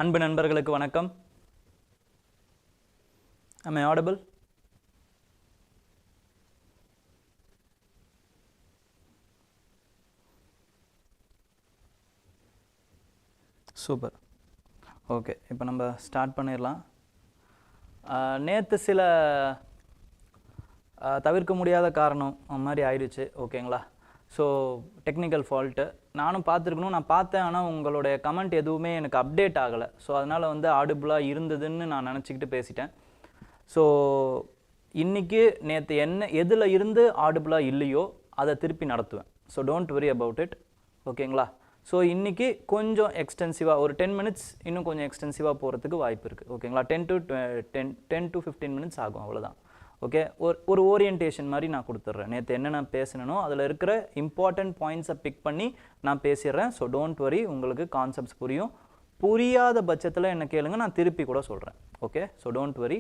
அன்பு நண்பர்களுக்கு வணக்கம். Am I audible? Super. Okay, இப்போ நம்ம ஸ்டார்ட் பண்ணிடலாம். நேற்று சில தவிர்க்க முடியாத காரணம் மாதிரி ஆயிடுச்சு. ஓகேங்களா? ஸோ டெக்னிக்கல் ஃபால்ட்டு நானும் பார்த்துருக்கணும், நான் பார்த்தேன். ஆனால் உங்களுடைய கமெண்ட் எதுவுமே எனக்கு அப்டேட் ஆகலை. ஸோ அதனால் ஆடிபிளாக இருந்ததுன்னு நான் நினச்சிக்கிட்டு பேசிட்டேன். ஸோ இன்றைக்கி நேற்று எதில் இருந்து ஆடிபிளாக இல்லையோ அதை திருப்பி நடத்துவேன். So don't worry about it. ஓகேங்களா? ஸோ இன்றைக்கி கொஞ்சம் எக்ஸ்டென்சிவாக ஒரு 10 minutes இன்னும் கொஞ்சம் எக்ஸ்டென்சிவாக போகிறதுக்கு வாய்ப்பு இருக்குது. ஓகேங்களா? 10 to 15 minutes ஆகும், அவ்வளோதான். ஓகே, ஒரு ஓரியன்டேஷன் மாதிரி நான் கொடுத்துட்றேன். நேற்று என்ன நான் பேசணும் அதில் இருக்கிற இம்பார்ட்டண்ட் பாயிண்ட்ஸை பிக் பண்ணி நான் பேசிடுறேன். ஸோ டோன்ட் வரி, உங்களுக்கு கான்செப்ட்ஸ் புரியும். புரியாத பட்சத்தில் என்ன கேளுங்க, நான் திருப்பி கூட சொல்கிறேன். ஓகே, ஸோ டோன்ட் வரி.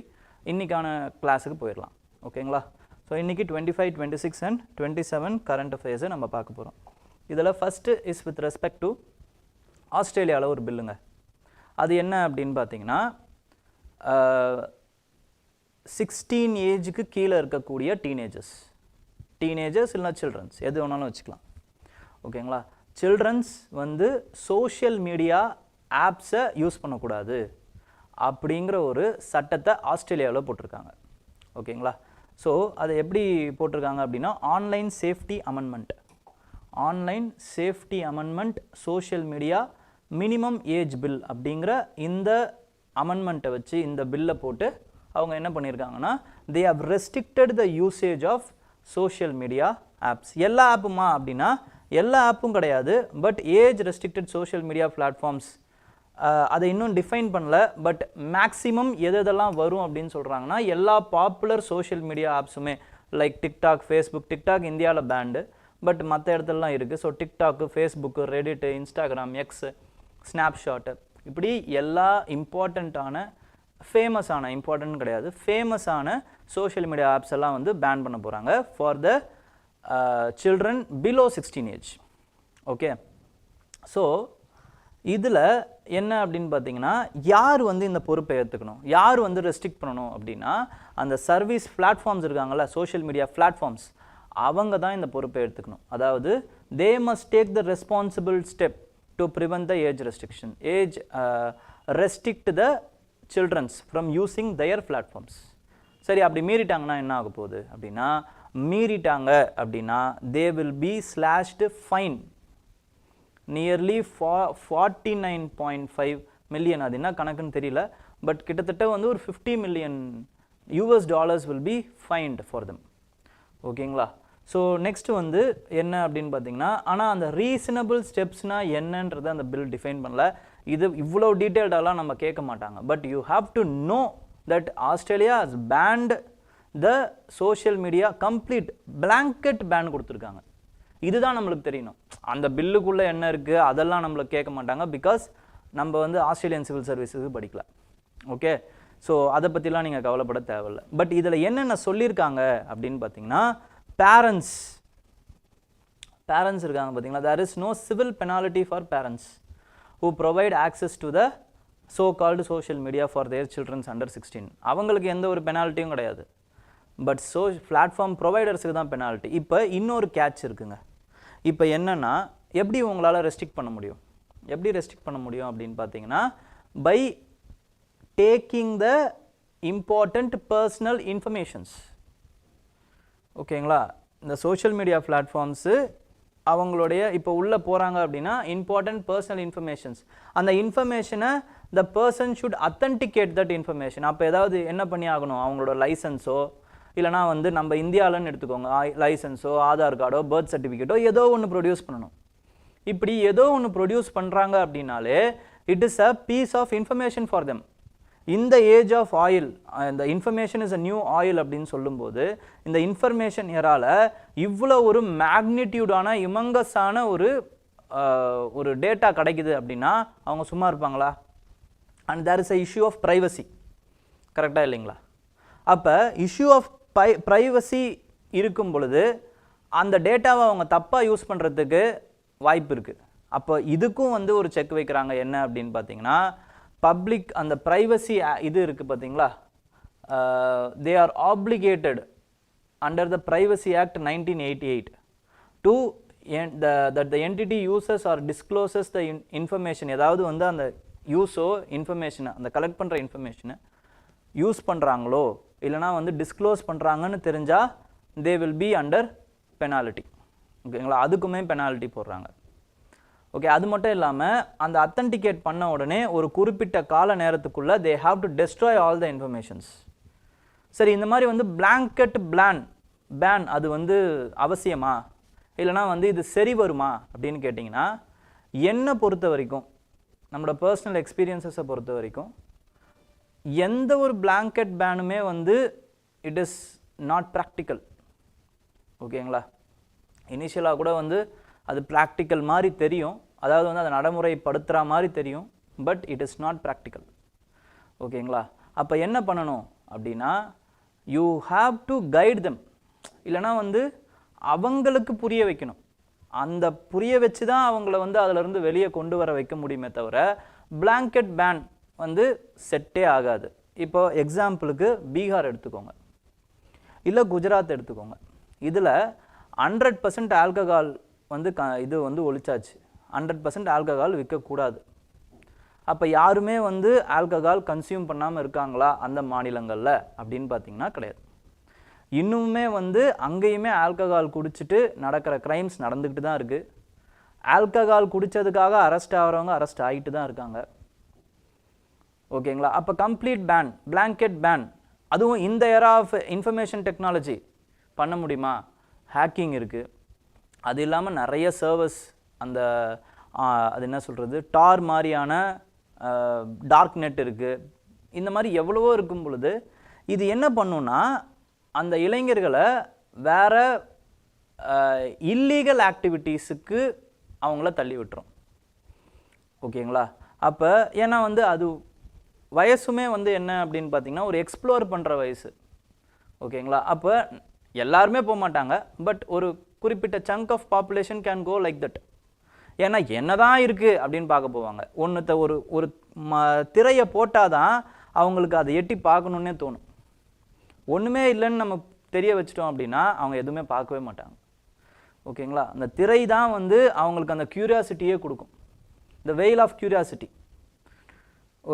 இன்றைக்கான கிளாஸுக்கு போயிடலாம். ஓகேங்களா? ஸோ இன்றைக்கி 25, 26 and 27 கரண்ட் அஃபேர்ஸை நம்ம பார்க்க போகிறோம். இதில் first is with respect to ஆஸ்திரேலியாவில் ஒரு பில்லுங்க. அது என்ன அப்படின்னு பார்த்தீங்கன்னா 16 ஏஜுக்கு கீழே இருக்கக்கூடிய டீனேஜர்ஸ் இல்லைனா சில்ட்ரன்ஸ், எது வேணாலும் வச்சுக்கலாம். ஓகேங்களா? சில்ட்ரன்ஸ் சோஷியல் மீடியா ஆப்ஸை யூஸ் பண்ணக்கூடாது அப்படிங்கிற ஒரு சட்டத்தை ஆஸ்திரேலியாவில் போட்டிருக்காங்க. ஓகேங்களா? ஸோ அதை எப்படி போட்டிருக்காங்க அப்படின்னா online safety amendment social media minimum age bill அப்படிங்கிற இந்த அமெண்ட்மெண்ட்டை வச்சு இந்த பில்லை போட்டு அவங்க என்ன பண்ணியிருக்காங்கன்னா they have restricted the usage of social media apps. எல்லா ஆப்புமா அப்படின்னா எல்லா ஆப்பும் கிடையாது, but age restricted social media platforms அதை இன்னும் டிஃபைன் பண்ணல. பட் மேக்ஸிமம் எதெல்லாம் வரும் அப்படின்னு சொல்கிறாங்கன்னா எல்லா பாப்புலர் சோஷியல் மீடியா ஆப்ஸுமே லைக் டிக்டாக், ஃபேஸ்புக். டிக்டாக் இந்தியாவில் பேண்டு, பட் மற்ற இடத்துலலாம் இருக்குது. So TikTok, Facebook, Reddit, Instagram, X, Snapchat, இப்படி எல்லா இம்பார்ட்டண்ட்டான இம்பார்ட்டன்ட் கிடையாது, ஃபேமஸான சோஷியல் மீடியா ஆப்ஸ் எல்லாம் பேன் பண்ண போகிறாங்க for the children below 16 age. Okay, so இதில் என்ன அப்படின்னு பார்த்தீங்கன்னா யார் இந்த பொறுப்பை ஏற்றுக்கணும், யார் ரெஸ்ட்ரிக்ட் பண்ணணும் அப்படின்னா அந்த சர்வீஸ் பிளாட்ஃபார்ம்ஸ் இருக்காங்கல்ல, சோஷியல் மீடியா பிளாட்ஃபார்ம்ஸ், அவங்க தான் இந்த பொறுப்பை எடுத்துக்கணும். அதாவது they must take the responsible step to prevent the age restriction, restrict the childrens from using their platforms. சரி, அப்படி மீறிட்டாங்கன்னா என்ன ஆக போகுது அப்படின்னா they will be slashed fine nearly 49.5 million. அது என்ன கணக்குன்னு தெரியல, பட் கிட்டத்தட்ட ஒரு $50 million will be fined for them. ஓகேங்களா? ஸோ நெக்ஸ்ட் என்ன அப்படின்னு பார்த்தீங்கன்னா, ஆனால் அந்த ரீசனபிள் ஸ்டெப்ஸ்னால் என்னன்றது அந்த பில் டிஃபைன் பண்ணல. இது இவ்வளோ டீட்டெயில்டாலாம் நம்ம கேட்க மாட்டாங்க. But you have to know that Australia has banned the social media complete blanket ban கொடுத்துருக்காங்க. இதுதான் நம்மளுக்கு தெரியணும். அந்த பில்லுக்குள்ளே என்ன இருக்குது அதெல்லாம் நம்மளுக்கு கேட்க மாட்டாங்க. பிகாஸ் நம்ம ஆஸ்திரேலியன் சிவில் சர்வீஸுக்கு படிக்கல. ஓகே, ஸோ அதை பற்றிலாம் நீங்கள் கவலைப்பட தேவையில்லை. பட் இதில் என்னென்ன சொல்லியிருக்காங்க அப்படின்னு பார்த்தீங்கன்னா பேரண்ட்ஸ் இருக்காங்க பார்த்தீங்களா, there is no civil penalty for parents who provide access to the so called social media for their children under 16. அவங்களுக்கு எந்த ஒரு பெனால்ட்டியும் கிடையாது. பட் பிளாட்ஃபார்ம் ப்ரொவைடர்ஸுக்கு தான் பெனால்ட்டி. இப்போ இன்னொரு கேட்ச் இருக்குங்க. இப்போ என்னென்னா எப்படி உங்களால் ரெஸ்ட்ரிக்ட் பண்ண முடியும் அப்படின்னு பார்த்தீங்கன்னா by taking the important personal informations. ஓகேங்களா? இந்த சோஷியல் மீடியா பிளாட்ஃபார்ம்ஸு அவங்களுடைய இப்போ உள்ளே போகிறாங்க அப்படின்னா இம்பார்ட்டன்ட் பர்சனல் இன்ஃபர்மேஷன்ஸ், அந்த இன்ஃபர்மேஷனை the person should authenticate that information. அப்போ ஏதாவது என்ன பண்ணி ஆகணும், அவங்களோட லைசன்ஸோ இல்லைனா நம்ம இந்தியாவிலன்னு எடுத்துக்கோங்க, லைசன்ஸோ ஆதார் கார்டோ பர்த் சர்டிஃபிகேட்டோ ஏதோ ஒன்று ப்ரொடியூஸ் பண்ணணும். இப்படி ஏதோ ஒன்று ப்ரொடியூஸ் பண்ணுறாங்க அப்படின்னாலே it is a piece of information for them. இந்த ஏஜ் ஆஃப் ஆயில், இந்த information is a new oil அப்படின்னு சொல்லும்போது இந்த இன்ஃபர்மேஷன் ஏரால இவ்வளோ ஒரு மேக்னிடியூடான இமங்கஸான ஒரு டேட்டா கிடைக்குது அப்படின்னா அவங்க சும்மா இருப்பாங்களா? And there is a issue of privacy. கரெக்டாக இல்லைங்களா? அப்போ இஷ்யூ ஆஃப் ப்ரைவசி இருக்கும் பொழுது அந்த டேட்டாவை அவங்க தப்பாக யூஸ் பண்ணுறதுக்கு வாய்ப்பு இருக்குது. அப்போ இதுக்கும் ஒரு செக் வைக்கிறாங்க. என்ன அப்படின்னு பார்த்தீங்கன்னா பப்ளிக் அந்த ப்ரைவசி இது இருக்குது பார்த்தீங்களா, they are obligated under the Privacy Act 1988 to that the entity uses or discloses the information. ஏதாவது வந்து அந்த யூஸோ இன்ஃபர்மேஷனை அந்த கலெக்ட் பண்ணுற இன்ஃபர்மேஷனை யூஸ் பண்ணுறாங்களோ இல்லைனா வந்து டிஸ்க்ளோஸ் பண்ணுறாங்கன்னு தெரிஞ்சால் they will be under penalty. ஓகேங்களா, அதுக்குமே பெனால்ட்டி போடுறாங்க. ஓகே, அது மட்டும் இல்லாமல் அந்த அத்தன்டிகேட் பண்ண உடனே ஒரு குறிப்பிட்ட கால நேரத்துக்குள்ளே they have to destroy all the informations. சரி, இந்த மாதிரி வந்து blanket ban அது வந்து அவசியமா இல்லைனா வந்து இது சரி வருமா அப்படின்னு கேட்டிங்கன்னா, என்னை பொறுத்த வரைக்கும் நம்மளோட பர்சனல் எக்ஸ்பீரியன்ஸஸை பொறுத்த வரைக்கும் எந்த ஒரு blanket பேனுமே வந்து இட் இஸ் நாட் ப்ராக்டிக்கல். ஓகேங்களா, இனிஷியலாக கூட வந்து அது ப்ராக்டிக்கல் மாதிரி தெரியும், அதாவது வந்து அதை நடைமுறைப்படுத்துகிற மாதிரி தெரியும், but it is not practical. ஓகேங்களா, அப்போ என்ன பண்ணணும் அப்படின்னா, you have to guide them, இல்லைனா வந்து அவங்களுக்கு புரிய வைக்கணும். அந்த புரிய வச்சு தான் அவங்கள வந்து அதிலிருந்து வெளியே கொண்டு வர வைக்க முடியுமே தவிர blanket ban வந்து செட்டே ஆகாது. இப்போ எக்ஸாம்பிளுக்கு பீகார் எடுத்துக்கோங்க, இல்லை குஜராத் எடுத்துக்கோங்க. இதில் 100% ஆல்கஹால் வந்து இது வந்து ஒழிச்சாச்சு. 100% ஆல்கஹால் விற்கக்கூடாது. அப்போ யாருமே வந்து ஆல்கஹால் கன்சியூம் பண்ணாமல் இருக்காங்களா அந்த மாநிலங்களில் அப்படின்னு பார்த்தீங்கன்னா கிடையாது. இன்னுமே வந்து அங்கேயுமே ஆல்கஹால் குடிச்சிட்டு நடக்கிற க்ரைம்ஸ் நடந்துக்கிட்டு தான் இருக்குது. ஆல்கஹால் குடித்ததுக்காக அரெஸ்ட் ஆகிறவங்க அரெஸ்ட் ஆகிட்டு தான் இருக்காங்க. ஓகேங்களா, அப்போ கம்ப்ளீட் பேன், blanket பேன், அதுவும் இந்த ஏரா ஆஃப் இன்ஃபர்மேஷன் டெக்னாலஜி பண்ண முடியுமா? ஹேக்கிங் இருக்குது, அது இல்லாமல் நிறைய சர்வர்ஸ், அந்த அது என்ன சொல்கிறது, டார் மாதிரியான டார்க் நெட் இருக்குது. இந்த மாதிரி எவ்வளவோ இருக்கும் பொழுது இது என்ன பண்ணுன்னா அந்த இளைஞர்களை வேறு இல்லீகல் ஆக்டிவிட்டீஸுக்கு அவங்கள தள்ளி விட்டுரும். ஓகேங்களா, அப்போ ஏன்னா வந்து அது வயசுமே வந்து என்ன அப்படின்னு பார்த்தீங்கன்னா ஒரு எக்ஸ்ப்ளோர் பண்ணுற வயசு. ஓகேங்களா, அப்போ எல்லாருமே போக மாட்டாங்க, பட் ஒரு குறிப்பிட்ட chunk of population can go like that. ஏன்னா என்ன தான் இருக்குது அப்படின்னு பார்க்க போவாங்க. ஒன்றுத்த ஒரு திரையை போட்டால் தான் அவங்களுக்கு அதை எட்டி பார்க்கணுன்னே தோணும். ஒன்றுமே இல்லைன்னு நம்ம தெரிய வச்சிட்டோம் அப்படின்னா அவங்க எதுவுமே பார்க்கவே மாட்டாங்க. ஓகேங்களா, அந்த திரை தான் வந்து அவங்களுக்கு அந்த க்யூரியாசிட்டியே கொடுக்கும், இந்த வெயில் ஆஃப் க்யூரியாசிட்டி.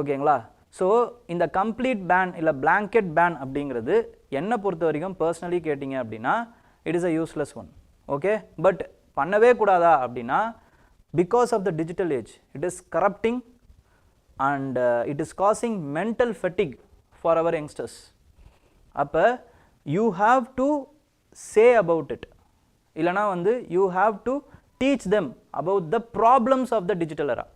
ஓகேங்களா, ஸோ இந்த கம்ப்ளீட் பேன் இல்லை blanket பேன் அப்படிங்கிறது என்னை பொறுத்த வரைக்கும் பர்சனலி கேட்டிங்க அப்படின்னா it is a useless one. Okay, but பண்ணவே கூடாதா அப்படின்னா because of the digital age it is corrupting and it is causing mental fatigue for our youngsters. அப்போ you have to say about it, இல்லைனா வந்து you have to teach them about the problems of the digital era.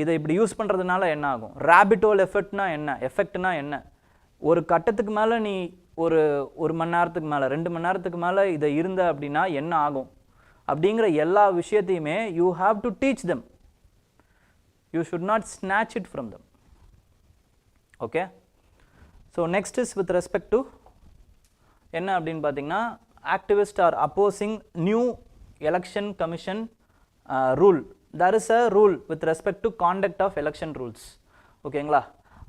இதை இப்படி use பண்ணுறதுனால என்ன ஆகும், rapid whole எஃபெக்ட்னா என்ன, ஒரு கட்டத்துக்கு மேலே நீ ஒரு மணி நேரத்துக்கு மேலே 2 மணி நேரத்துக்கு மேலே இதை இருந்த அப்படின்னா என்ன ஆகும் அப்படிங்கிற எல்லா விஷயத்தையுமே you have to teach them. You should not snatch it from them. Okay, so next is with respect to என்ன அப்படின்னு பார்த்தீங்கன்னா, activist R opposing new election commission rule. there is a rule with respect to conduct of election rules. ஓகேங்களா,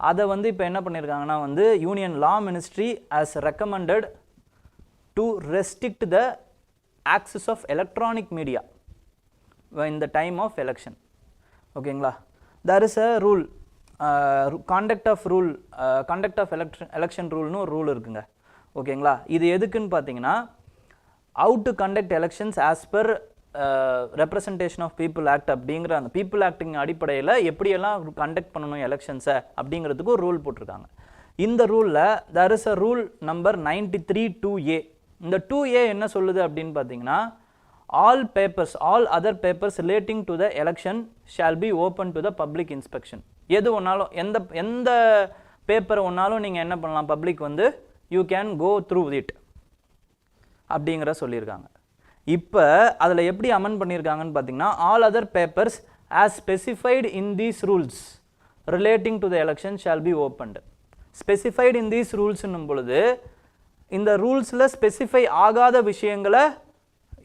அதை வந்து இப்போ என்ன பண்ணியிருக்காங்கன்னா வந்து union law ministry has recommended to restrict the access of electronic media in the time of election. ஓகேங்களா, there is a rule, conduct of election rule ஒரு rule இருக்குங்க. ஓகேங்களா, இது எதுக்குன்னு பார்த்தீங்கன்னா how to conduct elections as per representation of people act அப்படிங்கிற அந்த people acting அடிப்படையில் எப்படியெல்லாம் கண்டக்ட் பண்ணணும் எலெக்ஷன்ஸை அப்படிங்கிறதுக்கு ஒரு ரூல் போட்டிருக்காங்க. இந்த ரூலில் there is a rule number 93(2)A. இந்த 2A என்ன சொல்லுது அப்படின்னு பார்த்தீங்கன்னா, all other papers relating to the election shall be open to the public inspection. எது ஒன்றாலும் எந்த பேப்பர் ஒன்றாலும் நீங்கள் என்ன பண்ணலாம், பப்ளிக் வந்து you can go through it அப்படிங்கிற சொல்லியிருக்காங்க. இப்போ அதில் எப்படி அமெண்ட் பண்ணியிருக்காங்கன்னு பார்த்தீங்கன்னா, all other papers as specified in these rules relating to the election shall be opened. Specified in these ரூல்ஸ்னும் பொழுது இந்த ரூல்ஸில் ஸ்பெசிஃபை ஆகாத விஷயங்களை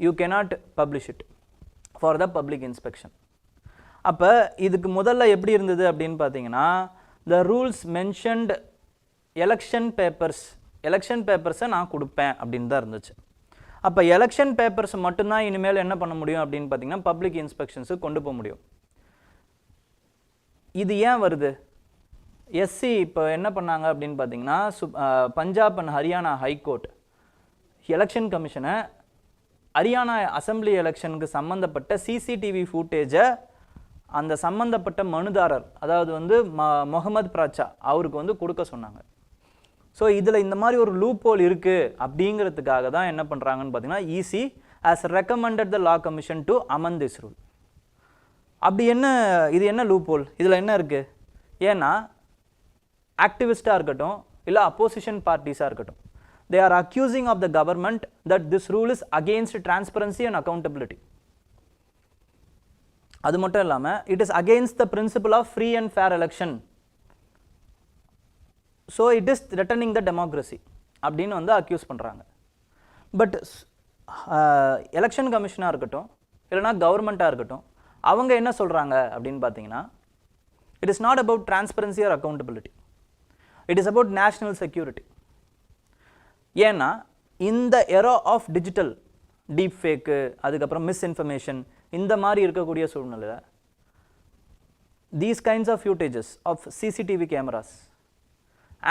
you cannot publish it for the public inspection. அப்போ இதுக்கு முதல்ல எப்படி இருந்தது அப்படின்னு பார்த்தீங்கன்னா the rules mentioned election பேப்பர்ஸை நான் கொடுப்பேன் அப்படின்னு தான் இருந்துச்சு. அப்போ எலெக்ஷன் பேப்பர்ஸ் மட்டும்தான் இனிமேல் என்ன பண்ண முடியும் அப்படின்னு பார்த்தீங்கன்னா பப்ளிக் இன்ஸ்பெக்ஷன்ஸுக்கு கொண்டு போக முடியும். இது ஏன் வருது? எஸ்சி இப்போ என்ன பண்ணாங்க அப்படின்னு பார்த்தீங்கன்னா Punjab and Haryana high court election கமிஷனை ஹரியானா அசம்பிளி எலெக்ஷனுக்கு சம்மந்தப்பட்ட சிசிடிவி ஃபுட்டேஜை அந்த சம்மந்தப்பட்ட மனுதாரர் அதாவது வந்து முகமது பிராச்சா அவருக்கு வந்து கொடுக்க சொன்னாங்க. ஸோ இதில் இந்த மாதிரி ஒரு லூப் ஹோல் இருக்குது அப்படிங்கிறதுக்காக தான் என்ன பண்ணுறாங்கன்னு பார்த்தீங்கன்னா EC has recommended the law commission to amend this rule. அப்படி என்ன இது என்ன லூப் ஹோல்? இதில் என்ன இருக்குது? ஏன்னா ஆக்டிவிஸ்டாக இருக்கட்டும் இல்லை அப்போசிஷன் பார்ட்டிஸாக இருக்கட்டும், they are accusing of the government that this rule is against transparency and accountability. அது மட்டும் இல்லாமல் it is against the principle of free and fair election, so it is threatening the democracy அப்படின்னு வந்து accuse பண்ணுறாங்க. But election கமிஷனாக இருக்கட்டும் இல்லைனா கவர்மெண்ட்டாக இருக்கட்டும் அவங்க என்ன சொல்கிறாங்க அப்படின்னு பார்த்தீங்கன்னா it is not about transparency or accountability, it is about national security. ஏன்னா இந்த era of digital deep fake அதுக்கப்புறம் மிஸ்இன்ஃபர்மேஷன் இந்த மாதிரி இருக்கக்கூடிய சூழ்நிலையில் these kinds of footages of CCTV cameras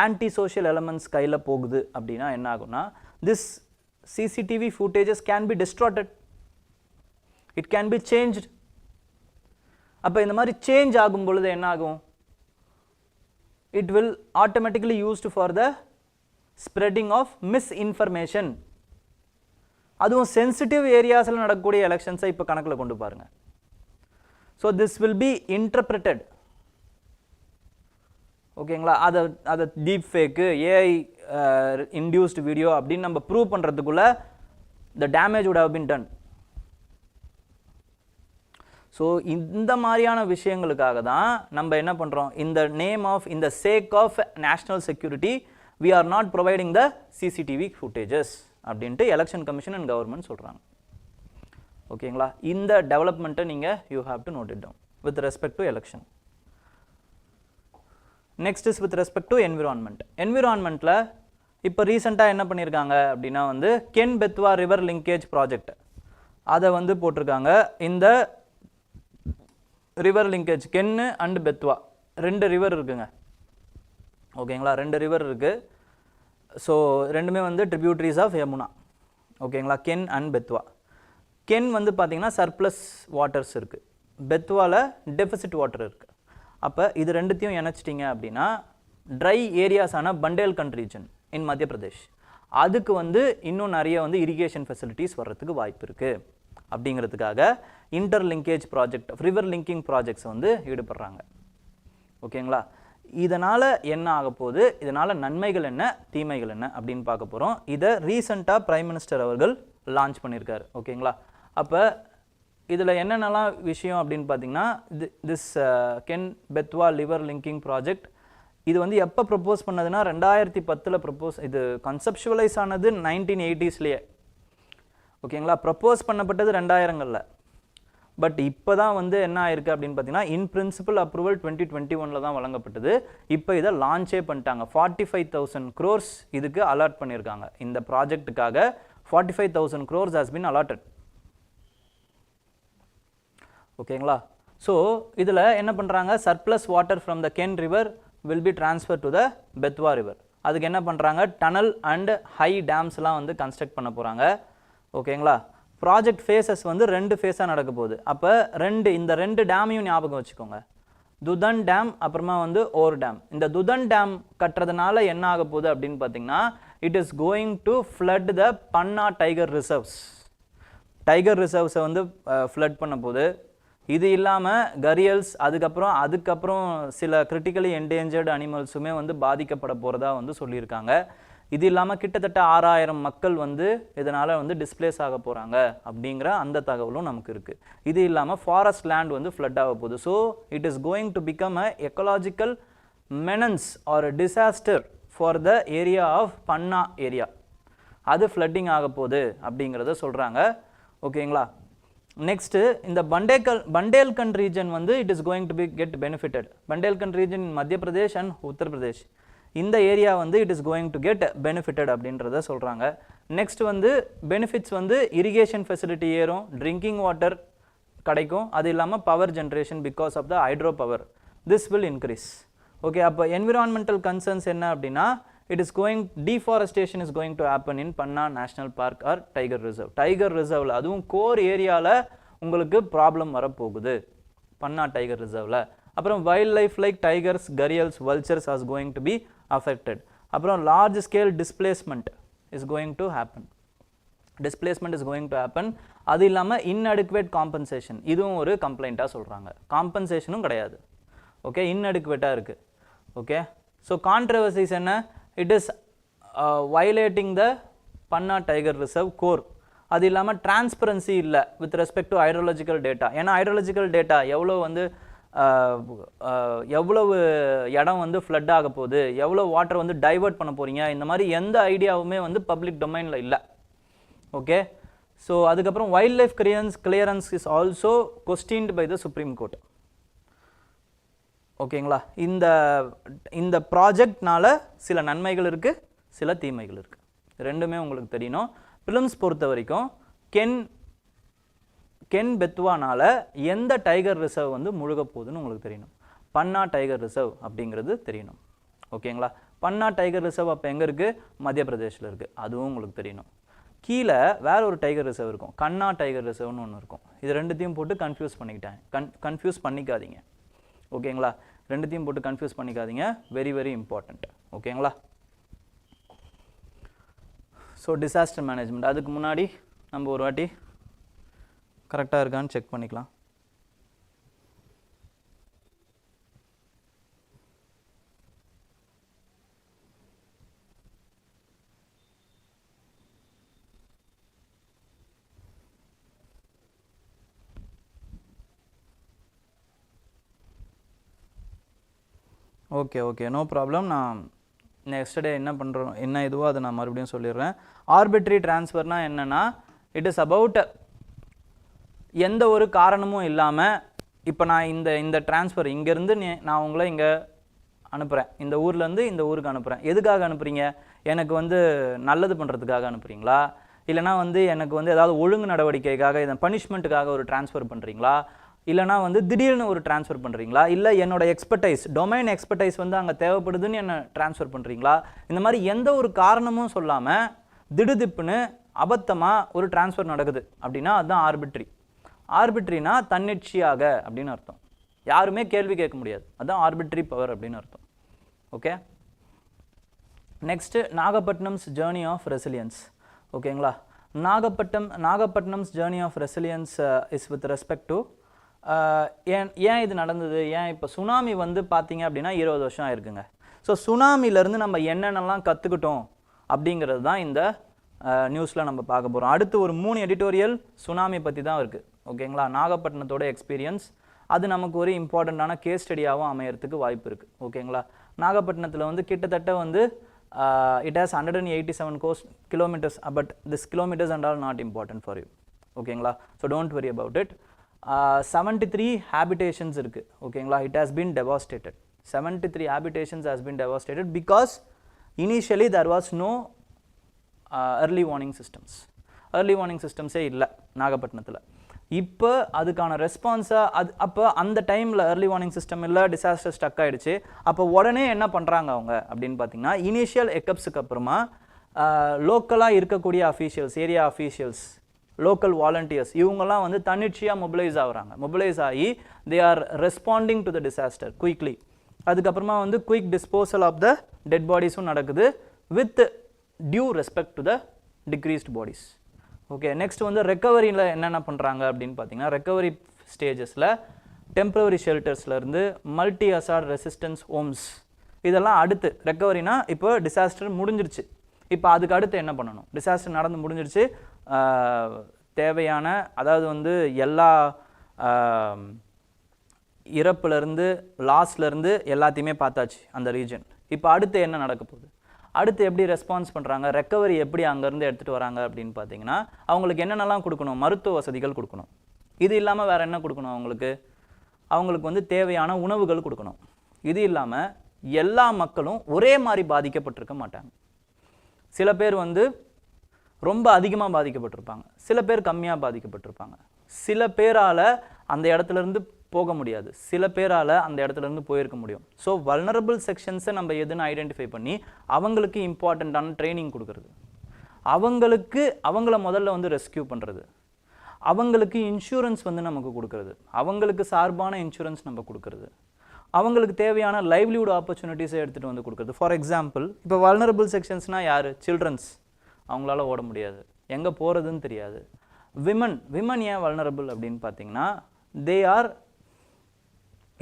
anti social elements கையில் போகுது அப்படின்னா என்ன ஆகும்னா this CCTV footages can be distracted, it can be changed. அப்போ இந்த மாதிரி சேஞ்ச் ஆகும் பொழுது என்ன ஆகும்? It will automatically used for the spreading of misinformation. அதுவும் சென்சிட்டிவ் ஏரியாஸில் நடக்கக்கூடிய எலெக்ஷன்ஸை இப்போ கணக்கில் கொண்டு பாருங்கள். So this will B interpreted. ஓகேங்களா? அதை deep fake AI induced video அப்படின்னு நம்ம ப்ரூவ் பண்ணுறதுக்குள்ள the damage would have been done. So இந்த மாதிரியான விஷயங்களுக்காக தான் நம்ம என்ன பண்ணுறோம், இந்த நேம் ஆஃப் இந்த sake of national security we are not providing the CCTV footages அப்படின்ட்டு எலெக்ஷன் கமிஷன் அண்ட் கவர்மெண்ட் சொல்கிறாங்க. ஓகேங்களா? இந்த டெவலப்மெண்ட்டை நீங்கள் you have to note it down with respect to election. Next is with respect to environment. என்விரான்மெண்ட்டில் இப்போ ரீசெண்டாக என்ன பண்ணியிருக்காங்க அப்படின்னா வந்து கென்-பெத்வா ரிவர் லிங்கேஜ் ப்ராஜெக்ட் அதை வந்து போட்டிருக்காங்க. இந்த river linkage Ken and Betwa 2 river இருக்குங்க. ஓகேங்களா? 2 ரிவர் இருக்குது. ஸோ ரெண்டுமே வந்து ட்ரிபியூட்ரிஸ் ஆஃப் யமுனா. ஓகேங்களா? Ken and Betwa. கென் வந்து பார்த்திங்கன்னா சர்ப்ளஸ் வாட்டர்ஸ் இருக்குது, பெத்வாவில் டெஃபிசிட் வாட்டர் இருக்குது. அப்போ இது ரெண்டுத்தையும் இணைச்சிட்டிங்க அப்படின்னா ட்ரை ஏரியாஸான பண்டேல்கண்ட் ரீஜன் இன் மத்திய பிரதேஷ் அதுக்கு வந்து இன்னும் நிறைய வந்து இரிகேஷன் ஃபெசிலிட்டிஸ் வர்றதுக்கு வாய்ப்பு இருக்குது. அப்படிங்கிறதுக்காக inter linkage project river linking projects வந்து ஈடுபடுறாங்க. ஓகேங்களா? இதனால் என்ன ஆக போகுது, இதனால் நன்மைகள் என்ன தீமைகள் என்ன அப்படின்னு பார்க்க போகிறோம். இதை ரீசெண்டாக பிரைம் மினிஸ்டர் அவர்கள் லான்ச் பண்ணியிருக்காரு. ஓகேங்களா? அப்போ இதில் என்னென்னலாம் விஷயம் அப்படின்னு பார்த்தீங்கன்னா திஸ் கென்-பெத்வா ரிவர் லிங்கிங் ப்ராஜெக்ட் இது வந்து எப்போ ப்ரப்போஸ் பண்ணதுன்னா 2010 ப்ரப்போஸ், இது கன்செப்சுவலைஸ் ஆனது 1980s. ஓகேங்களா? ப்ரப்போஸ் பண்ணப்பட்டது 2000களில். பட் இப்போ தான் வந்து என்ன ஆயிருக்கு அப்படின்னு பார்த்தீங்கன்னா இன் பிரின்சிபல் அப்ரூவல் 2021 தான் வழங்கப்பட்டது. இப்போ இதை லான்ச்சே பண்ணிட்டாங்க. 45,000 crores இதுக்கு அலாட் பண்ணியிருக்காங்க. இந்த ப்ராஜெக்ட்டுக்காக 45,000 crores has been allotted. ஓகேங்களா? ஸோ இதில் என்ன பண்ணுறாங்க, surplus water from the Ken river will be transfer to the Betwa river. அதுக்கு என்ன பண்ணுறாங்க, டனல் அண்ட் ஹை டேம்ஸ்லாம் வந்து கன்ஸ்ட்ரக்ட் பண்ண போகிறாங்க. ஓகேங்களா? ப்ராஜெக்ட் ஃபேஸஸ் வந்து 2 ஃபேஸாக நடக்க போகுது. அப்போ இந்த 2 டேமையும் ஞாபகம் வச்சுக்கோங்க. துதன் டேம் அப்புறமா வந்து ஓர் டேம். இந்த துதன் டேம் கட்டுறதுனால என்ன ஆக போகுது அப்படின்னு பார்த்தீங்கன்னா it is going to flood the Panna tiger reserves. Tiger ரிசர்வ்ஸை வந்து ஃப்ளட் பண்ண போகுது. இது இல்லாமல் கரியல்ஸ் அதுக்கப்புறம் சில கிரிட்டிக்கலி என்டேஞ்சர்டு அனிமல்ஸுமே வந்து பாதிக்கப்பட போகிறதா வந்து சொல்லியிருக்காங்க. இது இல்லாமல் கிட்டத்தட்ட 6000 மக்கள் வந்து இதனால் வந்து டிஸ்பிளேஸ் ஆக போகிறாங்க அப்படிங்கிற அந்த தகவலும் நமக்கு இருக்குது. இது இல்லாமல் ஃபாரஸ்ட் லேண்ட் வந்து ஃப்ளட் ஆக போகுது. So it is going to become a ecological menace or disaster for the area of Panna area. அது ஃப்ளட்டிங் ஆக போகுது அப்படிங்கிறத சொல்கிறாங்க. ஓகேங்களா? Next, in the Bundelkhand region வந்து it is going to be get benefited. Bundelkhand region in Madhya Pradesh and Uttar Pradesh. இந்த area வந்து it is going to get benefited அப்படின்றத சொல்றாங்க. Next வந்து benefits வந்து irrigation facility ஏறும், drinking water கிடைக்கும், அது இல்லாம power generation because of the hydro power. This will increase. Okay, அப்ப environmental concerns என்ன அப்படின்னா it is going deforestation is going to happen in Panna National Park or Tiger Reserve. Tiger Reserve ல அதுவும் core ஏரியால உங்களுக்கு problem வர போகுது Panna Tiger Reserve ல. அப்புறம் wildlife like tigers, gharials, vultures are going to be affected. அப்புறம் large scale displacement is going to happen. Displacement is going to happen. அது இல்லாம inadequate compensation இதுவும் ஒரு கம்ப்ளைண்டா சொல்றாங்க. காம்பன்சேஷனும் கிடையாது. ஓகே, inadequate இருக்கு. ஓகே, so controversies என்ன? It is violating the Panna Tiger Reserve core. அது இல்லாம transparency இல்ல with respect to hydrological data. ஏன்னா hydrological data எவ்வளவு வந்து எவ்வளவு இடம் வந்து flood ஆக போகுது, எவ்வளவு வாட்டர் வந்து டைவர்ட் பண்ண போறீங்க, இந்த மாதிரி எந்த ஐடியாவுமே வந்து பப்ளிக் டொமைன்ல இல்ல. ஓகே, ஸோ அதுக்கப்புறம் wild life clearance is also questioned by the supreme court. ஓகேங்களா, இந்த ப்ராஜெக்ட்னால சில நன்மைகள் இருக்கு, சில தீமைகள் இருக்கு, ரெண்டுமே உங்களுக்கு தெரியணும். பிலிம்ஸ் பொறுத்த வரைக்கும் கென்-பெத்வானால எந்த டைகர் ரிசர்வ் வந்து முழுக போகுதுன்னு உங்களுக்கு தெரியணும். பன்னா டைகர் ரிசர்வ் அப்படிங்கிறது தெரியணும். ஓகேங்களா, பன்னா டைகர் ரிசர்வ் அப்போ எங்கே இருக்குது? மத்திய பிரதேஷில் இருக்குது, அதுவும் உங்களுக்கு தெரியணும். கீழே வேற ஒரு டைகர் ரிசர்வ் இருக்கும், கண்ணா டைகர் ரிசர்வ்னு ஒன்று இருக்கும். இது ரெண்டுத்தையும் போட்டு கன்ஃபியூஸ் கன்ஃபியூஸ் பண்ணிக்காதீங்க. ஓகேங்களா, ரெண்டுத்தையும் போட்டு கன்ஃபியூஸ் பண்ணிக்காதீங்க, வெரி வெரி இம்பார்ட்டண்ட். ஓகேங்களா, ஸோ டிசாஸ்டர் மேனேஜ்மெண்ட் அதுக்கு முன்னாடி நம்ம ஒரு வாட்டி கரெக்டாக இருக்கான்னு செக் பண்ணிக்கலாம். Okay okay, no problem. நான் நெக்ஸ்ட் டே என்ன இதுவோ அதை நான் மறுபடியும் சொல்லிடுறேன். ஆர்பிட்ரி டிரான்ஸ்ஃபர்னா என்னன்னா, இட் இஸ் அபவுட் எந்த ஒரு காரணமும் இல்லாமல் இப்போ நான் இந்த டிரான்ஸ்ஃபர் இங்கேருந்து நான் உங்களை இங்கே அனுப்புகிறேன், இந்த ஊர்லேருந்து இந்த ஊருக்கு அனுப்புகிறேன். எதுக்காக அனுப்புகிறீங்க? எனக்கு வந்து நல்லது பண்ணுறதுக்காக அனுப்புகிறீங்களா, இல்லைனா வந்து எனக்கு வந்து ஏதாவது ஒழுங்கு நடவடிக்கைக்காக இதை பனிஷ்மெண்ட்டுக்காக ஒரு டிரான்ஸ்ஃபர் பண்ணுறீங்களா, இல்லைனா வந்து திடீர்னு ஒரு டிரான்ஸ்ஃபர் பண்ணுறீங்களா, இல்லை என்னோட எக்ஸ்பர்டைஸ் டொமைன் எக்ஸ்பர்டைஸ் வந்து அங்கே தேவைப்படுதுன்னு என்ன டிரான்ஸ்ஃபர் பண்ணுறீங்களா? இந்த மாதிரி எந்த ஒரு காரணமும் சொல்லாமல் திடுதிப்புன்னு அபத்தமாக ஒரு டிரான்ஸ்ஃபர் நடக்குது அப்படின்னா அதுதான் ஆர்பிட்ரி. ஆர்பிட்ரினா தன்னிச்சையாக அப்படின்னு அர்த்தம், யாருமே கேள்வி கேட்க முடியாது, அதுதான் ஆர்பிட்ரி பவர் அப்படின்னு அர்த்தம். Okay, next Nagapattinam's journey of resilience. ஓகேங்களா, Nagapattinam's journey of resilience is with respect to ஏன் இது நடந்தது, ஏன் இப்போ சுனாமி வந்து பார்த்தீங்க அப்படின்னா 20 வருஷம் ஆயிருக்குங்க. ஸோ சுனாமிலேருந்து நம்ம என்னென்னலாம் கற்றுக்கிட்டோம் அப்படிங்கிறது தான் இந்த நியூஸில் நம்ம பார்க்க போகிறோம். அடுத்து ஒரு 3 எடிட்டோரியல் சுனாமி பற்றி தான் இருக்குது. ஓகேங்களா, நாகப்பட்டினத்தோட எக்ஸ்பீரியன்ஸ் அது நமக்கு ஒரு இம்பார்ட்டண்ட்டான கேஸ் ஸ்டடியாகவும் அமையறதுக்கு வாய்ப்பு இருக்குது. ஓகேங்களா, நாகப்பட்டினத்தில் வந்து கிட்டத்தட்ட வந்து it has 187 kilometers, but this kilometers and all not important for you. ஓகேங்களா, so don't worry about it. 73 habitations இருக்கு. ஓகேங்களா, it has been devastated. 73 habitations has been devastated because initially there was no early warning systems. early warning systems இல்லை நாகப்பட்டினத்தில். இப்போ அதுக்கான ரெஸ்பான்ஸாக அப்போ அந்த டைமில் early warning system இல்லை, டிசாஸ்டர் ஸ்டக் ஆகிடுச்சு. அப்போ உடனே என்ன பண்ணுறாங்க அவங்க அப்படின்னு பார்த்தீங்கன்னா, இனிஷியல் எக்கப்ஸுக்கு அப்புறமா லோக்கலாக இருக்கக்கூடிய officials, area officials, local volunteers இவங்கெல்லாம் வந்து தன்னிச்சையாக மொபிலைஸ் ஆகி they are responding to the disaster quickly. அதுக்கப்புறமா வந்து quick disposal of the dead பாடிஸும் நடக்குது with due respect to the deceased bodies. Okay, next வந்து ரெக்கவரியில் என்னென்ன பண்ணுறாங்க அப்படின்னு பார்த்தீங்கன்னா, ரெக்கவரி ஸ்டேஜஸில் டெம்பரரி ஷெல்டர்ஸ்லேருந்து மல்டி அசார்ட் ரெசிஸ்டன்ஸ் ஹோம்ஸ் இதெல்லாம் அடுத்து ரெக்கவரினா இப்போ டிசாஸ்டர் முடிஞ்சிருச்சு, இப்போ அதுக்கு அடுத்து என்ன பண்ணணும்? டிசாஸ்டர் நடந்து முடிஞ்சிருச்சு, தேவையான அதாவது வந்து எல்லா இறப்புலேருந்து லாஸ்லேருந்து எல்லாத்தையுமே பார்த்தாச்சு அந்த ரீஜன். இப்போ அடுத்து என்ன நடக்க போகுது, அடுத்து எப்படி ரெஸ்பான்ஸ் பண்ணுறாங்க, ரெக்கவரி எப்படி அங்கேருந்து எடுத்துகிட்டு வராங்க அப்படின்னு பார்த்தீங்கன்னா, அவங்களுக்கு என்னென்னலாம் கொடுக்கணும்? மருத்துவ வசதிகள் கொடுக்கணும். இது இல்லாமல் வேறு என்ன கொடுக்கணும் அவங்களுக்கு வந்து தேவையான உணவுகள் கொடுக்கணும். இது இல்லாமல் எல்லா மக்களும் ஒரே மாதிரி பாதிக்கப்பட்டிருக்க மாட்டாங்க. சில பேர் வந்து ரொம்ப அதிகமாக பாதிக்கப்பட்டிருப்பாங்க, சில பேர் கம்மியாக பாதிக்கப்பட்டிருப்பாங்க. சில பேரால் அந்த இடத்துலேருந்து போக முடியாது, சில பேரால் அந்த இடத்துலேருந்து போயிருக்க முடியும். ஸோ வல்னரபிள் செக்ஷன்ஸை நம்ம எதுன்னு ஐடென்டிஃபை பண்ணி அவங்களுக்கு இம்பார்ட்டண்ட்டான ட்ரைனிங் கொடுக்குறது, அவங்கள முதல்ல வந்து ரெஸ்கியூ பண்ணுறது, அவங்களுக்கு இன்சூரன்ஸ் வந்து நமக்கு கொடுக்குறது, அவங்களுக்கு சார்பான இன்சூரன்ஸ் நம்ம கொடுக்குறது, அவங்களுக்கு தேவையான லைவ்லிவுட் ஆப்பர்ச்சுனிட்டிஸை எடுத்துகிட்டு வந்து கொடுக்குறது. ஃபார் எக்ஸாம்பிள் இப்போ வல்னரபிள் செக்ஷன்ஸ்னால் யார்? சில்ட்ரன்ஸ். அவங்களால ஓட முடியாது, எங்கே போகிறதுன்னு தெரியாது. விமன் ஏன் வல்னரபிள் அப்படின்னு பார்த்தீங்கன்னா, தே ஆர்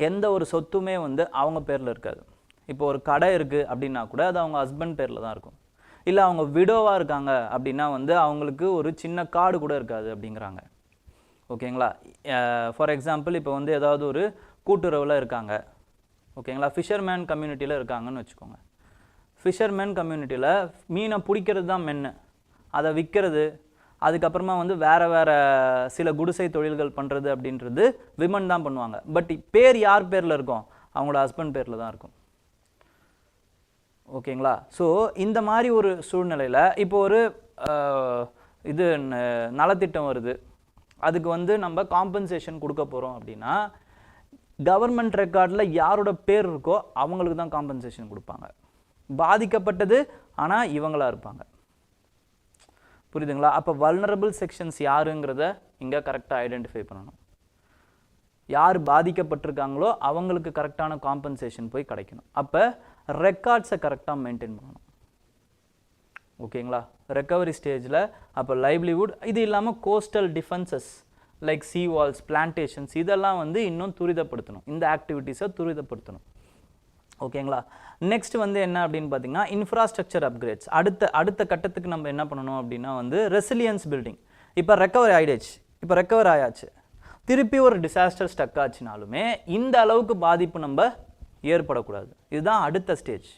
எந்த ஒரு சொத்துமே வந்து அவங்க பேரில் இருக்காது. இப்போ ஒரு கடை இருக்குது அப்படின்னா கூட அது அவங்க ஹஸ்பண்ட் பேரில் தான் இருக்கும். இல்லை அவங்க விடோவாக இருக்காங்க அப்படின்னா வந்து அவங்களுக்கு ஒரு சின்ன கார்டு கூட இருக்காது அப்படிங்கிறாங்க. ஓகேங்களா? ஃபார் எக்ஸாம்பிள் இப்போ வந்து ஏதாவது ஒரு கூட்டுறவில் இருக்காங்க, ஓகேங்களா, ஃபிஷர்மேன் கம்யூனிட்டியில் இருக்காங்கன்னு வச்சுக்கோங்க. ஃபிஷர்மேன் கம்யூனிட்டியில் மீனை பிடிக்கிறது தான் மென்னு, அதை விற்கிறது, அதுக்கப்புறமா வந்து வேறு சில குடிசை தொழில்கள் பண்ணுறது அப்படின்றது விமன் தான் பண்ணுவாங்க. பட் பேர் யார் பேரில் இருக்கும்? அவங்களோட ஹஸ்பண்ட் பேரில் தான் இருக்கும். ஓகேங்களா? ஸோ இந்த மாதிரி ஒரு சூழ்நிலையில் இப்போ ஒரு இது நலத்திட்டம் வருது, அதுக்கு வந்து நம்ம காம்பன்சேஷன் கொடுக்க போகிறோம் அப்படின்னா கவர்மெண்ட் ரெக்கார்டில் யாரோட பேர் இருக்கோ அவங்களுக்கு தான் காம்பன்சேஷன் கொடுப்பாங்க. பாதிக்கப்பட்டது ஆனால் இவங்களாக இருப்பாங்க. புரியுதுங்களா? அப்போ வல்னரபிள் செக்ஷன்ஸ் யாருங்கிறத இங்கே கரெக்டாக ஐடென்டிஃபை பண்ணணும். யார் பாதிக்கப்பட்டிருக்காங்களோ அவங்களுக்கு கரெக்டான காம்பன்சேஷன் போய் கிடைக்கணும். அப்போ ரெக்கார்ட்ஸை கரெக்டாக மெயின்டைன் பண்ணணும். ஓகேங்களா? ரெக்கவரி ஸ்டேஜில் அப்போ லைவ்லிவுட், இது இல்லாமல் கோஸ்டல் டிஃபென்சஸ் லைக் சீ வால்ஸ், பிளான்டேஷன்ஸ், இதெல்லாம் வந்து இன்னும் துரிதப்படுத்தணும், இந்த ஆக்டிவிட்டீஸை துரிதப்படுத்தணும். ஓகேங்களா? நெக்ஸ்ட் வந்து என்ன அப்படின்னு பார்த்தீங்கன்னா இன்ஃப்ராஸ்ட்ரக்சர் அப்கிரேட்ஸ். அடுத்த கட்டத்துக்கு நம்ம என்ன பண்ணணும் அப்படின்னா வந்து ரெசிலியன்ஸ் பில்டிங். இப்போ ரெக்கவர் ஆயாச்சு, திருப்பி ஒரு டிசாஸ்டர் ஸ்டக் ஆச்சுனாலுமே இந்த அளவுக்கு பாதிப்பு நம்ம ஏற்படக்கூடாது. இதுதான் அடுத்த ஸ்டேஜ்.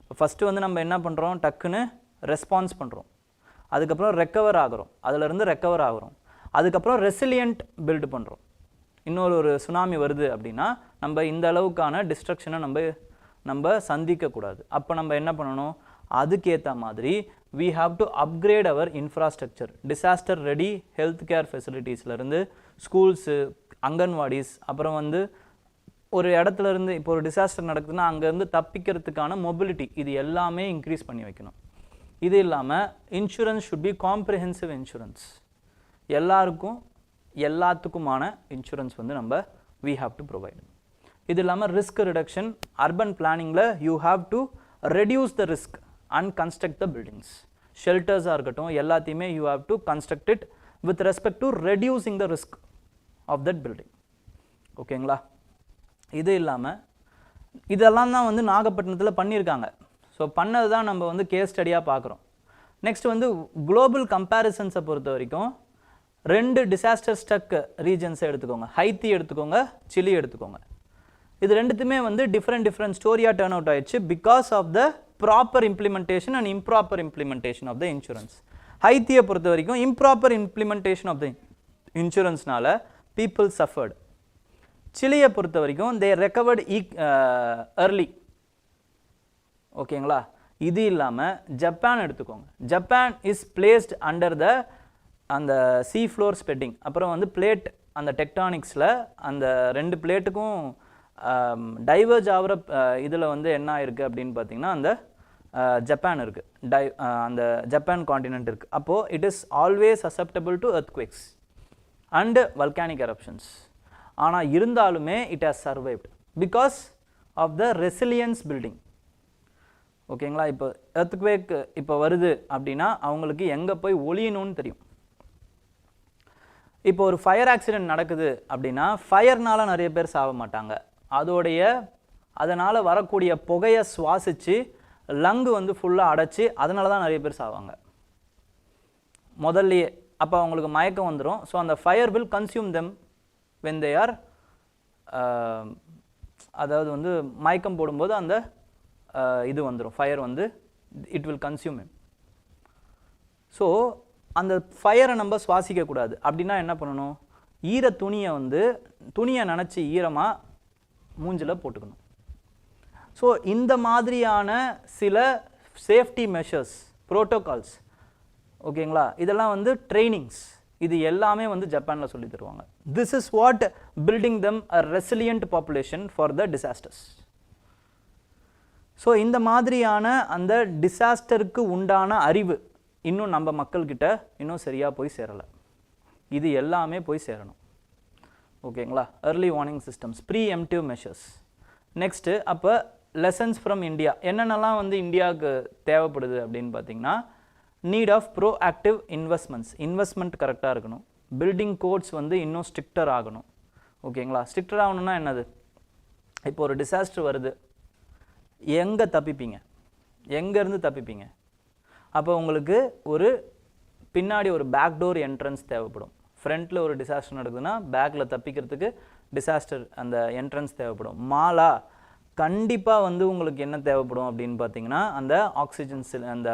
இப்போ ஃபஸ்ட்டு வந்து நம்ம என்ன பண்ணுறோம், டக்குன்னு ரெஸ்பான்ஸ் பண்ணுறோம், அதுக்கப்புறம் ரெக்கவர் ஆகிறோம், அதுக்கப்புறம் ரெசிலியன்ட் பில்டு பண்ணுறோம். இன்னொரு சுனாமி வருது அப்படின்னா நம்ம இந்த அளவுக்கான டிஸ்ட்ரக்ஷனை நம்ம சந்திக்கக்கூடாது. அப்போ நம்ம என்ன பண்ணணும், அதுக்கேற்ற மாதிரி we have to upgrade our infrastructure. Disaster ready health care ஃபெசிலிட்டிஸ்லேருந்து ஸ்கூல்ஸு, அங்கன்வாடிஸ், அப்புறம் வந்து ஒரு இடத்துல இருந்து இப்போ ஒரு டிசாஸ்டர் நடக்குதுன்னா அங்கேருந்து தப்பிக்கிறதுக்கான மொபிலிட்டி, இது எல்லாமே இன்க்ரீஸ் பண்ணி வைக்கணும். இது இல்லாமல் insurance should be comprehensive insurance. எல்லாத்துக்குமான இன்சூரன்ஸ் வந்து நம்ம we have to provide. இது இல்லாமல் ரிஸ்க் ரிடக்ஷன், அர்பன் பிளானிங்கில் you have to reduce the risk and construct the buildings. ஷெல்டர்ஸாக இருக்கட்டும், எல்லாத்தையுமே you have to construct it with respect to reducing the risk of that building. ஓகேங்களா? இது இல்லாமல் இதெல்லாம் தான் வந்து நாகப்பட்டினத்தில் பண்ணியிருக்காங்க. ஸோ பண்ணது தான் நம்ம வந்து கேஸ் ஸ்டடியாக பார்க்குறோம். நெக்ஸ்ட் வந்து குளோபல் கம்பேரிசன்ஸை பொறுத்த வரைக்கும் 2 டிசாஸ்டர் ஸ்டக் ரீஜன்ஸை எடுத்துக்கோங்க, ஹைத்தி எடுத்துக்கோங்க, சிலி எடுத்துக்கோங்க. இது ரெண்டுத்துமே வந்து டிஃப்ரெண்ட் ஸ்டோரியாக டர்ன் அவுட் ஆயிடுச்சு because of the proper implementation and improper implementation of the insurance. ஹைத்தியை பொறுத்த வரைக்கும் இம்ப்ராப்பர் இம்ப்ளிமெண்டேஷன் ஆஃப் த இன்சூரன்ஸ்னால பீப்புள் சஃபர்டு. சிலியை பொறுத்த வரைக்கும் தே ரெக்கவர்டு early. ஓகேங்களா? இது இல்லாமல் ஜப்பான் எடுத்துக்கோங்க. ஜப்பான் இஸ் பிளேஸ்ட் அண்டர் அந்த சீ ஃப்ளோர் ஸ்பெட்டிங், அப்புறம் வந்து பிளேட், அந்த டெக்டானிக்ஸில் அந்த 2 பிளேட்டுக்கும் டைவர்ஜ் ஆகிற இதில் வந்து என்ன ஆயிருக்கு அப்படின்னு பார்த்தீங்கன்னா அந்த ஜப்பான் இருக்குது, அந்த ஜப்பான் காண்டினென்ட் இருக்குது. அப்போது it is always susceptible to earthquakes and volcanic eruptions. ஆனால் இருந்தாலுமே it has survived because of the resilience building. ஓகேங்களா? இப்போ எர்த்குவேக் இப்போ வருது அப்படின்னா அவங்களுக்கு எங்கே போய் ஒளியணும்னு தெரியும். இப்போ ஒரு ஃபயர் ஆக்சிடென்ட் நடக்குது அப்படின்னா ஃபயர்னால நிறைய பேர் சாக மாட்டாங்க, அதனால் வரக்கூடிய புகையை சுவாசித்து லங்கு வந்து ஃபுல்லாக அடைச்சி அதனால தான் நிறைய பேர் சாவாங்க முதல்லையே. அப்போ அவங்களுக்கு மயக்கம் வந்துடும். ஸோ அந்த fire will consume them when they are, அதாவது வந்து மயக்கம் போடும்போது அந்த இது வந்துடும், ஃபயர் வந்து it will consume him. So அந்த ஃபயரை நம்ம சுவாசிக்கக்கூடாது அப்படின்னா என்ன பண்ணணும், ஈர துணியை வந்து துணியை நனைச்சி ஈரமாக மூஞ்சில் போட்டுக்கணும். ஸோ இந்த மாதிரியான சில சேஃப்டி மெஷர்ஸ், ப்ரோட்டோகால்ஸ், ஓகேங்களா, இதெல்லாம் வந்து ட்ரைனிங்ஸ், இது எல்லாமே வந்து ஜப்பானில் சொல்லி தருவாங்க. This is what building them a resilient population for the disasters. So இந்த மாதிரியான அந்த டிசாஸ்டருக்கு உண்டான அறிவு இன்னும் நம்ம மக்கள்கிட்ட இன்னும் சரியாக போய் சேரலை. இது எல்லாமே போய் சேரணும். ஓகேங்களா, early warning systems, preemptive measures. Next அப்போ லெசன்ஸ் ஃப்ரம் இந்தியா என்னென்னலாம் வந்து இந்தியாவுக்கு தேவைப்படுது அப்படின்னு பார்த்தீங்கன்னா, need of proactive investments, investment கரெக்டாக இருக்கணும். பில்டிங் கோட்ஸ் வந்து இன்னும் ஸ்ட்ரிக்டர் ஆகணும். ஓகேங்களா, ஸ்ட்ரிக்டர் ஆகணும்னா என்னது, இப்போ ஒரு டிசாஸ்டர் வருது, எங்கே தப்பிப்பீங்க, எங்கேருந்து தப்பிப்பீங்க? அப்போ உங்களுக்கு ஒரு பின்னாடி ஒரு பேக் டோர் என்ட்ரன்ஸ் தேவைப்படும். ஃப்ரண்ட்டில் ஒரு டிசாஸ்டர் நடக்குதுன்னா பேக்கில் தப்பிக்கிறதுக்கு டிசாஸ்டர் அந்த என்ட்ரன்ஸ் தேவைப்படும். மாலா கண்டிப்பாக வந்து உங்களுக்கு என்ன தேவைப்படும் அப்படின்னு பார்த்தீங்கன்னா, அந்த ஆக்சிஜன் அந்த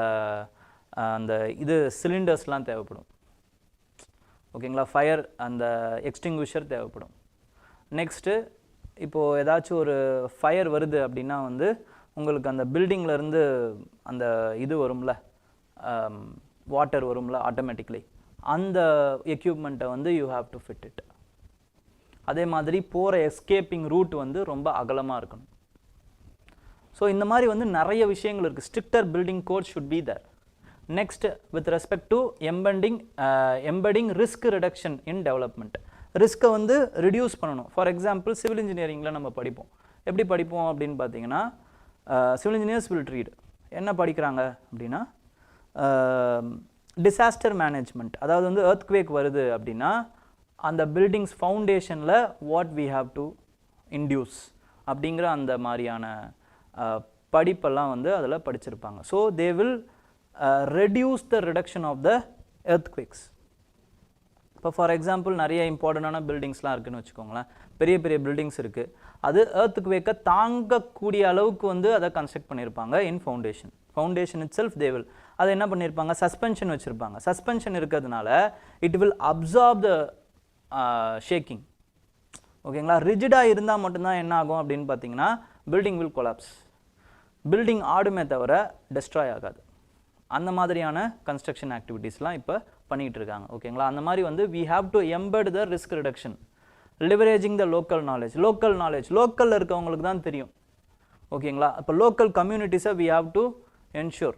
அந்த இது சிலிண்டர்ஸ்லாம் தேவைப்படும். ஓகேங்களா, ஃபயர் அந்த எக்ஸ்டிங்விஷர் தேவைப்படும். நெக்ஸ்ட்டு இப்போது ஏதாச்சும் ஒரு ஃபயர் வருது அப்படின்னா வந்து உங்களுக்கு அந்த பில்டிங்லேருந்து அந்த இது வரும்ல, வாட்டர் வரும்ல ஆட்டோமேட்டிக்லி, அந்த எக்யூப்மெண்ட்டை வந்து you have to fit it. அதே மாதிரி போகிற எஸ்கேப்பிங் ரூட் வந்து ரொம்ப அகலமாக இருக்கணும். ஸோ இந்த மாதிரி வந்து நிறைய விஷயங்கள் இருக்குது. Stricter building code should be there. Next with respect to embedding risk reduction in development. ரிஸ்க்கை வந்து ரிடியூஸ் பண்ணணும். ஃபார் எக்ஸாம்பிள் சிவில் இன்ஜினியரிங்கில் நம்ம படிப்போம். எப்படி படிப்போம் அப்படின்னு பார்த்தீங்கன்னா, சிவில் இன்ஜினியர்ஸ் வில் ட்ரீட் என்ன படிக்கிறாங்க அப்படின்னா, டிசாஸ்டர் மேனேஜ்மெண்ட். அதாவது வந்து எர்த்குவேக் வருது அப்படின்னா அந்த பில்டிங்ஸ் ஃபவுண்டேஷனில் what we have to induce அப்படிங்கிற அந்த மாதிரியான படிப்பெல்லாம் வந்து அதில் படிச்சிருப்பாங்க. So they will reduce the reduction of the earthquakes. இப்போ ஃபார் எக்ஸாம்பிள் நிறைய இம்பார்ட்டண்டான பில்டிங்ஸ்லாம் இருக்குதுன்னு வச்சுக்கோங்களேன், பெரிய பெரிய பில்டிங்ஸ் இருக்குது, அது எர்த்குவேக்கை தாங்கக்கூடிய அளவுக்கு வந்து அதை கன்ஸ்ட்ரக்ட் பண்ணியிருப்பாங்க in foundation. Foundation itself they will அதை என்ன பண்ணியிருப்பாங்க, சஸ்பென்ஷன் வச்சுருப்பாங்க. சஸ்பென்ஷன் இருக்கிறதுனால it will absorb the shaking. ஓகேங்களா, ரிஜிடாக இருந்தால் மட்டும்தான் என்ன ஆகும் அப்படின்னு பார்த்தீங்கன்னா, பில்டிங் வில் கொலாப்ஸ். பில்டிங் ஆடுமே தவிர டெஸ்ட்ராய் ஆகாது. அந்த மாதிரியான கன்ஸ்ட்ரக்ஷன் ஆக்டிவிட்டீஸ்லாம் இப்போ பண்ணிகிட்டு இருக்காங்க. ஓகேங்களா, அந்த மாதிரி வந்து we have to embed the risk reduction, leveraging the local knowledge. லோக்கலில் இருக்கவங்களுக்கு தான் தெரியும். ஓகேங்களா, இப்போ லோக்கல் கம்யூனிட்டிஸை we have to ensure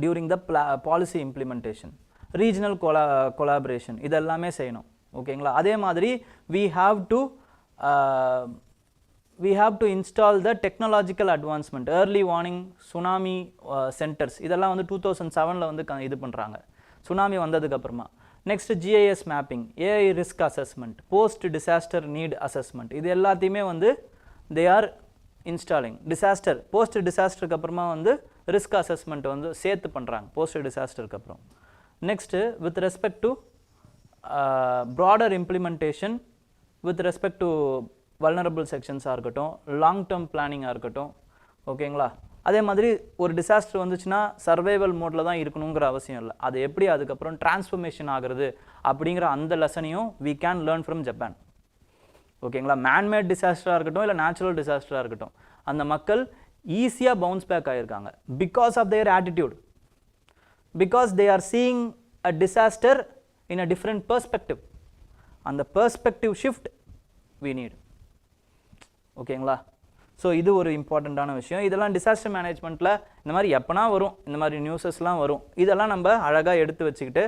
during the policy implementation. Regional collaboration இதெல்லாமே செய்யணும். ஓகேங்களா, அதே மாதிரி we have to install the technological advancement, early warning tsunami centers. இதெல்லாம் வந்து 2007ல் வந்து இது பண்ணுறாங்க, சுனாமி வந்ததுக்கு அப்புறமா. Next GIS mapping, AI risk assessment, post disaster need assessment, இது எல்லாத்தையுமே வந்து they are installing. Disaster post டிசாஸ்டருக்கு அப்புறமா வந்து ரிஸ்க் அசஸ்மெண்ட் வந்து சேர்த்து பண்ணுறாங்க போஸ்ட் டிசாஸ்டருக்கு அப்புறம். Next with respect to broader implementation with respect to vulnerable செக்ஷன்ஸாக இருக்கட்டும், லாங் டேர்ம் பிளானிங்காக இருக்கட்டும். ஓகேங்களா, அதே மாதிரி ஒரு டிசாஸ்டர் வந்துச்சுன்னா சர்வைவல் மோடில் தான் இருக்கணுங்கிற அவசியம் இல்லை. அது எப்படி அதுக்கப்புறம் டிரான்ஸ்ஃபர்மேஷன் ஆகிறது அப்படிங்கிற அந்த லெசனையும் we can learn from Japan. ஓகேங்களா, மேன்மேட் டிசாஸ்டராக இருக்கட்டும் இல்லை நேச்சுரல் டிசாஸ்டராக இருக்கட்டும், அந்த மக்கள் ஈஸியாக பவுன்ஸ் பேக் ஆகியிருக்காங்க பிகாஸ் ஆஃப் their attitude, because they are seeing a disaster in a different perspective. And the perspective shift we need. ஓகேங்களா, ஸோ இது ஒரு இம்பார்ட்டண்ட்டான விஷயம். இதெல்லாம் டிசாஸ்டர் மேனேஜ்மெண்ட்டில் இந்த மாதிரி எப்போனா வரும், இந்த மாதிரி நியூஸஸ்லாம் வரும். இதெல்லாம் நம்ம அழகாக எடுத்து வச்சுக்கிட்டு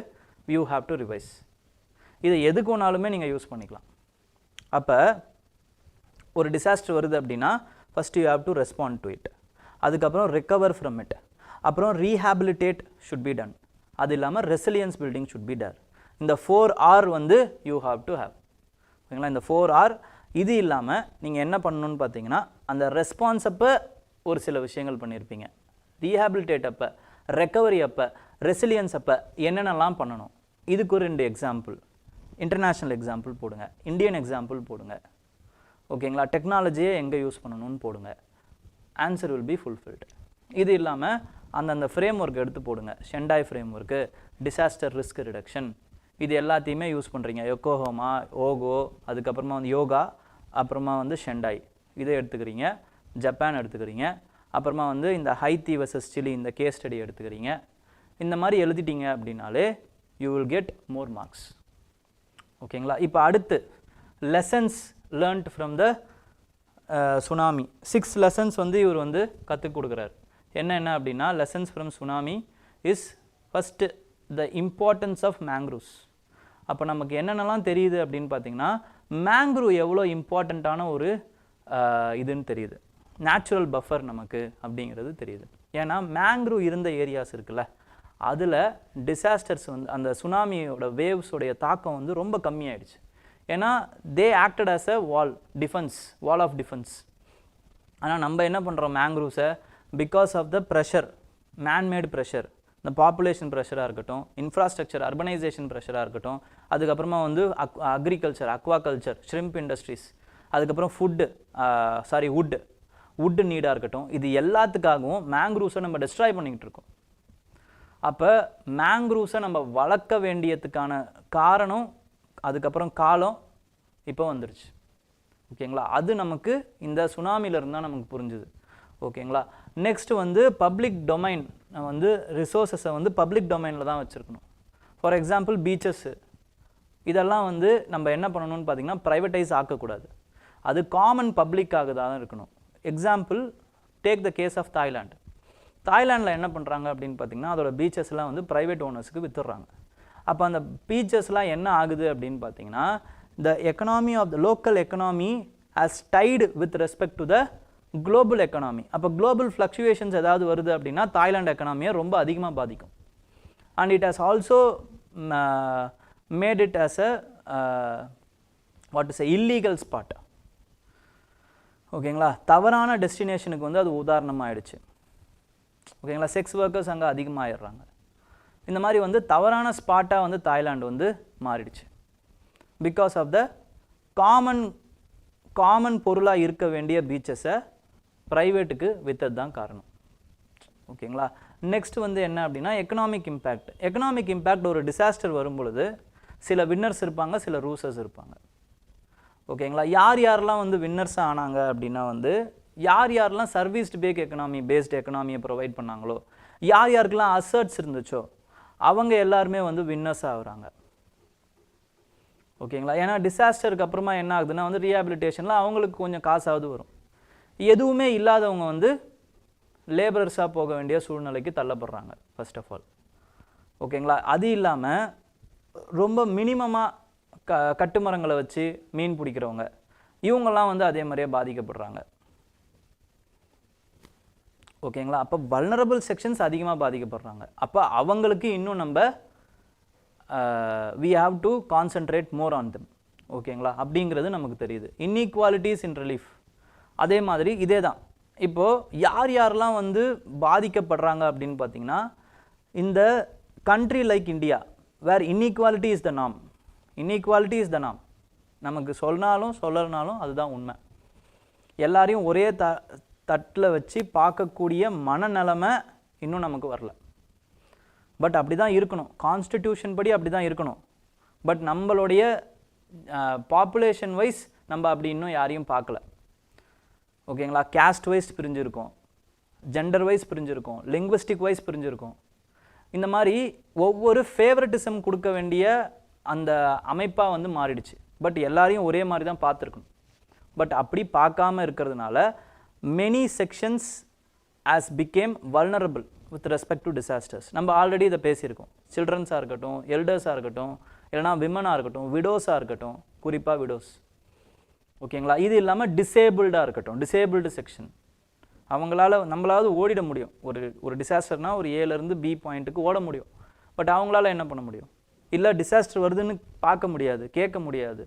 யூ ஹாவ் டு ரிவைஸ். இதை எதுக்கு வேணாலுமே நீங்கள் யூஸ் பண்ணிக்கலாம். அப்போ ஒரு டிசாஸ்டர் வருது அப்படின்னா first you have to respond to it, அதுக்கப்புறம் ரெக்கவர் ஃப்ரம் இட், அப்புறம் ரீஹாபிலிட்டேட் ஷுட் பி டன், அது இல்லாமல் ரெசிலியன்ஸ் பில்டிங் ஷுட் பி டர். இந்த 4R வந்து யூ ஹாவ் டு ஹேவ். ஓகேங்களா, இந்த 4R. இது இல்லாமல் நீங்கள் என்ன பண்ணணும்னு பார்த்தீங்கன்னா, அந்த ரெஸ்பான்ஸ் அப்போ ஒரு சில விஷயங்கள் பண்ணியிருப்பீங்க, ரீஹாபிலிட்டேட் அப்போ, ரெக்கவரி அப்போ, ரெசிலியன்ஸ் அப்போ என்னென்னலாம் பண்ணணும். இதுக்கு ஒரு 2 எக்ஸாம்பிள், இன்டர்நேஷ்னல் எக்ஸாம்பிள் போடுங்க, இந்தியன் எக்ஸாம்பிள் போடுங்க. ஓகேங்களா, டெக்னாலஜியை எங்கே யூஸ் பண்ணணும்னு போடுங்க. Answer will be fulfilled. இது இல்லாமல் அந்தந்த ஃப்ரேம் ஒர்க் எடுத்து போடுங்க. Sendai frame work, disaster risk reduction, இது எல்லாத்தையுமே யூஸ் பண்ணுறீங்க. யோக்கோஹோமா, ஓகோ, அதுக்கப்புறமா வந்து யோகா, அப்புறமா வந்து ஷெண்டாய் இதை எடுத்துக்கிறீங்க. ஜப்பான் எடுத்துக்கிறீங்க. அப்புறமா வந்து இந்த ஹைத்தி வர்சஸ் சிலி இந்த கேஸ் ஸ்டடி எடுத்துக்கிறீங்க. இந்த மாதிரி எழுதிட்டீங்க அப்படின்னாலே you will get more marks. ஓகேங்களா? இப்போ அடுத்து lessons learnt from the tsunami. 6 lessons வந்து இவர் வந்து கற்றுக் கொடுக்குறாரு. என்ன அப்படின்னா lessons from tsunami is first the importance of mangroves. அப்போ நமக்கு என்னென்னலாம் தெரியுது அப்படின்னு பார்த்தீங்கன்னா மேங்க்ரூவ் எவ்வளோ இம்பார்ட்டண்ட்டான ஒரு இதுன்னு தெரியுது. நேச்சுரல் பஃபர் நமக்கு அப்படிங்கிறது தெரியுது. ஏன்னா மேங்க்ரூவ் இருந்த ஏரியாஸ் இருக்குல்ல, அதில் டிசாஸ்டர்ஸ் வந்து அந்த சுனாமியோட வேவ்ஸோடைய தாக்கம் வந்து ரொம்ப கம்மியாயிடுச்சு. ஏன்னா they acted as a wall of defence. ஆனால் நம்ம என்ன பண்ணுறோம், மேங்க்ரூவ்ஸை because of the pressure, manmade pressure, இந்த பாப்புலேஷன் ப்ரெஷராக இருக்கட்டும், இன்ஃப்ராஸ்ட்ரக்சர் அர்பனைசேஷன் ப்ரெஷராக இருக்கட்டும், அதுக்கப்புறமா வந்து அக்ரிகல்ச்சர், அக்வாகல்ச்சர், ஷ்ரிம்ப் இண்டஸ்ட்ரீஸ், அதுக்கப்புறம் வுட் நீடாக இருக்கட்டும், இது எல்லாத்துக்காகவும் மேங்க்ரூவ்ஸை நம்ம டெஸ்ட்ராய் பண்ணிக்கிட்டு இருக்கோம். அப்போ மேங்க்ரூவ்ஸை நம்ம வளர்க்க வேண்டியதுக்கான காரணம், அதுக்கப்புறம் காலம் இப்போ வந்துடுச்சு. ஓகேங்களா? அது நமக்கு இந்த சுனாமியிலிருந்து தான் நமக்கு புரிஞ்சுது. ஓகேங்களா? நெக்ஸ்ட் வந்து பப்ளிக் டொமைன் வந்து ரிசோர்ஸஸை வந்து பப்ளிக் டொமைனில் தான் வச்சுருக்கணும். ஃபார் எக்ஸாம்பிள் பீச்சஸ்ஸு இதெல்லாம் வந்து நம்ம என்ன பண்ணணும்னு பார்த்தீங்கன்னா ப்ரைவேட்டைஸ் ஆக்கக்கூடாது. அது காமன் பப்ளிக்காக தான் இருக்கணும். Example take the case of Thailand. தாய்லாண்டில் என்ன பண்ணுறாங்க அப்படின்னு பார்த்தீங்கன்னா அதோட பீச்சஸ்லாம் வந்து ப்ரைவேட் ஓனர்ஸுக்கு வித்துடுறாங்க. அப்போ அந்த பீச்சஸ்லாம் என்ன ஆகுது அப்படின்னு பார்த்தீங்கன்னா the economy of the local economy has tied with respect to the global economy. அப்போ குளோபல் ஃப்ளக்சுவேஷன்ஸ் ஏதாவது வருது அப்படின்னா தாய்லாந்து எக்கனாமியை ரொம்ப அதிகமாக பாதிக்கும். And it has also made it as a illegal spot. ஓகேங்களா? தவறான டெஸ்டினேஷனுக்கு வந்து அது உதாரணமாகிடுச்சு. ஓகேங்களா? செக்ஸ் ஒர்க்கர்ஸ் அங்கே அதிகமாகிடுறாங்க. இந்த மாதிரி வந்து தவறான ஸ்பாட்டாக வந்து தாய்லாந்து வந்து மாறிடுச்சு. பிகாஸ் ஆஃப் த காமன் பொருளாக இருக்க வேண்டிய பீச்சஸை ப்ரைவேட்டுக்கு வித்தது தான் காரணம். ஓகேங்களா? நெக்ஸ்ட் வந்து என்ன அப்படின்னா எக்கனாமிக் இம்பேக்ட். ஒரு டிசாஸ்டர் வரும் பொழுது சில வின்னர்ஸ் இருப்பாங்க, சில லூசர்ஸ் இருப்பாங்க. ஓகேங்களா? யாரெல்லாம் வந்து வின்னர்ஸாக ஆனாங்க அப்படின்னா வந்து யாரெல்லாம் சர்வீஸ்டு பேஸ்ட் எக்கனாமியை ப்ரொவைட் பண்ணாங்களோ, யாருக்கெல்லாம் அசர்ட்ஸ் இருந்துச்சோ அவங்க எல்லாருமே வந்து வின்னர்ஸாக ஆகுறாங்க. ஓகேங்களா? ஏன்னா டிசாஸ்டருக்கு அப்புறமா என்ன ஆகுதுன்னா வந்து ரீஹாபிலிட்டேஷனில் அவங்களுக்கு கொஞ்சம் காசாவது வரும். எதுவுமே இல்லாதவங்க வந்து லேபரர்ஸாக போக வேண்டிய சூழ்நிலைக்கு தள்ளப்படுறாங்க ஃபர்ஸ்ட் ஆஃப் ஆல். ஓகேங்களா? அது இல்லாமல் ரொம்ப மினிமமாக கட்டுமரங்களை வச்சு மீன் பிடிக்கிறவங்க இவங்கெல்லாம் வந்து அதே மாதிரியே பாதிக்கப்படுறாங்க. ஓகேங்களா? அப்போ வல்னரபிள் செக்ஷன்ஸ் அதிகமாக பாதிக்கப்படுறாங்க. அப்போ அவங்களுக்கு இன்னும் நம்ம we have to concentrate more on them. ஓகேங்களா? அப்படிங்கிறது நமக்கு தெரியுது. இன்இக்வாலிட்டிஸ் இன் ரிலீஃப் அதே மாதிரி இதே தான். இப்போது யாரெல்லாம் வந்து பாதிக்கப்படுறாங்க அப்படின்னு பார்த்தீங்கன்னா இந்த country like India where inequality is the நாம். நமக்கு சொல்லனாலும் அதுதான் உண்மை. எல்லாரையும் ஒரே தட்டில் வச்சு பார்க்கக்கூடிய மனநிலைமை இன்னும் நமக்கு வரல. பட் அப்படி தான் இருக்கணும், கான்ஸ்டிடியூஷன் படி அப்படி தான் இருக்கணும். பட் நம்மளுடைய பாப்புலேஷன் வைஸ் நம்ம அப்படி இன்னும் யாரையும் பார்க்கல. ஓகேங்களா? கேஸ்ட் வைஸ் பிரிஞ்சிருக்கோம், ஜெண்டர் வைஸ் பிரிஞ்சிருக்கோம், லிங்குவிஸ்டிக் வைஸ் பிரிஞ்சிருக்கோம். இந்த மாதிரி ஒவ்வொரு ஃபேவரட்டிசம் கொடுக்க வேண்டிய அந்த அமைப்பாக வந்து மாறிடுச்சு. பட் எல்லாரையும் ஒரே மாதிரி தான் பார்த்துருக்கணும். பட் அப்படி பார்க்காம இருக்கிறதுனால many sections as became vulnerable with respect to disasters. நம்ம ஆல்ரெடி இதை பேசியிருக்கோம். சில்ட்ரன்ஸாக இருக்கட்டும், எல்டர்ஸாக இருக்கட்டும், இல்லைனா விமனாக இருக்கட்டும், விடோஸாக இருக்கட்டும், குறிப்பாக விடோஸ். ஓகேங்களா? இது இல்லாமல் டிசேபிள்டாக இருக்கட்டும், டிசேபிள்டு செக்ஷன். நம்மளாவது ஓடிட முடியும். ஒரு டிசாஸ்டர்னால் ஒரு ஏலேருந்து பி பாயிண்ட்டுக்கு ஓட முடியும். பட் அவங்களால என்ன பண்ண முடியும்? இல்லை டிசாஸ்டர் வருதுன்னு பார்க்க முடியாது, கேட்க முடியாது,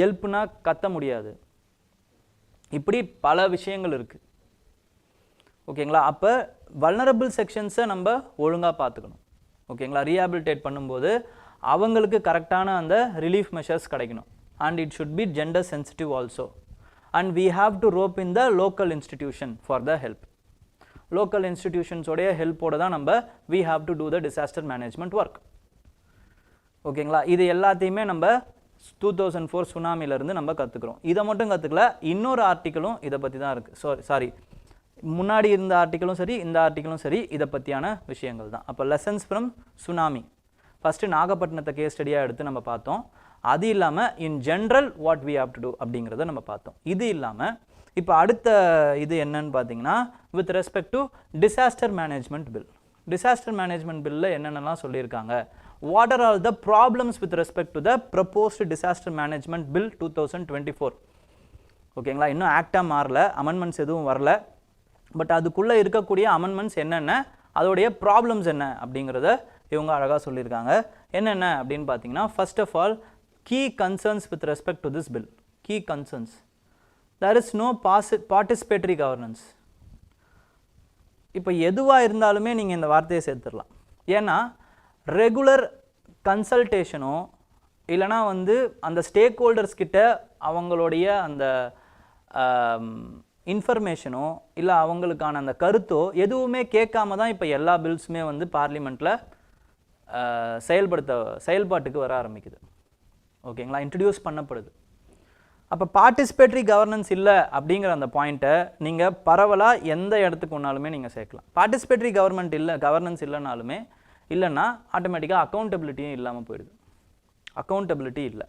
ஹெல்ப்னா கத்த முடியாது. இப்படி பல விஷயங்கள் இருக்குது. ஓகேங்களா? அப்போ வல்னரபிள் செக்ஷன்ஸை நம்ம ஒழுங்காக பார்த்துக்கணும். ஓகேங்களா? ரீஹாபிலிட்டேட் பண்ணும்போது அவங்களுக்கு கரெக்டான அந்த ரிலீஃப் மெஷர்ஸ் கிடைக்கணும். And it should be gender sensitive also. And we have to rope in the local institution for the help. Local இன்ஸ்டிடியூஷன்ஸோடைய ஹெல்ப்போடு தான் நம்ம we have to do the disaster management work. ஓகேங்களா? இது எல்லாத்தையுமே நம்ம 2004 சுனாமிலேருந்து நம்ம கற்றுக்குறோம். இதை மட்டும் கற்றுக்கல, இன்னொரு ஆர்டிக்கலும் இதை பற்றி தான் இருக்குது. சாரி, முன்னாடி இருந்த ஆர்டிக்கலும் சரி, இந்த ஆர்டிக்கலும் சரி, இதை பற்றியான விஷயங்கள் தான். அப்போ லெசன்ஸ் ஃப்ரம் சுனாமி, ஃபஸ்ட்டு நாகப்பட்டினத்தை கேஸ் ஸ்டடியாக எடுத்து நம்ம பார்த்தோம். அது இல்லாமல் in general what we have to do அப்படிங்கிறத நம்ம பார்த்தோம். இது இல்லாமல் இப்போ அடுத்த இது என்னன்னு பார்த்தீங்கன்னா, with respect to disaster management bill. Disaster management பில்லில் என்னென்னலாம் சொல்லியிருக்காங்க, what are all the problems with respect to the proposed disaster management bill 2024. ஓகேங்களா? இன்னும் ஆக்டாக மாறல, அமெண்ட்மெண்ட்ஸ் எதுவும் வரல. பட் அதுக்குள்ளே இருக்கக்கூடிய அமெண்ட்மெண்ட்ஸ் என்னென்ன, அதோடைய ப்ராப்ளம்ஸ் என்ன அப்படிங்கிறத இவங்க அழகாக சொல்லியிருக்காங்க. என்னென்ன அப்படின்னு பார்த்தீங்கன்னா, first of all key concerns with respect to this bill. Key concerns. There is no participatory governance. இப்போ எதுவாக இருந்தாலுமே நீங்கள் இந்த வார்த்தையை சேர்த்துடலாம். ஏன்னா ரெகுலர் கன்சல்டேஷனோ இல்லைனா வந்து அந்த ஸ்டேக் ஹோல்டர்ஸ் கிட்ட அவங்களுடைய அந்த இன்ஃபர்மேஷனோ இல்லை அவங்களுக்கான அந்த கருத்தோ எதுவுமே கேட்காம தான் இப்போ எல்லா பில்ஸுமே வந்து பார்லிமெண்ட்டில் செயல்பாட்டுக்கு வர ஆரம்பிக்குது. ஓகேங்களா? இன்ட்ரடியூஸ் பண்ணப்படுது. அப்போ பார்ட்டிசிபேட்டரி கவர்னன்ஸ் இல்லை அப்படிங்கிற அந்த பாயிண்ட்டை நீங்கள் பரவலாக எந்த இடத்துக்கு ஒன்றாலுமே நீங்கள் சேர்க்கலாம். பார்ட்டிசிபேட்டரி கவர்னன்ஸ் இல்லைன்னா ஆட்டோமேட்டிக்காக அக்கௌண்டபிலிட்டியும் இல்லாமல் போயிடுது. அக்கௌண்டபிலிட்டி இல்லை.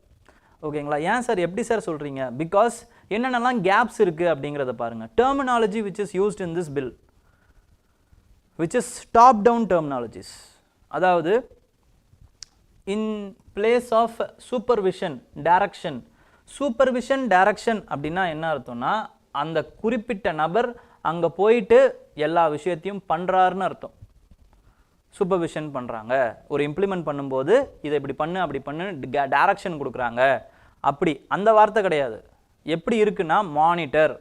ஓகேங்களா? ஏன் சார், எப்படி சார் சொல்கிறீங்க? பிகாஸ் என்னென்னலாம் கேப்ஸ் இருக்குது அப்படிங்கிறத பாருங்கள். Terminology which is used in this bill which is top down terminologies. அதாவது in place of supervision direction. Supervision direction அப்படின்னா என்ன அர்த்தம்னா, அந்த குறிப்பிட்ட நபர் அங்கே போயிட்டு எல்லா விஷயத்தையும் பண்ணுறாருன்னு அர்த்தம். சூப்பர்விஷன் பண்ணுறாங்க, ஒரு இம்ப்ளிமெண்ட் பண்ணும்போது இதை இப்படி பண்ணு அப்படி பண்ணு டைரக்ஷன் கொடுக்குறாங்க. அப்படி அந்த வார்த்தை கிடையாது. எப்படி இருக்குன்னா, மானிட்டர்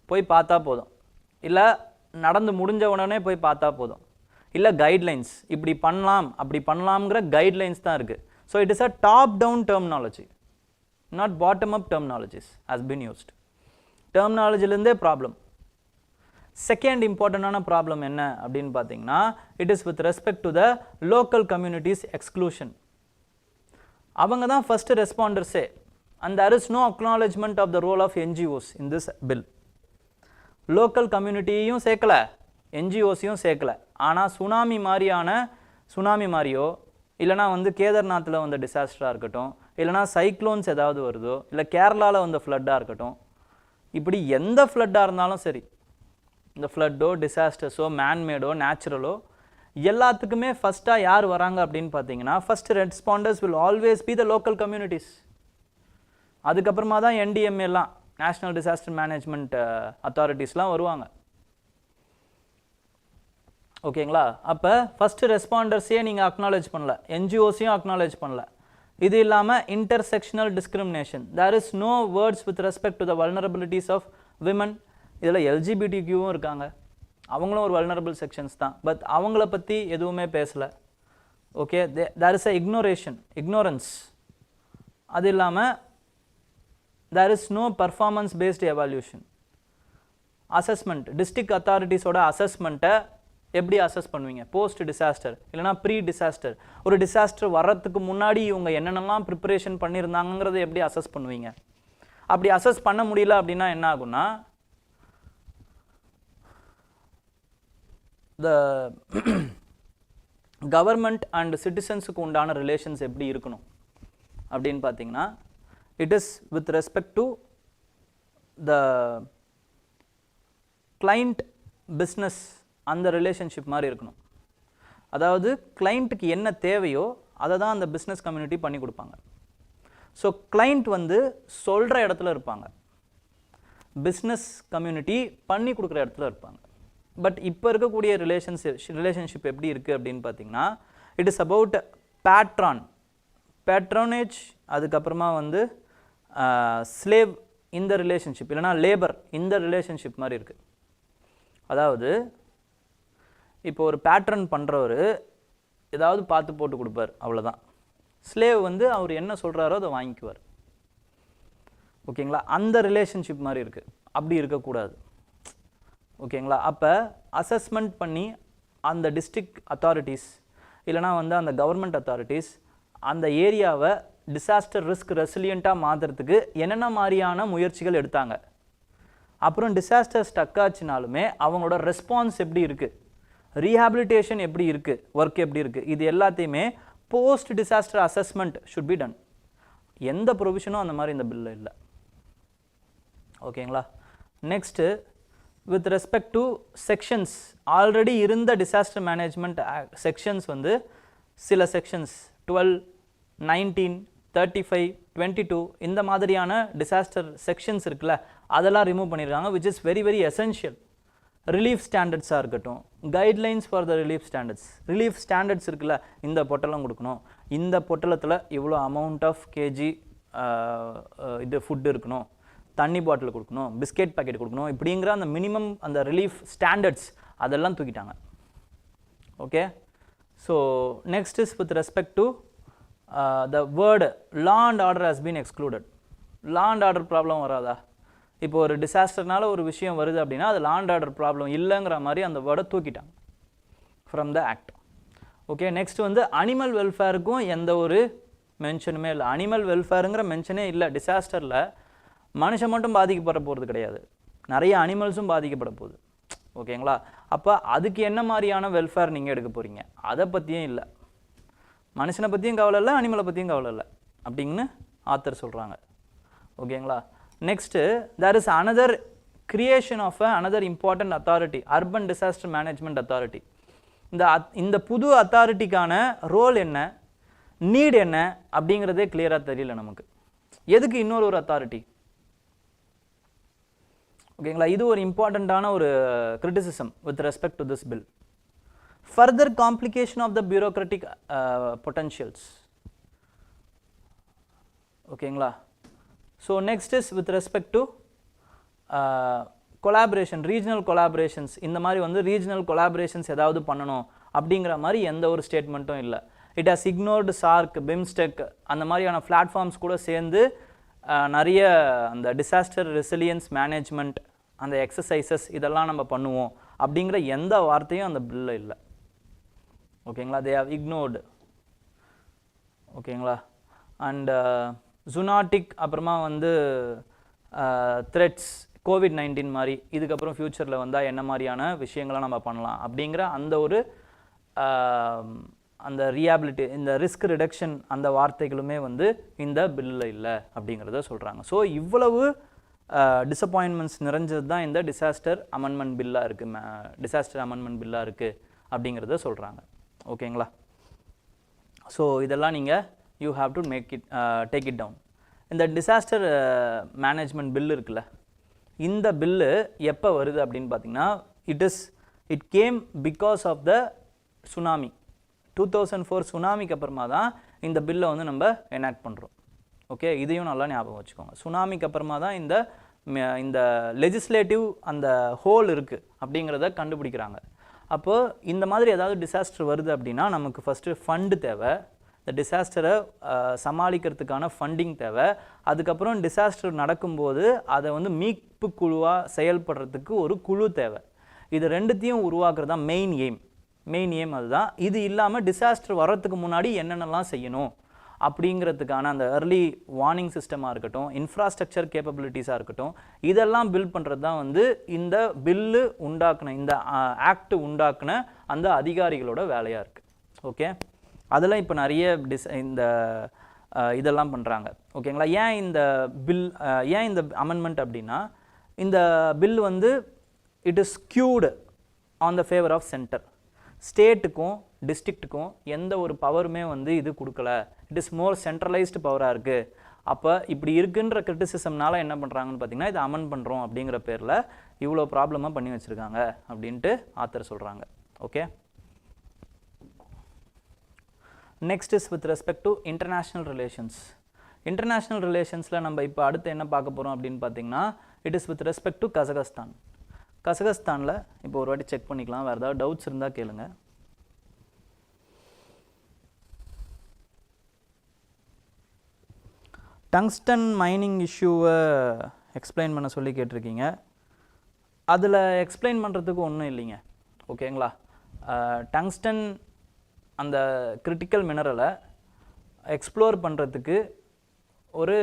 போய் பார்த்தா போதும், இல்லை நடந்து முடிஞ்ச உடனே போய் பார்த்தா போதும், இல்லை கைட்லைன்ஸ் இப்படி பண்ணலாம் அப்படி பண்ணலாம்ங்கிற கைட்லைன்ஸ் தான் இருக்குது. So it is a top down terminology, not bottom up terminologies has been used. டெர்மினாலஜிலேருந்தே ப்ராப்ளம். செகண்ட் இம்பார்ட்டண்டான ப்ராப்ளம் என்ன அப்படின்னு பார்த்தீங்கன்னா, it is with respect to the local communities exclusion. அவங்க தான் ஃபர்ஸ்ட் ரெஸ்பாண்டர்ஸே. And there is no acknowledgment of the role of NGOs in this bill. Local கம்யூனிட்டியையும் சேர்க்கல, என்ஜிஓஸையும் சேர்க்கல. ஆனால் சுனாமி மாதிரியோ இல்லைனா வந்து கேதார்நாத்தில் வந்த டிசாஸ்டராக இருக்கட்டும், இல்லைனா சைக்ளோன்ஸ் ஏதாவது வருதோ, இல்லை கேரளாவில் வந்த ஃப்ளட்டாக இருக்கட்டும், இப்படி எந்த ஃப்ளட்டாக இருந்தாலும் சரி, இந்த ஃப்ளட்டோ டிசாஸ்டர்ஸோ மேன்மேடோ நேச்சுரலோ எல்லாத்துக்குமே ஃபஸ்ட்டாக யார் வராங்க அப்படின்னு பார்த்தீங்கன்னா, first responders will always be the local communities. அதுக்கப்புறமா தான் என்டிஎம்ஏலாம், நேஷ்னல் டிசாஸ்டர் மேனேஜ்மெண்ட் அத்தாரிட்டிஸ்லாம் வருவாங்க. ஓகேங்களா? அப்போ ஃபஸ்ட்டு ரெஸ்பாண்டர்ஸையே நீங்கள் அக்னாலேஜ் பண்ணல, என்ஜிஓஸையும் அக்னாலேஜ் பண்ணல. இது இல்லாமல் intersectional discrimination. There is no words with respect to the vulnerabilities of women. இதில் எல்ஜிபிடிக்யூவும் இருக்காங்க, அவங்களும் ஒரு வல்னரபிள் செக்ஷன்ஸ் தான். பட் அவங்கள பற்றி எதுவுமே பேசலை. Okay, there is a ignorance. அது இல்லாமல் there is no performance based evaluation. Assessment, district அத்தாரிட்டிஸோட அசஸ்மெண்ட்டை எப்படி அசஸ் பண்ணுவீங்க? போஸ்ட் டிசாஸ்டர் இல்லைனா ப்ரீ டிசாஸ்டர். ஒரு டிசாஸ்டர் வர்றதுக்கு முன்னாடி இவங்க என்னென்னலாம் ப்ரிப்பரேஷன் பண்ணியிருந்தாங்கிறத எப்படி அசஸ் பண்ணுவீங்க? அப்படி அசஸ் பண்ண முடியல அப்படின்னா என்ன ஆகும்னா, த கவர்மெண்ட் அண்ட் சிட்டிசன்ஸுக்கு உண்டான ரிலேஷன்ஸ் எப்படி இருக்கணும் அப்படின்னு பார்த்தீங்கன்னா, it is with respect to the client business, அந்த ரிலேஷன்ஷிப் மாதிரி இருக்கணும். அதாவது கிளைண்ட்டுக்கு என்ன தேவையோ அதை தான் அந்த பிஸ்னஸ் கம்யூனிட்டி பண்ணி கொடுப்பாங்க. ஸோ கிளைண்ட் வந்து சொல்கிற இடத்துல இருப்பாங்க, பிஸ்னஸ் கம்யூனிட்டி பண்ணி கொடுக்குற இடத்துல இருப்பாங்க. பட் இப்போ இருக்கக்கூடிய ரிலேஷன்ஷிப் எப்படி இருக்குது அப்படின்னு பார்த்தீங்கன்னா, இட் இஸ் அபவுட் பேட்ரானேஜ், அதுக்கப்புறமா வந்து ஸ்லேவ் இந்த ரிலேஷன்ஷிப், இல்லைனா லேபர் இந்த ரிலேஷன்ஷிப் மாதிரி இருக்குது. அதாவது இப்போ ஒரு பேட்ரன் பண்ணுறவர் ஏதாவது பார்த்து போட்டு கொடுப்பார், அவ்வளோதான். ஸ்லேவ் வந்து அவர் என்ன சொல்கிறாரோ அதை வாங்கிக்குவார். ஓகேங்களா? அந்த ரிலேஷன்ஷிப் மாதிரி இருக்குது. அப்படி இருக்கக்கூடாது. ஓகேங்களா? அப்போ அசஸ்மெண்ட் பண்ணி அந்த டிஸ்ட்ரிக்ட் அத்தாரிட்டிஸ் இல்லைனா வந்து அந்த கவர்மெண்ட் அத்தாரிட்டிஸ் அந்த ஏரியாவை டிசாஸ்டர் ரிஸ்க் ரெசிலியண்ட்டாக மாற்றுறதுக்கு என்னென்ன மாதிரியான முயற்சிகள் எடுத்தாங்க, அப்புறம் டிசாஸ்டர் ஸ்டக் ஆச்சுனாலுமே அவங்களோட ரெஸ்பான்ஸ் எப்படி இருக்குது, ரீஹாபிலிட்டேஷன் எப்படி இருக்குது, ஒர்க் எப்படி இருக்குது, இது எல்லாத்தையுமே post disaster assessment should be done. எந்த ப்ரொவிஷனும் அந்த மாதிரி இந்த பில்லில் இல்லை. ஓகேங்களா. Next with respect to sections, already இருந்த டிசாஸ்டர் மேனேஜ்மெண்ட் செக்ஷன்ஸ் வந்து சில செக்ஷன்ஸ் 12, 19, 35, 22 இந்த மாதிரியான டிசாஸ்டர் செக்ஷன்ஸ் இருக்குல்ல, அதெல்லாம் ரிமூவ் பண்ணியிருக்காங்க, which is very very essential. Relief ஸ்டாண்டர்ட்ஸாக இருக்கட்டும், guidelines for the relief standards. Relief standards இருக்குல்ல, இந்த பொட்டலம் கொடுக்கணும், இந்த பொட்டலத்தில் இவ்வளோ அமௌண்ட் ஆஃப் கேஜி இது ஃபுட் இருக்கணும், தண்ணி பாட்டில் கொடுக்கணும், பிஸ்கெட் பாக்கெட் கொடுக்கணும், இப்படிங்கிற அந்த மினிமம் அந்த ரிலீஃப் ஸ்டாண்டர்ட்ஸ் அதெல்லாம் தூக்கிட்டாங்க. Okay. So next is with respect to the word law and order has been excluded. Law and order problem வராதா? இப்போ ஒரு டிசாஸ்டர்னால ஒரு விஷயம் வருது அப்படின்னா அது லா அண்ட் ஆர்டர் ப்ராப்ளம் இல்லைங்கிற மாதிரி அந்த வேர்டை தூக்கிட்டாங்க from the act. Okay. Next வந்து அனிமல் வெல்ஃபேருக்கும் எந்த ஒரு மென்ஷனுமே இல்லை. அனிமல் வெல்ஃபேருங்கிற மென்ஷனே இல்லை. டிசாஸ்டரில் மனுஷன் மட்டும் பாதிக்கப்பட போகிறது கிடையாது, நிறைய அனிமல்ஸும் பாதிக்கப்பட போகுது. ஓகேங்களா. அப்போ அதுக்கு என்ன மாதிரியான வெல்ஃபேர் நீங்கள் எடுக்க போகிறீங்க, அதை பற்றியும் இல்லை. மனுஷனை பற்றியும் கவலை இல்லை, அனிமலை பற்றியும் கவலை இல்லை அப்படின்னு ஆத்தர் சொல்கிறாங்க. ஓகேங்களா. Next there is another creation of another important authority, urban disaster management authority. இந்த புது அத்தாரிட்டிக்கான ரோல் என்ன, நீட் என்ன அப்படிங்கிறதே கிளியராக தெரியல நமக்கு. எதுக்கு இன்னொரு ஒரு அத்தாரிட்டி? ஓகேங்களா. இது ஒரு இம்பார்ட்டண்ட்டான ஒரு criticism with respect to this bill. Further complication of the bureaucratic potentials. ஓகேங்களா. So next is with respect to collaboration, regional collaborations. இந்த மாதிரி வந்து ரீஜனல் கொலாபரேஷன்ஸ் ஏதாவது பண்ணணும் அப்படிங்கிற மாதிரி எந்த ஒரு ஸ்டேட்மெண்ட்டும் இல்லை. It has ignored SAARC, BIMSTEC அந்த மாதிரியான பிளாட்ஃபார்ம்ஸ் கூட சேர்ந்து நிறைய அந்த டிசாஸ்டர் ரெசிலியன்ஸ் மேனேஜ்மெண்ட் அந்த எக்ஸசைசஸ் இதெல்லாம் நம்ம பண்ணுவோம் அப்படிங்கிற எந்த வார்த்தையும் அந்த பில்லில் இல்லை. ஓகேங்களா. They have ignored. ஓகேங்களா. அண்ட் ஜூனாட்டிக், அப்புறமா வந்து த்ரெட்ஸ், COVID-19 மாதிரி இதுக்கப்புறம் ஃப்யூச்சரில் வந்தால் என்ன மாதிரியான விஷயங்களை நம்ம பண்ணலாம் அப்படிங்கிற அந்த ஒரு அந்த ரீஹாபிலிட்டி, இந்த ரிஸ்க் ரிடக்ஷன் அந்த வார்த்தைகளுமே வந்து இந்த பில்லில் இல்லை அப்படிங்கிறத சொல்கிறாங்க. ஸோ இவ்வளவு டிசப்பாயின்மெண்ட்ஸ் நிறைஞ்சது தான் இந்த டிசாஸ்டர் அமெண்ட்மெண்ட் பில்லாக இருக்குது, டிசாஸ்டர் அமெண்ட்மெண்ட் பில்லாக இருக்குது அப்படிங்கிறத சொல்கிறாங்க. ஓகேங்களா. ஸோ இதெல்லாம் நீங்கள் you have to take it down. இந்த டிசாஸ்டர் மேனேஜ்மெண்ட் பில் இருக்குல்ல, இந்த பில்லு எப்போ வருது அப்படின்னு பார்த்தீங்கன்னா it came because of the tsunami. 2004 சுனாமிக்கு அப்புறமா தான் இந்த பில்லை வந்து நம்ம எனாக்ட் பண்ணுறோம். ஓகே. இதையும் நல்லா ஞாபகம் வச்சுக்கோங்க. சுனாமிக்கு அப்புறமா தான் இந்த லெஜிஸ்லேட்டிவ் அந்த ஹோல் இருக்குது அப்படிங்கிறத கண்டுபிடிக்கிறாங்க. அப்போது இந்த மாதிரி ஏதாவது டிசாஸ்டர் வருது அப்படின்னா நமக்கு ஃபஸ்ட்டு ஃபண்டு தேவை, இந்த டிசாஸ்டரை சமாளிக்கிறதுக்கான ஃபண்டிங் தேவை. அதுக்கப்புறம் டிசாஸ்டர் நடக்கும்போது அதை வந்து மீட்பு குழுவாக செயல்படுறதுக்கு ஒரு குழு தேவை. இது ரெண்டுத்தையும் உருவாக்குறது தான் மெயின் எய்ம் அதுதான். இது இல்லாமல் டிசாஸ்டர் வர்றதுக்கு முன்னாடி என்னென்னலாம் செய்யணும் அப்படிங்கிறதுக்கான அந்த early வார்னிங் சிஸ்டமாக இருக்கட்டும், இன்ஃப்ராஸ்ட்ரக்சர் கேப்பபிலிட்டிஸாக இருக்கட்டும், இதெல்லாம் பில்ட் பண்ணுறது தான் வந்து இந்த பில்லு உண்டாக்குன, இந்த ஆக்ட் உண்டாக்குன அந்த அதிகாரிகளோட வேலையாக இருக்குது. ஓகே. அதெல்லாம் இப்போ நிறைய இந்த இதெல்லாம் பண்ணுறாங்க. ஓகேங்களா. ஏன் இந்த அமெண்ட்மெண்ட் அப்படின்னா, இந்த பில் வந்து it is skewed on the favour of centre. ஸ்டேட்டுக்கும் டிஸ்ட்ரிக்ட்டுக்கும் எந்த ஒரு பவருமே வந்து இது கொடுக்கல. இட் இஸ் மோர் சென்ட்ரலைஸ்டு பவராக இருக்குது. அப்போ இப்படி இருக்குன்ற கிரிட்டிசிசம்னால என்ன பண்ணுறாங்கன்னு பார்த்தீங்கன்னா, இதை அமெண்ட் பண்ணுறோம் அப்படிங்கிற பேரில் இவ்வளோ ப்ராப்ளமாக பண்ணி வச்சுருக்காங்க அப்படின்ட்டு ஆத்தர் சொல்கிறாங்க. Okay. Next is with respect to international relations. International ரிலேஷன்ஸில் நம்ம இப்போ அடுத்து என்ன பார்க்க போகிறோம் அப்படின்னு பார்த்தீங்கன்னா, it is with respect to Kazakhstan. கசகஸ்தானில் இப்போ ஒரு வாட்டி செக் பண்ணிக்கலாம், வேறு ஏதாவது டவுட்ஸ் இருந்தால் கேளுங்க. டங்ஸ்டன் மைனிங் இஷ்யூவை எக்ஸ்பிளைன் பண்ண சொல்லி கேட்டிருக்கீங்க. அதில் எக்ஸ்பிளைன் பண்ணுறதுக்கு ஒன்றும் இல்லைங்க. ஓகேங்களா. டங்ஸ்டன் அந்த கிரிட்டிக்கல் மினரலை எக்ஸ்ப்ளோர் பண்ணுறதுக்கு ஒரு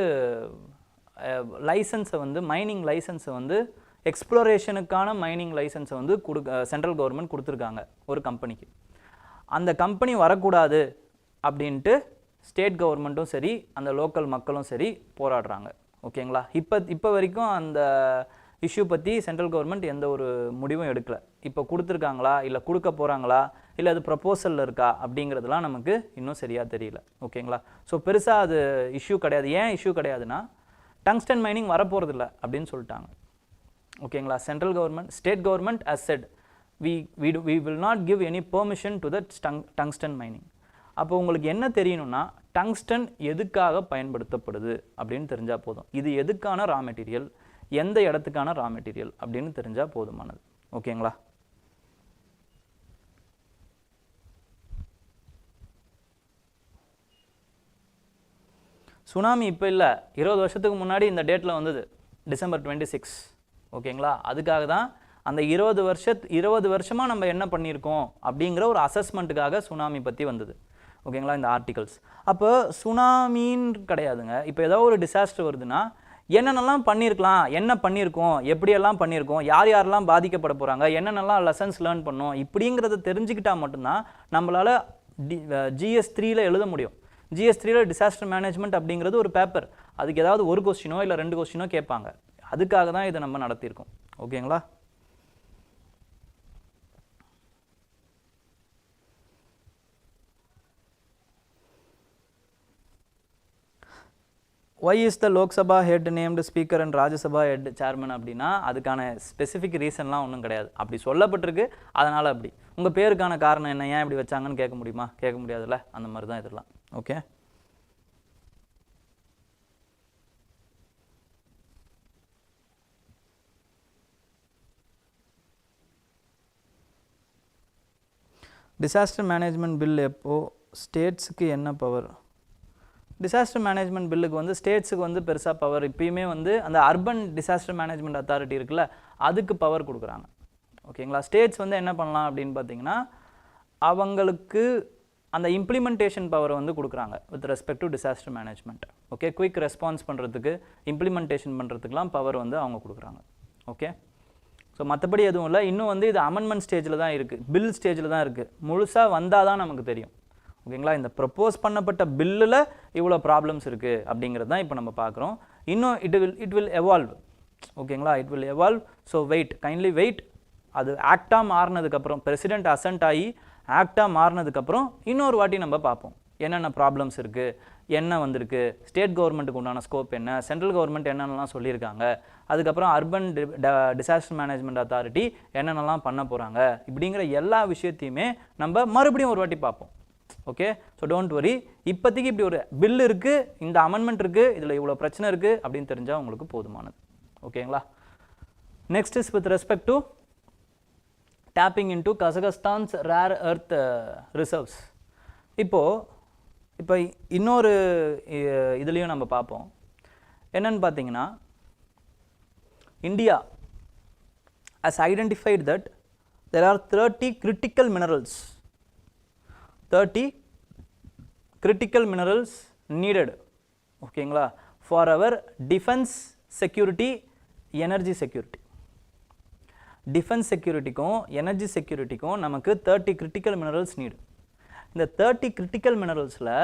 லைசன்ஸை வந்து மைனிங் லைசன்ஸை வந்து எக்ஸ்ப்ளோரேஷனுக்கான மைனிங் லைசன்ஸை வந்து சென்ட்ரல் கவர்மெண்ட் கொடுத்துருக்காங்க ஒரு கம்பெனிக்கு. அந்த கம்பெனி வரக்கூடாது அப்படின்ட்டு ஸ்டேட் கவர்மெண்ட்டும் சரி அந்த லோக்கல் மக்களும் சரி போராடுறாங்க. ஓகேங்களா? இப்போ வரைக்கும் அந்த இஷ்யூ பற்றி சென்ட்ரல் கவர்மெண்ட் எந்த ஒரு முடிவும் எடுக்கலை. இப்போ கொடுத்துருக்காங்களா இல்லை கொடுக்க போகிறாங்களா இல்லை அது ப்ரப்போசலில் இருக்கா அப்படிங்கிறதுலாம் நமக்கு இன்னும் சரியாக தெரியல. ஓகேங்களா? ஸோ பெருசாக அது இஷ்யூ கிடையாது. ஏன் இஷ்யூ கிடையாதுன்னா டங்ஸ்டன் மைனிங் வரப்போகிறதில்ல அப்படின்னு சொல்லிட்டாங்க. ஓகேங்களா? Central government state government as said we will not give any permission to the tungsten mining. அப்போ உங்களுக்கு என்ன தெரியணும்னா டங்ஸ்டன் எதுக்காக பயன்படுத்தப்படுது அப்படின்னு தெரிஞ்சால் போதும். இது எதுக்கான ரா மெட்டீரியல், எந்த இடத்துக்கான ரா மெட்டீரியல் அப்படின்னு தெரிஞ்சால் போதுமானது. ஓகேங்களா? சுனாமி இப்போ இல்லை, 20 வருஷத்துக்கு முன்னாடி இந்த டேட்டில் வந்தது, December 26. ஓகேங்களா? அதுக்காக தான் அந்த 20 வருஷமாக நம்ம என்ன பண்ணியிருக்கோம் அப்படிங்கிற ஒரு அசஸ்மெண்ட்டுக்காக சுனாமி பற்றி வந்தது. ஓகேங்களா? இந்த ஆர்டிகல்ஸ். அப்போ சுனாமின்னு கிடையாதுங்க. இப்போ ஏதோ ஒரு டிசாஸ்டர் வருதுன்னா என்னென்னலாம் பண்ணியிருக்கலாம், என்ன பண்ணியிருக்கோம், எப்படியெல்லாம் பண்ணியிருக்கோம், யார் யாரெல்லாம் பாதிக்கப்பட போகிறாங்க, என்னென்னலாம் லெசன்ஸ் லேர்ன் பண்ணோம், இப்படிங்கிறத தெரிஞ்சுக்கிட்டால் மட்டும்தான் நம்மளால் GS3ல் எழுத முடியும். GS3ல் டிசாஸ்டர் மேனேஜ்மெண்ட் அப்படிங்கிறது ஒரு பேப்பர். அதுக்கு ஏதாவது ஒரு கொஸ்டினோ இல்லை 2 கொஸ்டினோ கேட்பாங்க. அதுக்காக தான் இதை நம்ம நடத்தியிருக்கோம். ஓகேங்களா? why is the Lok Sabha head named speaker and Rajya Sabha head chairman அப்படின்னா அதுக்கான ஸ்பெசிஃபிக் ரீசன்லாம் ஒன்றும் கிடையாது. அப்படி சொல்லப்பட்டிருக்கு, அதனால் அப்படி. உங்கள் பேருக்கான காரணம் என்ன, ஏன் இப்படி வச்சாங்கன்னு கேட்க முடியுமா? கேட்க முடியாதுல்ல. அந்த மாதிரி தான் இதெல்லாம். ஓகே. டிசாஸ்டர் மேனேஜ்மெண்ட் பில் எப்போ ஸ்டேட்ஸுக்கு என்ன பவர்? டிசாஸ்டர் மேனேஜ்மெண்ட் பில்லுக்கு வந்து ஸ்டேட்ஸுக்கு வந்து பெருசாக பவர் இப்பயுமே வந்து அந்த அர்பன் டிசாஸ்டர் மேனேஜ்மெண்ட் அத்தாரிட்டி இருக்குல்ல, அதுக்கு பவர் கொடுக்குறாங்க. ஓகேங்களா? ஸ்டேட்ஸ் வந்து என்ன பண்ணலாம் அப்படின்னு பார்த்தீங்கன்னா அவங்களுக்கு அந்த இம்ப்ளிமெண்டேஷன் பவர் வந்து கொடுக்குறாங்க with respect to disaster management. Okay, quick response பண்ணுறதுக்கு, இம்ப்ளிமெண்டேஷன் பண்ணுறதுக்குலாம் பவர் வந்து அவங்க கொடுக்குறாங்க. ஓகே, ஸோ மற்றபடி எதுவும் இல்லை. இன்னும் வந்து இது அமெண்ட்மெண்ட் ஸ்டேஜில் தான் இருக்குது, பில் ஸ்டேஜில் தான் இருக்குது. முழுசாக வந்தால் தான் நமக்கு தெரியும். ஓகேங்களா? இந்த ப்ரப்போஸ் பண்ணப்பட்ட பில்லில் இவ்வளோ ப்ராப்ளம்ஸ் இருக்குது அப்படிங்கிறது தான் இப்போ நம்ம பார்க்குறோம். இன்னும் இட் வில் எவால்வ். ஓகேங்களா? It will evolve. So wait, kindly wait. அது ஆக்டாக மாறினதுக்கப்புறம், பிரசிடென்ட் அசன்ட் ஆகி ஆக்டாக மாறினதுக்கப்புறம் இன்னொரு வாட்டி நம்ம பார்ப்போம் என்னென்ன ப்ராப்ளம்ஸ் இருக்குது, என்ன வந்திருக்கு, ஸ்டேட் கவர்மெண்ட்டுக்கு உண்டான ஸ்கோப் என்ன, சென்ட்ரல் கவர்மெண்ட் என்னென்னலாம் சொல்லியிருக்காங்க, அதுக்கப்புறம் அர்பன் டிசாஸ்டர் மேனேஜ்மெண்ட் அத்தாரிட்டி என்னென்னலாம் பண்ண போகிறாங்க, இப்படிங்கிற எல்லா விஷயத்தையுமே நம்ம மறுபடியும் ஒரு வாட்டி பார்ப்போம். ஓகே, ஸோ டோன்ட் வரி. இப்போதைக்கு இப்படி ஒரு பில் இருக்குது, இந்த அமெண்ட்மெண்ட் இருக்குது, இதில் இவ்வளோ பிரச்சனை இருக்குது அப்படின்னு தெரிஞ்சால் உங்களுக்கு போதுமானது. ஓகேங்களா? Next is with respect to tapping into Kazakhstan's rare earth reserves. இப்போ இன்னொரு இதுலேயும் நம்ம பார்ப்போம். என்னன்னு பார்த்தீங்கன்னா, India has identified that there are 30 critical minerals. 30 critical minerals needed. ஓகேங்களா? for our defense security, energy security. Defence செக்யூரிட்டிக்கும் எனர்ஜி செக்யூரிட்டிக்கும் நமக்கு 30 critical minerals need. இந்த 30 critical mineralஸில்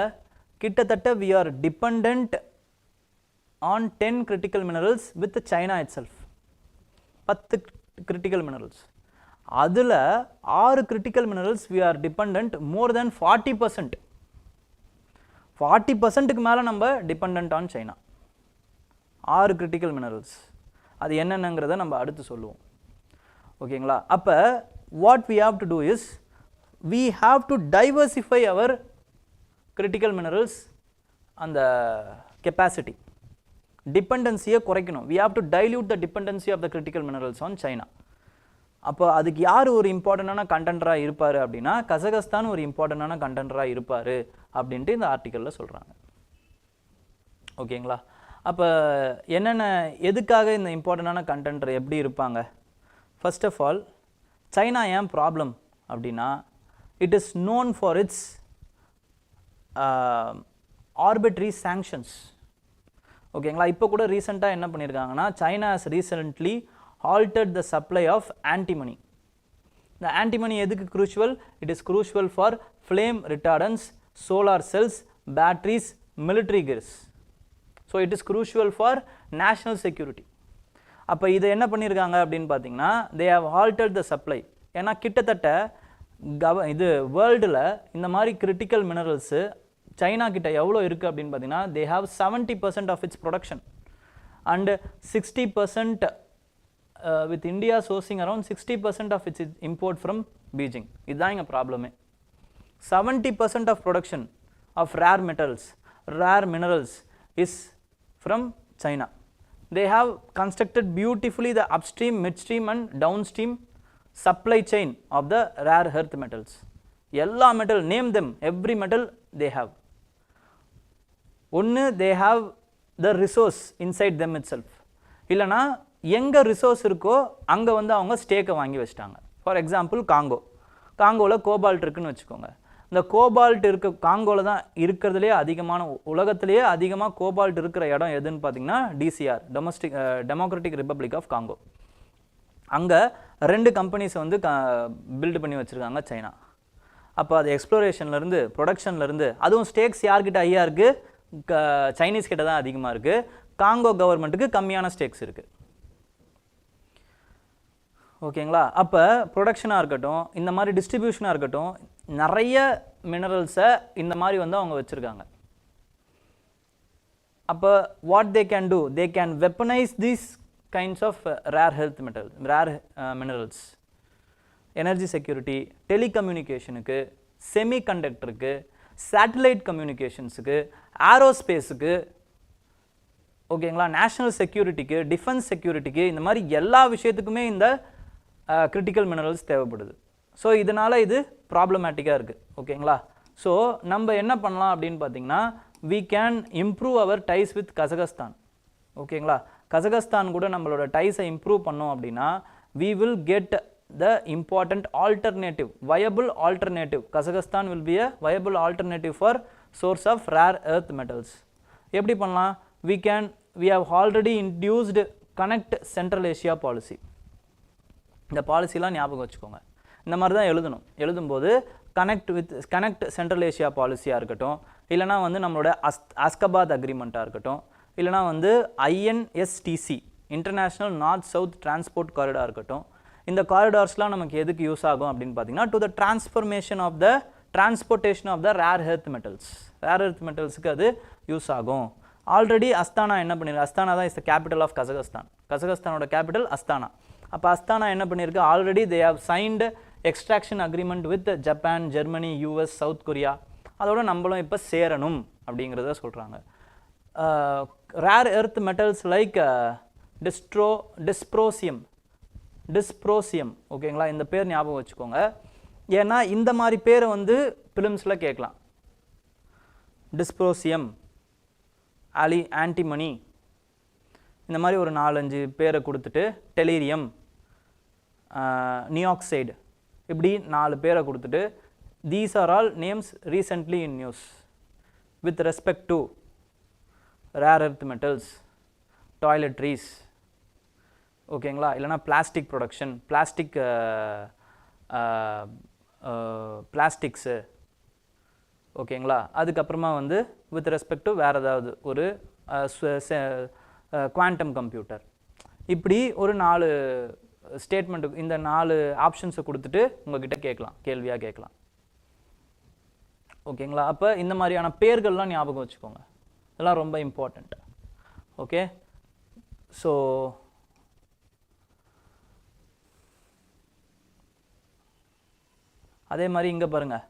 கிட்டத்தட்ட we are dependent on 10 critical minerals with China itself. 10 critical minerals. அதில் 6 critical minerals we are dependent more than 40%. 40%க்கு மேலே நம்ம dependent on China. 6 critical minerals. அது என்னென்னங்கிறத நம்ம அடுத்து சொல்லுவோம். ஓகேங்களா? அப்போ what we have to do is we have to diversify our critical minerals அந்த capacity. டிபெண்டன்சியை குறைக்கணும். we have to dilute the dependency of the critical minerals on China. அப்போ அதுக்கு யார் ஒரு இம்பார்ட்டண்டான கண்டென்டராக இருப்பார் அப்படின்னா கசகஸ்தான் ஒரு இம்பார்ட்டண்டான கண்டென்டராக இருப்பார் அப்படின்ட்டு இந்த ஆர்டிக்கலில் சொல்கிறாங்க. ஓகேங்களா? அப்போ என்னென்ன எதுக்காக இந்த இம்பார்ட்டண்டான கண்டென்டர் எப்படி இருப்பாங்க? ஃபர்ஸ்ட் ஆஃப் ஆல், சைனா ஏன் ப்ராப்ளம் அப்படின்னா, it is known for it's arbitrary sanctions. ஓகேங்களா, இப்போ கூட ரீசெண்டாக என்ன பண்ணியிருக்காங்கன்னா, China has recently halted the supply of antimony. The antimony எதுக்கு crucial? It is crucial for flame retardants, solar cells, batteries, military gears. So it is crucial for national security. அப்போ இதை என்ன பண்ணியிருக்காங்க அப்படின்னு பார்த்தீங்கன்னா, they have halted the supply. ஏன்னா கிட்டத்தட்ட இது வேர்ல்டில் இந்த மாதிரி கிரிட்டிக்கல் மினரல்ஸு சைனா கிட்ட எவ்வளோ இருக்குது அப்படின்னு பார்த்தீங்கன்னா, they have 70% of its production and 60% with India sourcing around 60% of its import from Beijing. இதுதான் இங்கே ப்ராப்ளமே. 70% of production of rare minerals is from China. They have constructed beautifully the upstream, midstream and downstream supply chain of the rare earth metals. எல்லா metal, name them, every metal they have. ஒன்று they have the resource inside them itself. இல்லைனா எங்கே resource இருக்கோ அங்கே வந்து அவங்க ஸ்டேக்கை வாங்கி வச்சிட்டாங்க. ஃபார் எக்ஸாம்பிள் காங்கோவில் கோபால்ட் இருக்குன்னு வச்சுக்கோங்க. இந்த கோபால்ட் காங்கோவில் தான் இருக்கிறதுலே அதிகமான, உலகத்திலேயே அதிகமாக கோபால்ட் இருக்கிற இடம் எதுன்னு பார்த்தீங்கன்னா DCR, democratic republic of Congo. அங்கே 2 கம்பெனிஸ் வந்து பில்டு பண்ணி வச்சுருக்காங்க சைனா. அப்போ அது எக்ஸ்ப்ளோரேஷன்லேருந்து ப்ரொடக்ஷன்லேருந்து, அதுவும் ஸ்டேக்ஸ் யார்கிட்ட ஐயா இருக்குது, சைனீஸ் கிட்ட தான் அதிகமாக இருக்குது. காங்கோ கவர்மெண்ட்டுக்கு கம்மியான ஸ்டேக்ஸ் இருக்குது. ஓகேங்களா, அப்போ ப்ரொடக்ஷனாக இருக்கட்டும், இந்த மாதிரி டிஸ்ட்ரிபியூஷனாக இருக்கட்டும், நிறைய மினரல்ஸை இந்த மாதிரி வந்து அவங்க வச்சுருக்காங்க. அப்போ what they can do, they can weaponise these kinds of rare minerals. Energy security, டெலிகம்யூனிகேஷனுக்கு, செமிகண்டக்டருக்கு, சேட்டலைட் கம்யூனிகேஷன்ஸுக்கு, ஏரோஸ்பேஸுக்கு, ஓகேங்களா, நேஷ்னல் செக்யூரிட்டிக்கு, டிஃபென்ஸ் செக்யூரிட்டிக்கு, இந்த மாதிரி எல்லா விஷயத்துக்குமே இந்த கிரிட்டிக்கல் மினரல்ஸ் தேவைப்படுது. ஸோ இதனால் இது ப்ராப்ளமேட்டிக்காக இருக்குது. ஓகேங்களா, ஸோ நம்ம என்ன பண்ணலாம் அப்படின்னு பார்த்தீங்கன்னா, we can improve our ties with Kazakhstan. ஓகேங்களா, கசகஸ்தான் கூட நம்மளோட டைஸை இம்ப்ரூவ் பண்ணோம் அப்படின்னா, we will get the important alternative, viable alternative. Kazakhstan will be a viable alternative for source of rare earth metals. எப்படி பண்ணலாம்? We have already introduced Connect Central Asia policy. இந்த பாலிசிலாம் ஞாபகம் வச்சுக்கோங்க. இந்த மாதிரி தான் எழுதும்போது கனெக்ட் சென்ட்ரல் ஏஷியா பாலிசியாக இருக்கட்டும், இல்லைனா வந்து நம்மளோட அஸ்கபாத் அக்ரிமெண்ட்டாக இருக்கட்டும், இல்லைனா வந்து INSTC international north south transport corridor இருக்கட்டும். இந்த காரிடார்ஸ்லாம் நமக்கு எதுக்கு யூஸ் ஆகும் அப்படின்னு பார்த்தீங்கன்னா, to the transportation of the rare earth மெட்டல்ஸுக்கு அது யூஸ் ஆகும். ஆல்ரெடி அஸ்தானா என்ன பண்ணிருக்கு, அஸ்தானா தான் இஸ் த கேபிட்டல் ஆஃப் கசகஸ்தானோட கேபிட்டல் அஸ்தானா. அப்போ அஸ்தானா என்ன பண்ணியிருக்கு, already they have signed extraction agreement with Japan, Germany, US, south Korea. அதோட நம்மளும் இப்போ சேரணும் அப்படிங்கிறத சொல்கிறாங்க. Rare earth metals like dysprosium, ஓகேங்களா, இந்த பேர் ஞாபகம் வச்சுக்கோங்க. ஏன்னா இந்த மாதிரி பேரை வந்து பிலிம்ஸில் கேட்கலாம். டிஸ்ப்ரோசியம், ஆன்டிமனி, இந்த மாதிரி ஒரு 4-5 பேரை கொடுத்துட்டு, டெலீரியம், நியாக்சைடு, இப்படி 4 பேரை கொடுத்துட்டு, these are all names recently in news with respect to rare earth metals, toiletries, ஓகேங்களா, இல்லைனா பிளாஸ்டிக் ப்ரொடக்ஷன், பிளாஸ்டிக்ஸு, ஓகேங்களா. அதுக்கப்புறமா வந்து வித் ரெஸ்பெக்ட் டு வேறு ஏதாவது ஒரு குவாண்டம் கம்ப்யூட்டர், இப்படி ஒரு 4 ஸ்டேட்மெண்ட்டு, இந்த 4 ஆப்ஷன்ஸை கொடுத்துட்டு உங்ககிட்ட கேள்வியாக கேட்கலாம். ஓகேங்களா, அப்போ இந்த மாதிரியான பேர்கள்லாம் ஞாபகம் வச்சுக்கோங்க, இதெல்லாம் ரொம்ப இம்பார்ட்டண்ட். ஓகே, ஸோ அதே மாதிரி இங்கே பாருங்கள்,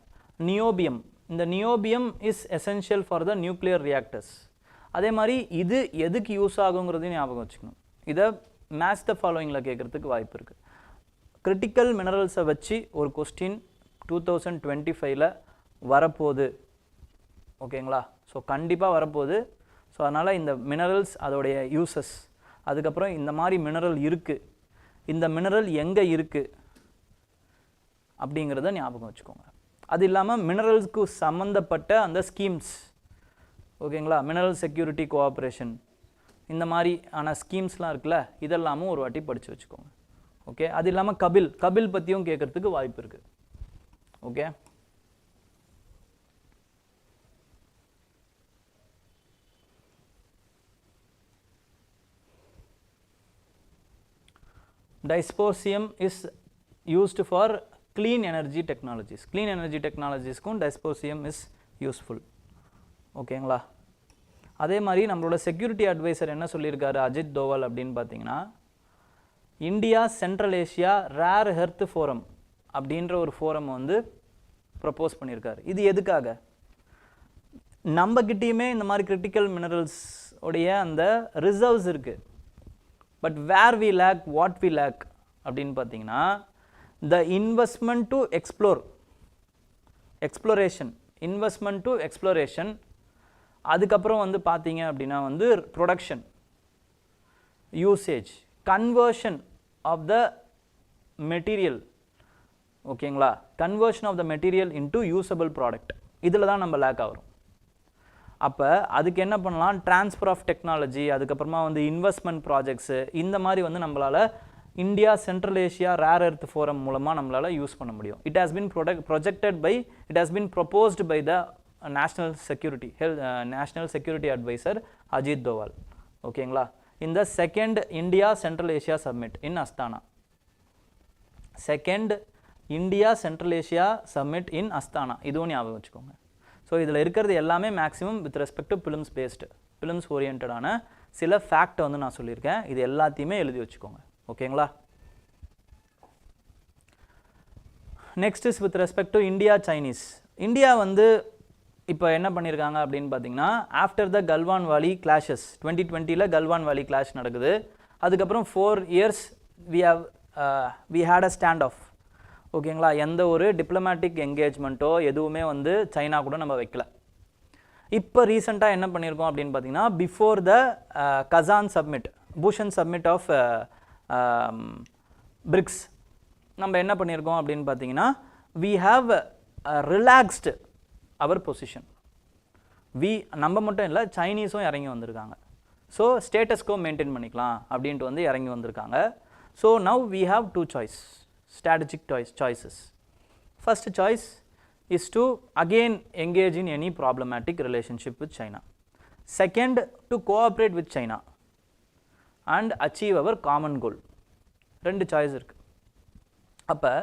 நியோபியம். இந்த niobium is essential for the nuclear reactors. அதே மாதிரி இது எதுக்கு யூஸ் ஆகுங்கிறதையும் ஞாபகம் வச்சுக்கணும். இதை மேட்ச் த ஃபாலோயிங்கில் கேட்குறதுக்கு வாய்ப்பு இருக்குது. கிரிட்டிக்கல் மினரல்ஸை வச்சு ஒரு கொஸ்டின் 2025 வரப்போகுது. ஓகேங்களா, ஸோ கண்டிப்பாக வரப்போகுது. ஸோ அதனால் இந்த மினரல்ஸ், அதோடைய யூசஸ், அதுக்கப்புறம் இந்த மாதிரி மினரல் இருக்குது, இந்த மினரல் எங்கே இருக்குது அப்படிங்கிறத ஞாபகம் வச்சுக்கோங்க. அது இல்லாமல் மினரல்ஸ்க்கு சம்மந்தப்பட்ட அந்த ஸ்கீம்ஸ், ஓகேங்களா, மினரல் செக்யூரிட்டி கோஆப்ரேஷன், இந்த மாதிரி ஆன ஸ்கீம்ஸ்லாம் இருக்குல்ல, இதெல்லாமும் ஒரு வாட்டி படித்து வச்சுக்கோங்க. ஓகே, அது இல்லாமல் கபில் பற்றியும் கேட்குறதுக்கு வாய்ப்பு இருக்குது. Okay, dysprosium is used for clean energy technologies. Clean energy technologies க்கும் dysprosium is useful. ஓகேங்களா, அதே மாதிரி நம்மளோட செக்யூரிட்டி அட்வைசர் என்ன சொல்லியிருக்காரு அஜித் தோவல் அப்படின்னு பார்த்தீங்கன்னா, India central Asia rare earth forum அப்படின்ற ஒரு ஃபோரம் வந்து ப்ரப்போஸ் பண்ணியிருக்காரு. இது எதுக்காக? நம்மக்கிட்டேயுமே இந்த மாதிரி கிரிட்டிக்கல் மினரல்ஸ் உடைய அந்த ரிசர்வ்ஸ் இருக்குது. But where we lack, what we lack அப்படின்னு பார்த்தீங்கன்னா, the investment to exploration, investment to exploration, அதுக்கப்புறம் வந்து பார்த்தீங்க அப்படின்னா வந்து production, usage, conversion of the material. ஓகேங்களா, conversion of the material into usable product, இதில் தான் நம்ம லேக் ஆகிறோம். அப்போ அதுக்கு என்ன பண்ணலாம், ட்ரான்ஸ்ஃபர் ஆஃப் டெக்னாலஜி, அதுக்கப்புறமா வந்து இன்வெஸ்ட்மெண்ட் ப்ராஜெக்ட்ஸு, இந்த மாதிரி வந்து நம்மளால் India central Asia rare earth forum மூலமாக நம்மளால் யூஸ் பண்ண முடியும். It has been it has been proposed by the national security adviser Ajit Doval. ஓகேங்களா, இந்த second India central Asia summit in Astana, second India central Asia summit in Astana, இதுவும் ஞாபகம் வச்சுக்கோங்க. ஸோ இதில் இருக்கிறது எல்லாமே maximum with respect to films ஓரியன்டான சில ஃபேக்டை வந்து நான் சொல்லியிருக்கேன். இது எல்லாத்தையுமே எழுதி வச்சுக்கோங்க. ஓகேங்களா, next is with respect to India Chinese. India வந்து இப்போ என்ன பண்ணியிருக்காங்க அப்படின்னு பார்த்தீங்கன்னா, after the Galwan valley clashes, 2020 Galwan valley clash நடக்குது. அதுக்கப்புறம் 4 years we had a stand off. ஓகேங்களா, எந்த ஒரு டிப்ளமேட்டிக் என்கேஜ்மெண்ட்டோ எதுவுமே வந்து சைனா கூட நம்ம வைக்கல. இப்போ ரீசெண்டாக என்ன பண்ணியிருக்கோம் அப்படின்னு பார்த்தீங்கன்னா, பிஃபோர் த கசான் சப்மிட், பூஷன் சப்மிட் ஆஃப் பிரிக்ஸ், நம்ம என்ன பண்ணியிருக்கோம் அப்படின்னு பார்த்தீங்கன்னா, we have relaxed our position. நம்ம மட்டும் இல்லை, சைனீஸும் இறங்கி வந்திருக்காங்க. ஸோ ஸ்டேட்டஸ்கோ மெயின்டைன் பண்ணிக்கலாம் அப்படின்ட்டு வந்து இறங்கி வந்திருக்காங்க. So now we have 2 strategic choices. First choice is to again engage in any problematic relationship with China. Second, to cooperate with China and achieve our common goal. 2 choice இருக்கு. அப்போ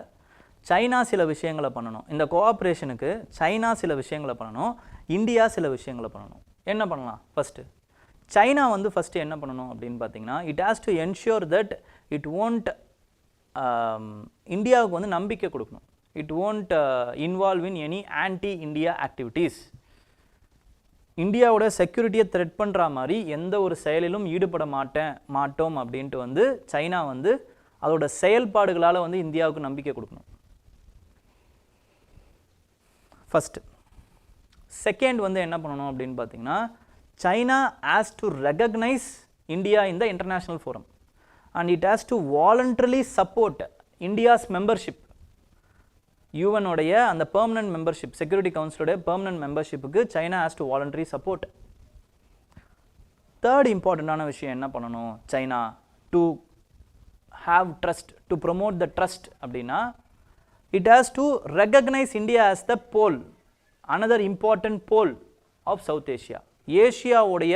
China சில விஷயங்களை பண்ணணும், இந்த கோஆப்ரேஷனுக்கு சைனா சில விஷயங்களை பண்ணணும், India சில விஷயங்களை பண்ணணும். என்ன பண்ணலாம்? ஃபஸ்ட்டு சைனா வந்து ஃபஸ்ட்டு என்ன பண்ணணும் அப்படின்னு பார்த்தீங்கன்னா, it has to ensure that it won't இந்தியாவுக்கு வந்து நம்பிக்கை கொடுக்கணும். It won't involve in any anti India activities. இந்தியாவோட செக்யூரிட்டியை த்ரெட் பண்ணுற மாதிரி எந்த ஒரு செயலிலும் ஈடுபட மாட்டோம் அப்படின்ட்டு வந்து சைனா வந்து அதோட செயல்பாடுகளால் வந்து இந்தியாவுக்கு நம்பிக்கை கொடுக்கணும். ஃபஸ்ட்டு. செகண்ட் வந்து என்ன பண்ணணும் அப்படின்னு பார்த்தீங்கன்னா, China has to recognise India in the international forum and it has to voluntarily support India's membership. UN உடைய அந்த permanent membership, Security Council உடைய permanent membershipக்கு China has to voluntarily support. Third importantaன விஷயம் என்ன பண்ணணும் China to have trust, to promote the trust அப்படின்னா, it has to recognize India as the pole, another important pole of South Asia. Asia உடைய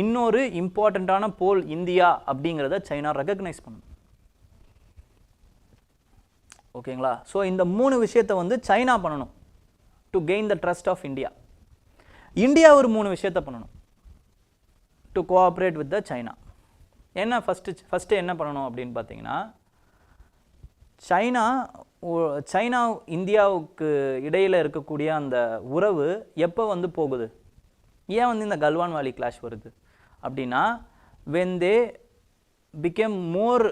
இன்னொரு இம்பார்ட்டண்ட்டான pole India அப்படிங்கிறத China recognise பண்ணணும். ஓகேங்களா, ஸோ இந்த 3 விஷயத்தை வந்து சைனா பண்ணணும் to gain the trust of India. India ஒரு 3 விஷயத்தை பண்ணணும் to cooperate with the China. என்ன ஃபஸ்ட்டு என்ன பண்ணணும் அப்படின்னு பார்த்தீங்கன்னா, சைனா இந்தியாவுக்கு இடையில் இருக்கக்கூடிய அந்த உறவு எப்போ வந்து போகுது, ஏன் வந்து இந்த கல்வான் வாலி கிளாஷ் வருது அப்படின்னா, when they became more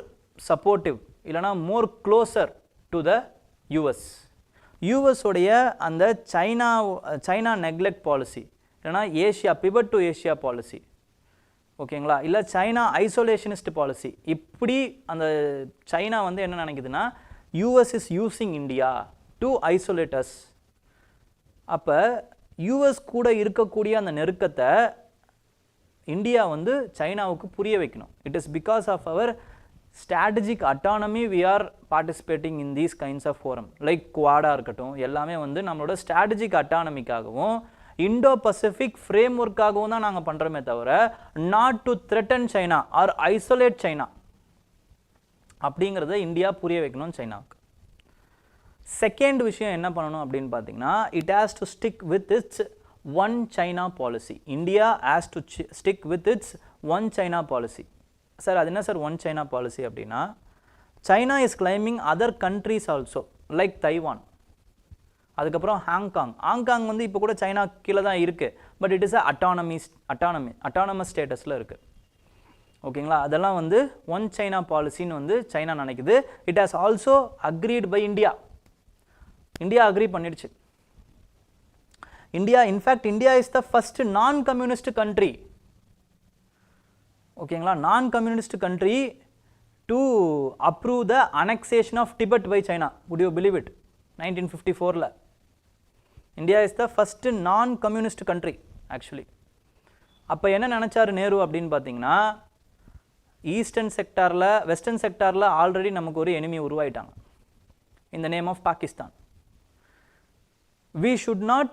supportive இல்லைனா more closer to the US உடைய அந்த சைனா நெக்லெக்ட் பாலிசி இல்லைனா Asia pivot to Asia policy, ஓகேங்களா, இல்லை சைனா ஐசோலேஷனிஸ்ட் பாலிசி, இப்படி அந்த சைனா வந்து என்ன நினைக்குதுன்னா, US is using India to isolate us. அப்போ யூஎஸ் கூட இருக்கக்கூடிய அந்த நெருக்கத்தை இந்தியா வந்து சைனாவுக்கு புரிய வைக்கணும். It is because of our strategic autonomy we are participating in these kinds of forum like Gwadar இருக்கட்டும், எல்லாமே வந்து நம்மளோட strategic autonomyக்காகவும் இண்டோ பசிபிக் ஃப்ரேம்ஒர்க்காகவும் தான் நாங்கள் பண்ணுறோமே தவிர not to threaten China or isolate China அப்படிங்கிறத இந்தியா புரிய வைக்கணும் சைனாவுக்கு. செகண்ட் விஷயம் என்ன பண்ணணும் அப்படின்னு பார்த்தீங்கன்னா, it has to stick with its one China policy. India has to stick with its one China policy. Sir அது என்ன சார் ஒன் சைனா பாலிசி அப்படின்னா, China is claiming other countries also like Taiwan, அதுக்கப்புறம் Hong வந்து இப்போ கூட China கீழே தான் இருக்குது, பட் இட் இஸ் அட்டானமஸ் ஸ்டேட்டஸில் இருக்குது. ஓகேங்களா, அதெல்லாம் வந்து ஒன் சைனா பாலிசின்னு வந்து சைனா நினைக்குது. It has also agreed by India. India agree பண்ணிடுச்சு. In fact India is the first non communist country. ஓகேங்களா, non communist country to approve the annexation of Tibet by China. would you believe it? 1954 India is the first non communist country actually. அப்போ என்ன நினச்சாரு நேரு அப்படின்னு பார்த்தீங்கன்னா, eastern செக்டாரில் western செக்டாரில் already நமக்கு ஒரு enemy உருவாயிட்டாங்க in the name of Pakistan. We should not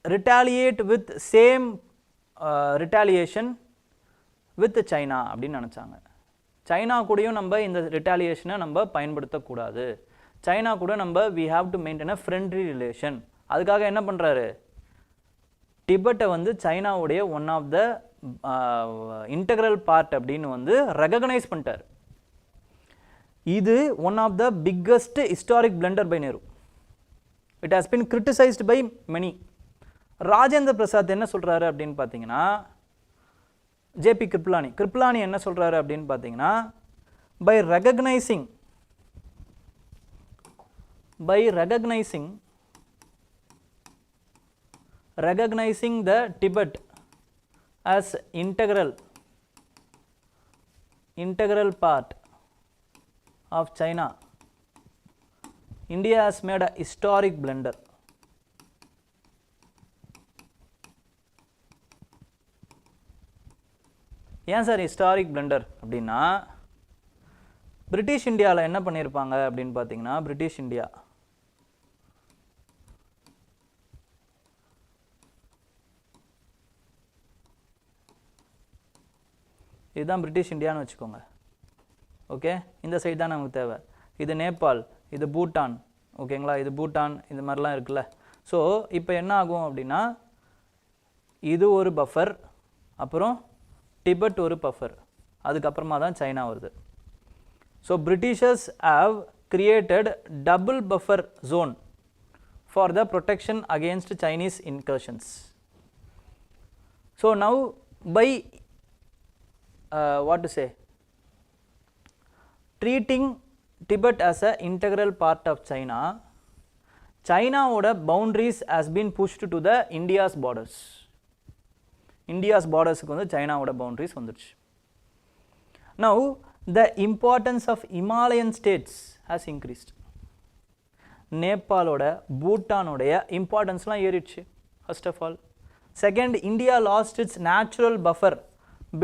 retaliate with same retaliation with China அப்படின்னு நினச்சாங்க. சைனா கூடயும் நம்ம இந்த ரிட்டாலியேஷனை நம்ம பயன்படுத்தக்கூடாது. சைனா கூட நம்ம we have to maintain a friendly relation. அதுக்காக என்ன பண்ணுறாரு, டிபெட்டை வந்து சைனாவுடைய one of the integral part அப்படின்னு வந்து ரெகக்னைஸ் பண்ணிட்டார். இது one of the biggest historic blunder by Nehru. It has been criticised by many. Rajendra Prasad என்ன சொல்கிறாரு அப்படின்னு பார்த்தீங்கன்னா, ஜேபி கிருப்லானி என்ன சொல்கிறாரு அப்படின்னு பார்த்தீங்கன்னா, by recognizing the Tibet as integral part of China, India has made a historic blunder. ஏன் சார் ஹிஸ்டாரிக் பிளண்டர் அப்படின்னா, பிரிட்டிஷ் இந்தியாவில் என்ன பண்ணியிருப்பாங்க அப்படின்னு பார்த்தீங்கன்னா, பிரிட்டிஷ் இந்தியா இதுதான் பிரிட்டிஷ் இந்தியான்னு வச்சுக்கோங்க. ஓகே, இந்த சைடு தான் நமக்கு தேவை. இது நேபாள், இது பூட்டான். ஓகேங்களா, இது பூட்டான், இந்த மாதிரிலாம் இருக்குல்ல. ஸோ இப்போ என்ன ஆகும் அப்படின்னா, இது ஒரு பஃபர், அப்புறம் டிபெட் ஒரு பஃபர், அதுக்கப்புறமா தான் சைனா வருது. So Britishers have created double buffer zone for the protection against Chinese incursions. So now by what to say, treating Tibet as a integral part of China, China-oda boundaries has been pushed to the India's borders. India's borders ku வந்து China-oda boundaries வந்துருச்சு. Now the importance of Himalayan states has increased. நேபாளோட பூட்டானோடைய இம்பார்ட்டன்ஸ்லாம் ஏறிடுச்சு first of all. Second, India lost its natural buffer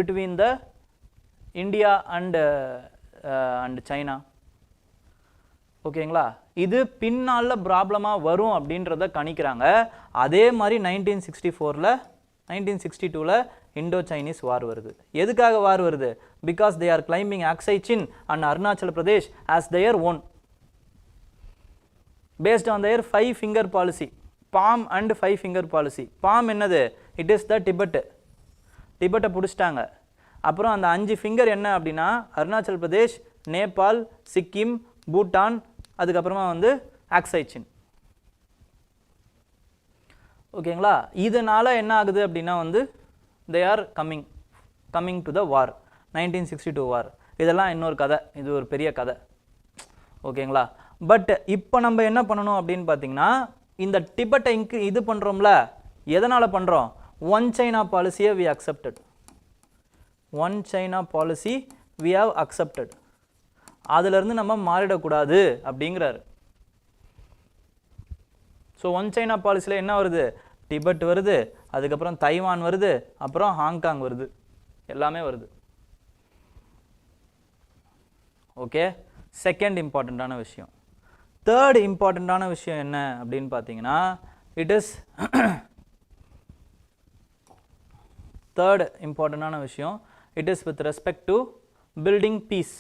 between the India and China. ஓகேங்களா, இது பின்னால் ப்ராப்ளமாக வரும் அப்படின்றத கணிக்கிறாங்க. அதே மாதிரி 1962 இண்டோ சைனீஸ் வார் வருது. எதுக்காக வார் வருது? Because they are claiming Aksai Chin and Arunachal Pradesh as their own based on their 5 finger policy. Palm and 5 finger policy. Palm என்னது? இட் இஸ் த டிபெட்டை பிடிச்சிட்டாங்க. அப்புறம் அந்த 5 ஃபிங்கர் என்ன அப்படின்னா, அருணாச்சல் பிரதேஷ், நேபாள், சிக்கிம், பூட்டான், அதுக்கப்புறமா வந்து அக்சை சின். ஓகேங்களா, இதனால் என்ன ஆகுது அப்படின்னா வந்து they are coming to the war, 1962 war. இதெல்லாம் இன்னொரு கதை, இது ஒரு பெரிய கதை. ஓகேங்களா, பட் இப்போ நம்ம என்ன பண்ணணும் அப்படின்னு பார்த்தீங்கன்னா, இந்த டிபெட்டை இது பண்ணுறோம்ல, எதனால் பண்ணுறோம்? ஒன் சைனா பாலிசியை we accepted. One China policy we have accepted. அதிலிருந்து நம்ம மாறிடக்கூடாது அப்படிங்கிறாரு. ஸோ ஒன் சைனா பாலிசியில் என்ன வருது? டிபெட் வருது, அதுக்கப்புறம் தைவான் வருது, அப்புறம் ஹாங்காங் வருது, எல்லாமே வருது. ஓகே, செகண்ட் இம்பார்ட்டண்ட்டான விஷயம். தேர்ட் இம்பார்ட்டண்ட்டான விஷயம் என்ன அப்படின்னு பார்த்தீங்கன்னா, இட் இஸ் தேர்ட் இம்பார்ட்டண்ட்டான விஷயம், it is with respect to building peace.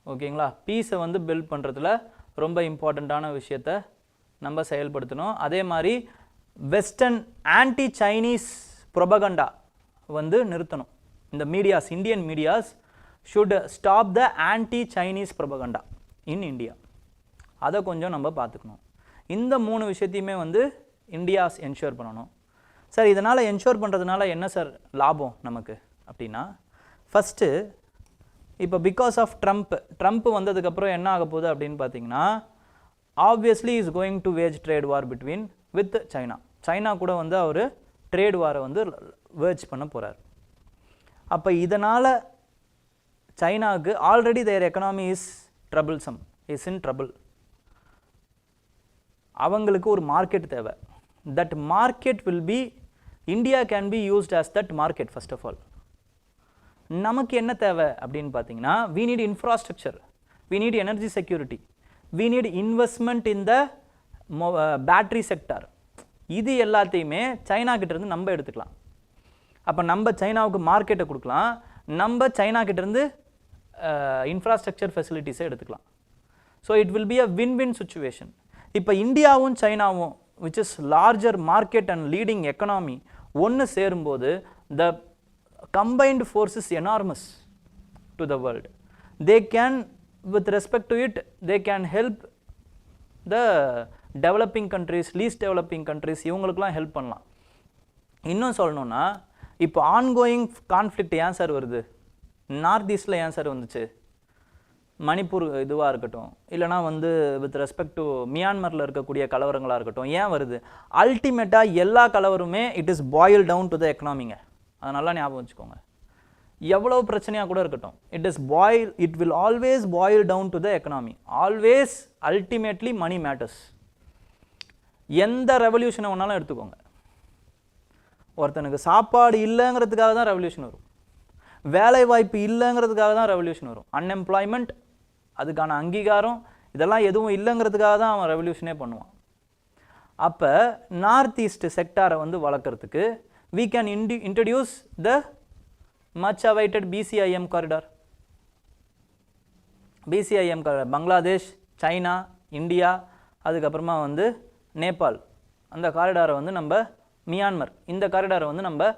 ஓகேங்களா, பீஸை வந்து பில்ட் பண்ணுறதுல ரொம்ப இம்பார்ட்டண்ட்டான விஷயத்த நம்ம செயல்படுத்தணும். அதே மாதிரி வெஸ்டர்ன் ஆன்டி சைனீஸ் ப்ரொபகண்டா வந்து நிறுத்தணும். இந்த medias, Indian medias should stop the anti-Chinese propaganda in India. அதை கொஞ்சம் நம்ம பார்த்துக்கணும். இந்த 3 விஷயத்தையுமே வந்து இந்தியாஸ் என்ஷூர் பண்ணணும். சார் இதனால் என்ஷூர் பண்ணுறதுனால என்ன சார் லாபம் நமக்கு அப்படின்னா, ஃபஸ்ட்டு இப்போ பிகாஸ் ஆஃப் ட்ரம்ப் வந்ததுக்கப்புறம் என்ன ஆக போகுது அப்படின்னு பார்த்தீங்கன்னா, obviously is going to wage trade war between with China கூட வந்து அவர் ட்ரேட் வாரை வந்து வேஜ் பண்ண போகிறார். அப்போ இதனால் சைனாவுக்கு already their economy is in trouble. அவங்களுக்கு ஒரு மார்க்கெட் தேவை. That market will be, India can be used as that market. First of all நமக்கு என்ன தேவை அப்படின்னு பார்த்தீங்கன்னா, we need infrastructure, we need energy security, we need investment in the battery sector. இது எல்லாத்தையுமே சைனா கிட்டேருந்து நம்ம எடுத்துக்கலாம். அப்போ நம்ம சைனாவுக்கு மார்க்கெட்டை கொடுக்கலாம், நம்ம சைனா கிட்டேருந்து இன்ஃப்ராஸ்ட்ரக்சர் ஃபெசிலிட்டிஸை எடுத்துக்கலாம். So it will be a win win situation. இப்போ இந்தியாவும் சைனாவும் which is larger market and leading economy ஒன்று சேரும்போது the combined force is enormous to the world. They can, with respect to it, they can help the developing countries, least developing countries, இவங்களுக்குலாம் help பண்ணலாம். இன்னும் சொல்லணும்னா, இப்போ ongoing conflict ஏன் sir வருது? North ஈஸ்டில் ஏன் சார் வந்துச்சு? மணிப்பூர் இதுவாக இருக்கட்டும், இல்லைனா வந்து வித் ரெஸ்பெக்ட் டு மியான்மரில் இருக்கக்கூடிய கலவரங்களாக இருக்கட்டும், ஏன் வருது? அல்டிமேட்டாக எல்லா கலவரமே it is boil down to the எக்கனாமிங்க. அதை நல்லா ஞாபகம் வச்சுக்கோங்க. எவ்வளோ பிரச்சனையாக கூட இருக்கட்டும், it will always boil down to the economy. Always ultimately money matters. எந்த ரெவல்யூஷனை வேணாலும் எடுத்துக்கோங்க. ஒருத்தனுக்கு சாப்பாடு இல்லைங்கிறதுக்காக தான் ரெவல்யூஷன் வரும், வேலை வாய்ப்பு இல்லைங்கிறதுக்காக தான் ரெவல்யூஷன் வரும், அன்எம்ப்ளாய்மெண்ட், அதுக்கான அங்கீகாரம், இதெல்லாம் எதுவும் இல்லைங்கிறதுக்காக தான் அவன் ரெவல்யூஷனே பண்ணுவான். அப்போ நார்த் ஈஸ்ட் செக்டாரை வந்து வளர்க்குறதுக்கு we can introduce the much awaited BCIM corridor. BCIM corridor, Bangladesh, China, India, அதுக்கப்புறமா வந்து நேபாள், அந்த காரிடாரை வந்து நம்ம மியான்மர், இந்த காரிடாரை வந்து நம்ம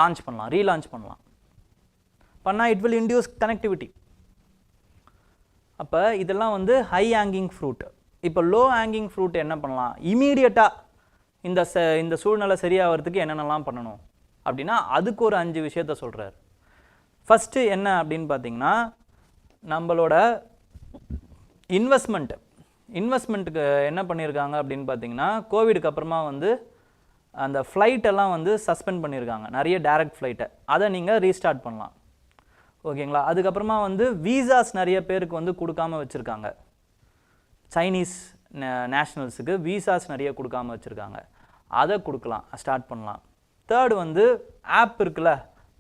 லான்ச் பண்ணலாம், ரீலான்ச் பண்ணால் இட் வில் இன்டியூஸ் கனெக்டிவிட்டி. அப்போ இதெல்லாம் வந்து ஹை ஹேங்கிங் ஃப்ரூட். இப்போ லோ ஹேங்கிங் ஃப்ரூட் என்ன பண்ணலாம்? இமீடியட்டாக இந்த சூழ்நிலை சரியாகிறதுக்கு என்னென்னலாம் பண்ணணும் அப்படின்னா, அதுக்கு ஒரு 5 விஷயத்த சொல்கிறார். ஃபஸ்ட்டு என்ன அப்படின்னு பார்த்தீங்கன்னா, நம்மளோட இன்வெஸ்ட்மெண்ட்டுக்கு என்ன பண்ணியிருக்காங்க அப்படின்னு பார்த்தீங்கன்னா, கோவிடுக்கு அப்புறமா வந்து அந்த ஃப்ளைட்டெல்லாம் வந்து சஸ்பெண்ட் பண்ணியிருக்காங்க, நிறைய டைரக்ட் ஃப்ளைட்டை. அதை நீங்கள் ரீஸ்டார்ட் பண்ணலாம். ஓகேங்களா? அதுக்கப்புறமா வந்து வீசாஸ் நிறைய பேருக்கு வந்து கொடுக்காமல் வச்சுருக்காங்க. சைனீஸ் நேஷ்னல்ஸுக்கு வீசாஸ் நிறைய கொடுக்காமல் வச்சுருக்காங்க, அதை கொடுக்கலாம், ஸ்டார்ட் பண்ணலாம். தேர்டு வந்து ஆப் இருக்குல்ல,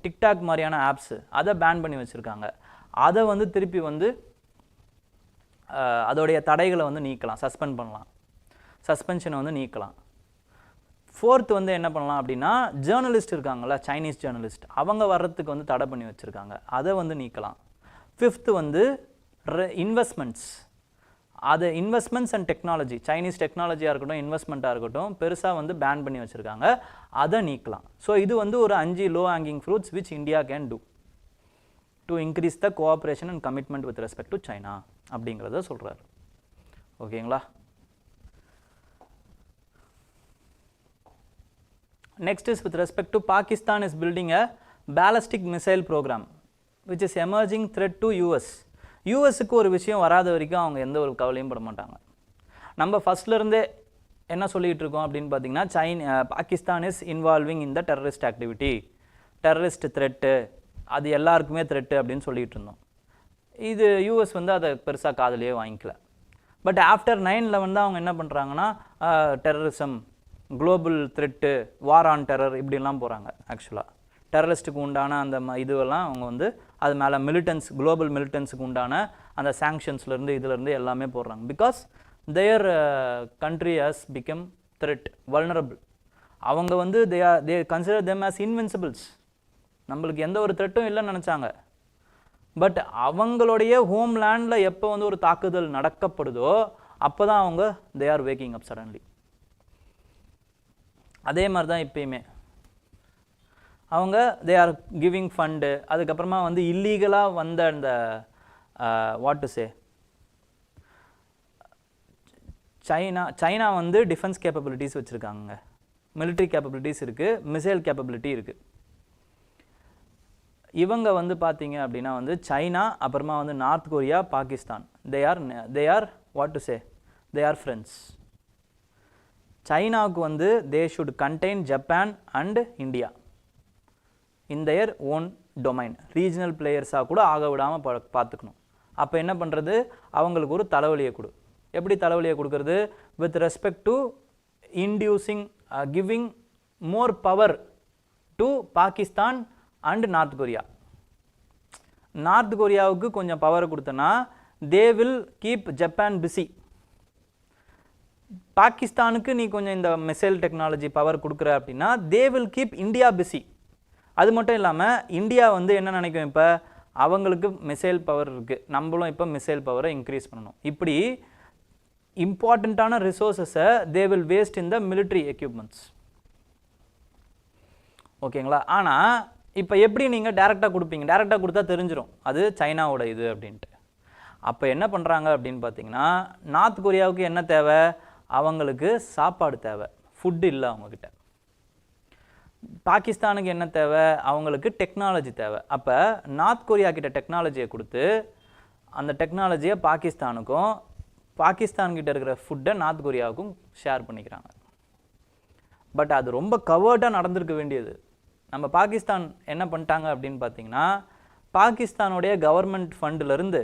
டிக்டாக் மாதிரியான ஆப்ஸு, அதை பேன் பண்ணி வச்சுருக்காங்க, அதை வந்து திருப்பி வந்து அதோடைய தடைகளை வந்து நீக்கலாம், சஸ்பெண்ட் பண்ணலாம், சஸ்பென்ஷனை வந்து நீக்கலாம். ஃபோர்த்து வந்து என்ன பண்ணலாம் அப்படின்னா, ஜேர்னலிஸ்ட் இருக்காங்கள்ல, சைனீஸ் ஜேர்னலிஸ்ட், அவங்க வர்றதுக்கு வந்து தடை பண்ணி வச்சுருக்காங்க, அதை வந்து நீக்கலாம். ஃபிஃப்த்து வந்து இன்வெஸ்ட்மெண்ட்ஸ், அது இன்வெஸ்ட்மெண்ட்ஸ் அண்ட் டெக்னாலஜி, சைனீஸ் டெக்னாலஜியாக இருக்கட்டும், இன்வெஸ்ட்மெண்ட்டாக இருக்கட்டும், பெருசாக வந்து பேன் பண்ணி வச்சுருக்காங்க, அதை நீக்கலாம். ஸோ இது வந்து ஒரு 5 low hanging fruits which India can do to increase the cooperation and commitment with respect to China அப்படிங்கிறத சொல்கிறார். ஓகேங்களா? Next is with respect to Pakistan is building a ballistic missile program which is emerging threat to US. யூஎஸ்க்கு ஒரு விஷயம் வராத வரைக்கும் அவங்க எந்த ஒரு கவலையும் பட மாட்டாங்க. நம்ம ஃபஸ்ட்லேருந்தே என்ன சொல்லிகிட்டு இருக்கோம் அப்படின்னு பார்த்தீங்கன்னா, Pakistan is involving in the terrorist activity, terrorist thread, அது எல்லாருக்குமே த்ரெட்டு அப்படின்னு சொல்லிகிட்டு இருந்தோம். இது யூஎஸ் வந்து அதை பெருசாக காதலியே வாங்கிக்கல. பட் ஆஃப்டர் 9/11 தான் அவங்க என்ன பண்ணுறாங்கன்னா, terrorism global thread, war on terror இப்படிலாம் போகிறாங்க. ஆக்சுவலாக டெரரிஸ்ட்டுக்கு உண்டான அந்த இதுவெல்லாம் அவங்க வந்து அது மேலே மிலிட்டன்ஸ், குளோபல் மிலிட்டன்ஸுக்கு உண்டான அந்த சாங்ஷன்ஸ்லேருந்து இதிலேருந்து எல்லாமே போடுறாங்க. Because their country has become threat, vulnerable. அவங்க வந்து they consider them as invincibles. நம்மளுக்கு எந்த ஒரு த்ரெட்டும் இல்லைன்னு நினச்சாங்க. பட் அவங்களுடைய ஹோம்லேண்டில் எப்போ வந்து ஒரு தாக்குதல் நடக்கப்படுதோ அப்போ தான் அவங்க they are waking up suddenly. அதே மாதிரி தான் இப்பயுமே அவங்க தே ஆர் கிவிங் ஃபண்டு. அதுக்கப்புறமா வந்து இல்லீகலாக வந்த அந்த வாட் டு சே, சைனா வந்து டிஃபென்ஸ் கேப்பபிலிட்டிஸ் வச்சுருக்காங்க, மிலிட்ரி கேப்பபிலிட்டிஸ் இருக்குது, மிசைல் கேப்பபிலிட்டி இருக்குது. இவங்க வந்து பார்த்தீங்க அப்படின்னா வந்து சைனா, அப்புறமா வந்து north Korea, Pakistan, they are what to say, they are friends. சைனாவுக்கு வந்து they should contain Japan and India in their own domain. Regional பிளேயர்ஸாக கூட ஆக விடாமல் பார்த்துக்கணும். அப்போ என்ன பண்ணுறது, அவங்களுக்கு ஒரு தலைவலியை கொடு. எப்படி தலைவலியை கொடுக்கறது? With respect to inducing, giving more power to Pakistan and north Korea. North கொரியாவுக்கு கொஞ்சம் பவர் கொடுத்தனா they will keep Japan busy. பாகிஸ்தானுக்கு நீ கொஞ்சம் இந்த மிசைல் டெக்னாலஜி பவர் கொடுக்குற அப்படின்னா they will keep India busy. அது மட்டும் இல்லாமல் இந்தியா வந்து என்ன நினைக்கும், இப்போ அவங்களுக்கு மிசைல் பவர் இருக்குது, நம்மளும் இப்போ மிசைல் பவரை இன்க்ரீஸ் பண்ணணும். இப்படி இம்பார்ட்டண்ட்டான ரிசோர்ஸஸை they will waste in the military equipments. ஓகேங்களா? ஆனால் இப்போ எப்படி நீங்கள் டேரெக்டாக கொடுப்பீங்க? டேரெக்டாக கொடுத்தா தெரிஞ்சிடும் அது சைனாவோட இது அப்படின்ட்டு. அப்போ என்ன பண்ணுறாங்க அப்படின்னு பார்த்தீங்கன்னா, நார்த் கொரியாவுக்கு என்ன தேவை? அவங்களுக்கு சாப்பாடு தேவை, ஃபுட்டு இல்லை அவங்கக்கிட்ட. பாகிஸ்தானுக்கு என்ன தேவை? அவங்களுக்கு டெக்னாலஜி தேவை. அப்போ நார்த் கொரியா கிட்ட டெக்னாலஜியை கொடுத்து அந்த டெக்னாலஜியை பாகிஸ்தானுக்கும், பாகிஸ்தான்கிட்ட இருக்கிற ஃபுட்டை நார்த் கொரியாவுக்கும் ஷேர் பண்ணிக்கிறாங்க. பட் அது ரொம்ப கவர்டாக நடந்திருக்க வேண்டியது. நம்ம பாகிஸ்தான் என்ன பண்ணிட்டாங்க அப்படின்னு பார்த்தீங்கன்னா, பாகிஸ்தானுடைய கவர்மெண்ட் ஃபண்டிலிருந்து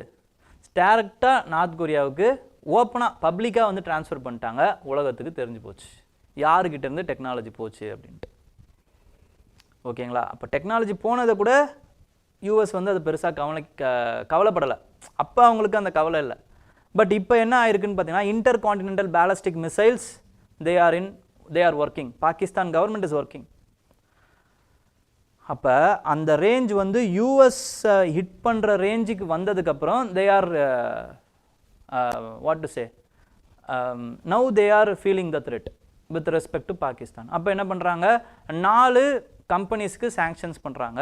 டேரெக்டாக நார்த் கொரியாவுக்கு ஓப்பனாக பப்ளிக்காக வந்து ட்ரான்ஸ்ஃபர் பண்ணிட்டாங்க. உலகத்துக்கு தெரிஞ்சு போச்சு யாருக்கிட்டேருந்து டெக்னாலஜி போச்சு அப்படின்ட்டு. ஓகேங்களா? அப்போ டெக்னாலஜி போனதை கூட யூஎஸ் வந்து அது பெருசாக கவலைப்படலை. அப்போ அவங்களுக்கு அந்த கவலை இல்லை. பட் இப்போ என்ன ஆயிருக்குன்னு பார்த்தீங்கன்னா, inter continental ballistic missiles they are working. Pakistan government is working. அப்போ அந்த ரேஞ்ச் வந்து யூஎஸ் ஹிட் பண்ணுற ரேஞ்சுக்கு வந்ததுக்கப்புறம் தே are what to say, now they are feeling the thread with respect to Pakistan. அப்போ என்ன பண்ணுறாங்க, 4 கம்பெனிஸ்க்கு சாங்ஷன்ஸ் பண்ணுறாங்க.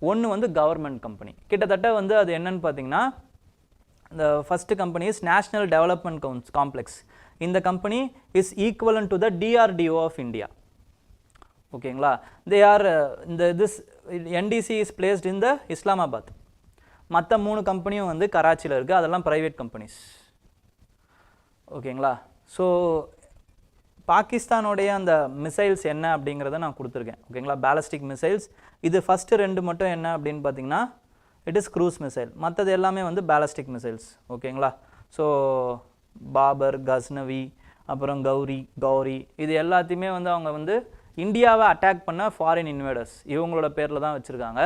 ஒன்று வந்து கவர்மெண்ட் கம்பெனி. கிட்டத்தட்ட வந்து அது என்னன்னு பார்த்தீங்கன்னா, இந்த first company is national development complex. இந்த company is equivalent to the DRDO of India. ஓகேங்களா? They are this NDC is placed in the Islamabad. மற்ற 3 கம்பெனியும் வந்து கராச்சியில் இருக்குது, அதெல்லாம் ப்ரைவேட் கம்பெனிஸ். ஓகேங்களா? ஸோ பாகிஸ்தானுடைய அந்த மிசைல்ஸ் என்ன அப்படிங்கிறத நான் கொடுத்துருக்கேன். ஓகேங்களா? Ballistic missiles. இது ஃபஸ்ட்டு 2 மட்டும் என்ன அப்படின்னு பார்த்தீங்கன்னா, இட் இஸ் க்ரூஸ் மிசைல். மற்றது எல்லாமே வந்து பேலஸ்டிக் மிசைல்ஸ். ஓகேங்களா? ஸோ பாபர், கஸ்னவி, அப்புறம் கௌரி இது எல்லாத்தையுமே வந்து அவங்க வந்து இந்தியாவை அட்டாக் பண்ண ஃபாரின் இன்வேடர்ஸ் இவங்களோட பேரில் தான் வச்சுருக்காங்க.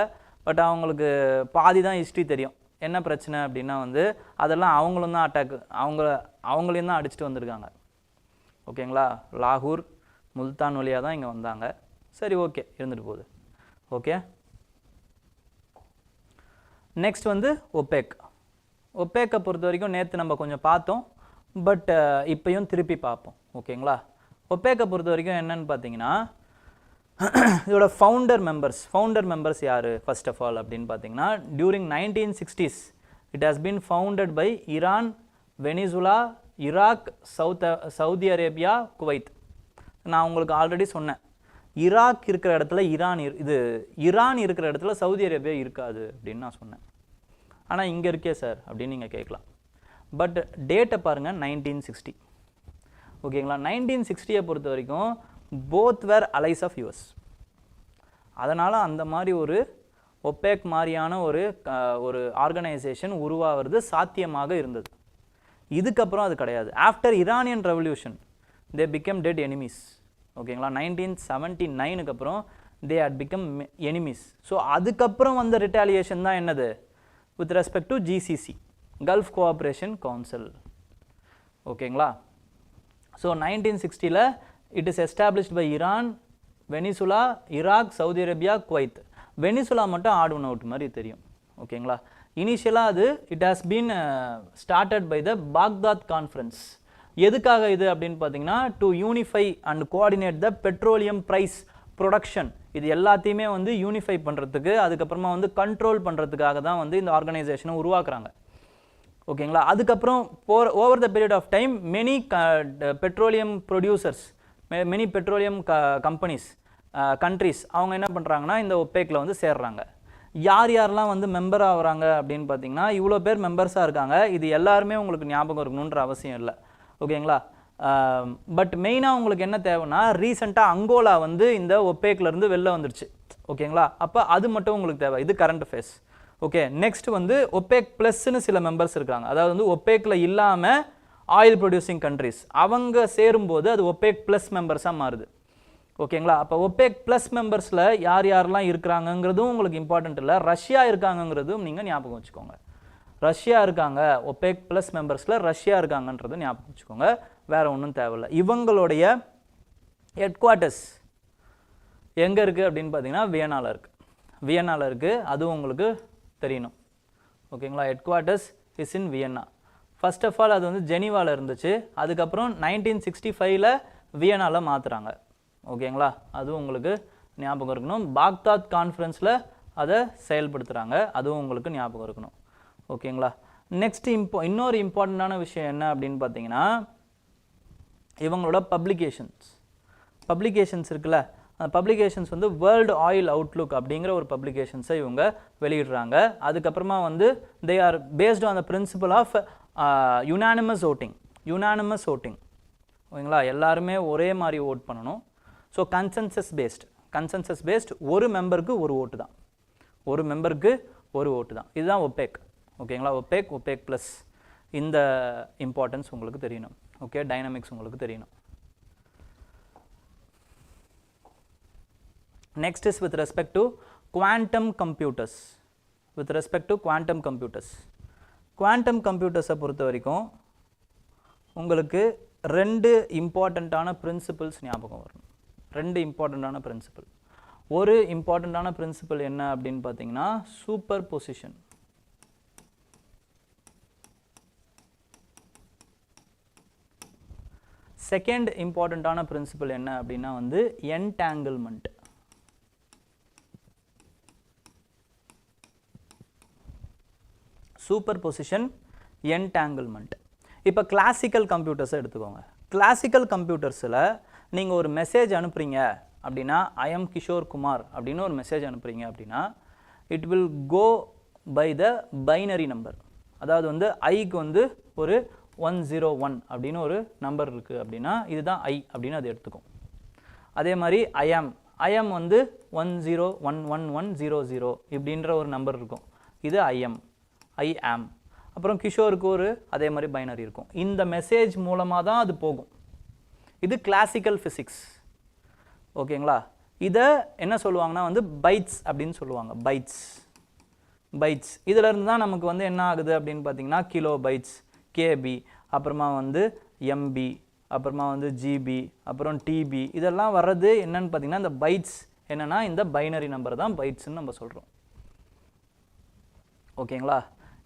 பட் அவங்களுக்கு பாதி தான் ஹிஸ்ட்ரி தெரியும். என்ன பிரச்சனை அப்படின்னா வந்து அதெல்லாம் அவங்களும் தான் அவங்களையும் தான் அடிச்சுட்டு வந்திருக்காங்க. ஓகேங்களா? லாகூர், முல்தான் வழியாக தான் இங்கே வந்தாங்க. சரி, ஓகே, இருந்துட்டு போகுது. ஓகே, நெக்ஸ்ட் வந்து ஒப்பேக்கை பொறுத்த வரைக்கும் நேற்று நம்ம கொஞ்சம் பார்த்தோம். பட் இப்போயும் திருப்பி பார்ப்போம். ஓகேங்களா? ஒப்பேக்கை பொறுத்த வரைக்கும் என்னன்னு பார்த்தீங்கன்னா, இதோட ஃபவுண்டர் மெம்பர்ஸ் யார் ஃபர்ஸ்ட் ஆஃப் ஆல் அப்படின்னு பார்த்தீங்கன்னா, during 1960s it has been founded by Iran, Venezuela, Iraq, Saudi Arabia, Kuwait. நான் உங்களுக்கு ஆல்ரெடி சொன்னேன், ஈராக் இருக்கிற இடத்துல ஈரான் இருக்கிற இடத்துல சவுதி அரேபியா இருக்காது அப்படின்னு நான் சொன்னேன். ஆனால் இங்கே இருக்கே சார் அப்படின்னு நீங்கள் கேட்கலாம். பட் டேட்டை பாருங்கள், 1960. ஓகேங்களா? 1960 பொறுத்த வரைக்கும் both were allies of US. அதனால் அந்த மாதிரி ஒரு ஒப்பேக் மாதிரியான ஒரு ஆர்கனைசேஷன் உருவாகிறது சாத்தியமாக இருந்தது. இதுக்கப்புறம் அது கிடையாது. After Iranian revolution they become dead enemies. ஓகேங்களா. 1979க்கு அப்புறம் they had become enemies. So அதுக்கப்புறம் வந்த ரிட்டாலியேஷன் தான் என்னது, with respect to GCC, Gulf Cooperation Council. ஓகேங்களா. ஸோ 1960ல் it is established by Iran, Venezuela, Iraq, Saudi Arabia, Kuwait. Venezuela மட்டும் ஆட் ஒன் அவுட் மாதிரி தெரியும். ஓகேங்களா. இனிஷியலாக அது it has been started by the Baghdad conference. எதுக்காக இது அப்படின்னு பார்த்தீங்கன்னா, to unify and coordinate the petroleum price production. இது எல்லாத்தையுமே வந்து யூனிஃபை பண்ணுறதுக்கு, அதுக்கப்புறமா வந்து கண்ட்ரோல் பண்ணுறதுக்காக தான் வந்து இந்த ஆர்கனைசேஷனை உருவாக்குறாங்க. ஓகேங்களா. அதுக்கப்புறம் over the period of time many petroleum producers, many petroleum companies, countries அவங்க என்ன பண்ணுறாங்கன்னா இந்த ஒப்பேக்கில் வந்து சேர்றாங்க. யார் யாரெல்லாம் வந்து மெம்பர் ஆகுறாங்க அப்படின்னு பார்த்தீங்கன்னா, இவ்வளோ பேர் மெம்பர்ஸாக இருக்காங்க. இது எல்லாருமே உங்களுக்கு ஞாபகம் இருக்கணுன்ற அவசியம் இல்லை. ஓகேங்களா. பட் மெயினாக உங்களுக்கு என்ன தேவைன்னா, ரீசெண்டாக அங்கோலா வந்து இந்த ஒப்பேக்லேருந்து வெளில வந்துடுச்சு. ஓகேங்களா. அப்போ அது மட்டும் உங்களுக்கு தேவை. இது கரண்ட் அஃபேர்ஸ். ஓகே. நெக்ஸ்ட் வந்து ஒப்பேக் ப்ளஸ்ன்னு சில மெம்பர்ஸ் இருக்காங்க. அதாவது வந்து ஒப்பேக்கில் இல்லாமல் ஆயில் ப்ரொடியூசிங் கண்ட்ரிஸ் அவங்க சேரும்போது அது ஒப்பேக் ப்ளஸ் மெம்பர்ஸாக மாறுது. ஓகேங்களா. அப்போ ஒப்பேக் ப்ளஸ் மெம்பர்ஸில் யார் யாரெல்லாம் இருக்கிறாங்கங்கிறதும் உங்களுக்கு இம்பார்ட்டன்ட் இல்லை. ரஷ்யா இருக்காங்கங்கிறதும் நீங்கள் ஞாபகம் வச்சுக்கோங்க. ரஷ்யா இருக்காங்க, ஒப்பேக் ப்ளஸ் மெம்பர்ஸில் ரஷ்யா இருக்காங்கன்றதும் ஞாபகம் வச்சுக்கோங்க. வேறு ஒன்றும் தேவையில்லை. இவங்களுடைய ஹெட் குவார்ட்டர்ஸ் எங்கே இருக்குது அப்படின்னு பார்த்தீங்கன்னா வியன்னாவில் இருக்குது. வியன்னாவில் இருக்குது, அதுவும் உங்களுக்கு தெரியணும். ஓகேங்களா. Headquarters is in Vienna. First of all அது வந்து ஜெனீவாவில் இருந்துச்சு. அதுக்கப்புறம் 1965ல் வியன்னாவில் மாற்றுறாங்க. ஓகேங்களா. அதுவும் உங்களுக்கு ஞாபகம் இருக்கணும். பாக்தாத் கான்ஃபரன்ஸில் அதை செயல்படுத்துகிறாங்க, அதுவும் உங்களுக்கு ஞாபகம் இருக்கணும். ஓகேங்களா. நெக்ஸ்ட் இன்னொரு இம்பார்ட்டண்ட்டான விஷயம் என்ன அப்படின்னு பார்த்தீங்கன்னா, இவங்களோட பப்ளிகேஷன்ஸ் இருக்குல்ல, அந்த பப்ளிகேஷன்ஸ் வந்து வேர்ல்டு ஆயில் அவுட்லுக் அப்படிங்கிற ஒரு பப்ளிகேஷன்ஸை இவங்க வெளியிடுறாங்க. அதுக்கப்புறமா வந்து they are based on the principle of unanimous voting. ஓகேங்களா. எல்லாருமே ஒரே மாதிரி ஓட் பண்ணணும். ஸோ கன்சென்சஸ் பேஸ்ட் ஒரு மெம்பருக்கு ஒரு ஓட்டு தான். இதுதான் ஒப்பேக். ஓகேங்களா. Opaque plus. இந்த இம்பார்ட்டன்ஸ் உங்களுக்கு தெரியணும். ஓகே. டைனமிக்ஸ் உங்களுக்கு தெரியணும். Next is with respect to quantum computers. Quantum கம்ப்யூட்டர்ஸை பொறுத்த வரைக்கும் உங்களுக்கு ரெண்டு இம்பார்ட்டண்ட்டான பிரின்சிபிள்ஸ் ஞாபகம் வரணும். ஒரு இம்பார்ட்டண்ட்டான பிரின்சிபல் என்ன அப்படின்னு பார்த்தீங்கன்னா சூப்பர் பொசிஷன். செகண்ட் இம்பார்ட்டண்ட்டான பிரின்சிபல் என்ன அப்படின்னா வந்து என்டாங்கிள்மெண்ட். Super position, entanglement. இப்போ கிளாசிக்கல் கம்ப்யூட்டர்ஸை எடுத்துக்கோங்க. கிளாசிக்கல் கம்ப்யூட்டர்ஸில் நீங்கள் ஒரு மெசேஜ் அனுப்புறீங்க அப்படின்னா, ஐ எம் கிஷோர் குமார் அப்படின்னு ஒரு மெசேஜ் அனுப்புறீங்க அப்படின்னா, it will go by the binary number. அதாவது வந்து ஐக்கு வந்து ஒரு 101 அப்படின்னு ஒரு நம்பர் இருக்குது அப்படின்னா இதுதான் ஐ அப்படின்னு அது எடுத்துக்கும். அதே மாதிரி ஐ எம் வந்து 1011100 இப்படின்ற ஒரு நம்பர் இருக்கும். இது ஐ ஆம். அப்புறம் கிஷோருக்கு ஒரு அதே மாதிரி பைனரி இருக்கும். இந்த மெசேஜ் மூலமாக தான் அது போகும். இது கிளாசிக்கல் ஃபிசிக்ஸ். ஓகேங்களா. இதை என்ன சொல்லுவாங்கன்னா வந்து பைட்ஸ் அப்படின்னு சொல்லுவாங்க. பைட்ஸ் இதிலேருந்து தான் நமக்கு வந்து என்ன ஆகுது அப்படின்னு பார்த்தீங்கன்னா கிலோ பைட்ஸ், கேபி, அப்புறமா வந்து எம்பி, அப்புறமா வந்து ஜிபி, அப்புறம் டிபி, இதெல்லாம் வர்றது என்னன்னு பார்த்தீங்கன்னா இந்த பைட்ஸ் என்னென்னா இந்த பைனரி நம்பர் தான் பைட்ஸ்ன்னு நம்ம சொல்கிறோம். ஓகேங்களா.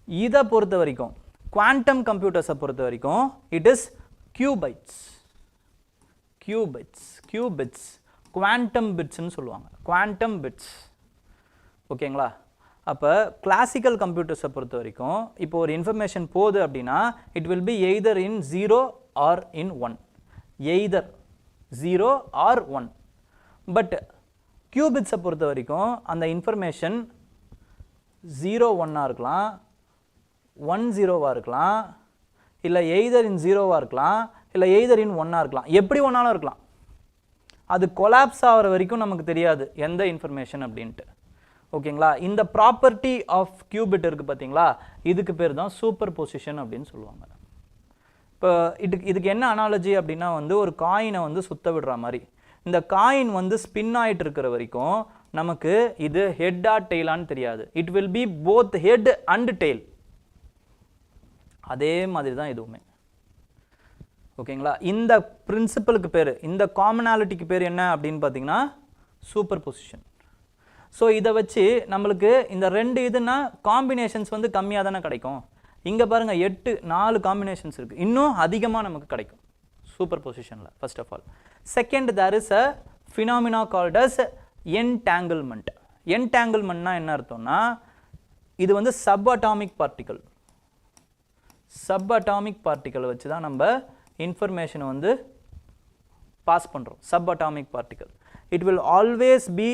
இதை பொறுத்த வரைக்கும் குவாண்டம் கம்ப்யூட்டர்ஸை பொறுத்த வரைக்கும் இட் இஸ் கியூபிட்ஸ். குவாண்டம் பிட்ஸ்ன்னு சொல்லுவாங்க. Quantum bits. ஓகேங்களா. அப்போ கிளாசிக்கல் கம்ப்யூட்டர்ஸை பொறுத்த வரைக்கும் இப்போ ஒரு இன்ஃபர்மேஷன் போகுது அப்படின்னா it will be either in 0 or in 1. Either 0 or 1. But கியூபிட்ஸை பொறுத்த வரைக்கும் அந்த இன்ஃபர்மேஷன் 0-1 இருக்கலாம், 1-0 இருக்கலாம், இல்லை எய்தர் இன் 0 இருக்கலாம், இல்லை எய்தர் இன் 1 இருக்கலாம். எப்படி ஒன்றாலும் இருக்கலாம். அது கொலாப்ஸ் ஆகிற வரைக்கும் நமக்கு தெரியாது எந்த இன்ஃபர்மேஷன் அப்படின்ட்டு. ஓகேங்களா. இந்த ப்ராப்பர்ட்டி ஆஃப் கியூபிட் இருக்குது பார்த்தீங்களா, இதுக்கு பேர் தான் சூப்பர் பொசிஷன் அப்படின்னு சொல்லுவாங்க. இப்போ இதுக்கு என்ன அனாலஜி அப்படின்னா வந்து ஒரு காயினை வந்து சுத்த விடுற மாதிரி. இந்த காயின் வந்து ஸ்பின் ஆகிட்டு இருக்கிற வரைக்கும் நமக்கு இது ஹெட்டா டெய்லான்னு தெரியாது. It will B both head and tail. அதே மாதிரி தான் இதுவுமே. ஓகேங்களா? இந்த பிரின்சிபலுக்கு பேர், இந்த காமனாலிட்டிக்கு பேர் என்ன அப்படின்னு பார்த்தீங்கன்னா சூப்பர் பொசிஷன். ஸோ இதை வச்சு நம்மளுக்கு இந்த ரெண்டு இதுனா காம்பினேஷன்ஸ் வந்து கம்மியாக தானே கிடைக்கும். இங்கே பாருங்கள் 4 காம்பினேஷன்ஸ் இருக்குது, இன்னும் அதிகமாக நமக்கு கிடைக்கும் சூப்பர் பொசிஷனில். First of all. Second, there is a phenomena called as entanglement. என்டாங்கிள்மெண்ட்னா என்ன அர்த்தம்னா இது வந்து sub atomic particle. Sub atomic particle வச்சு தான் நம்ம இன்ஃபர்மேஷனை வந்து பாஸ் பண்ணுறோம். Sub atomic particle. It will always be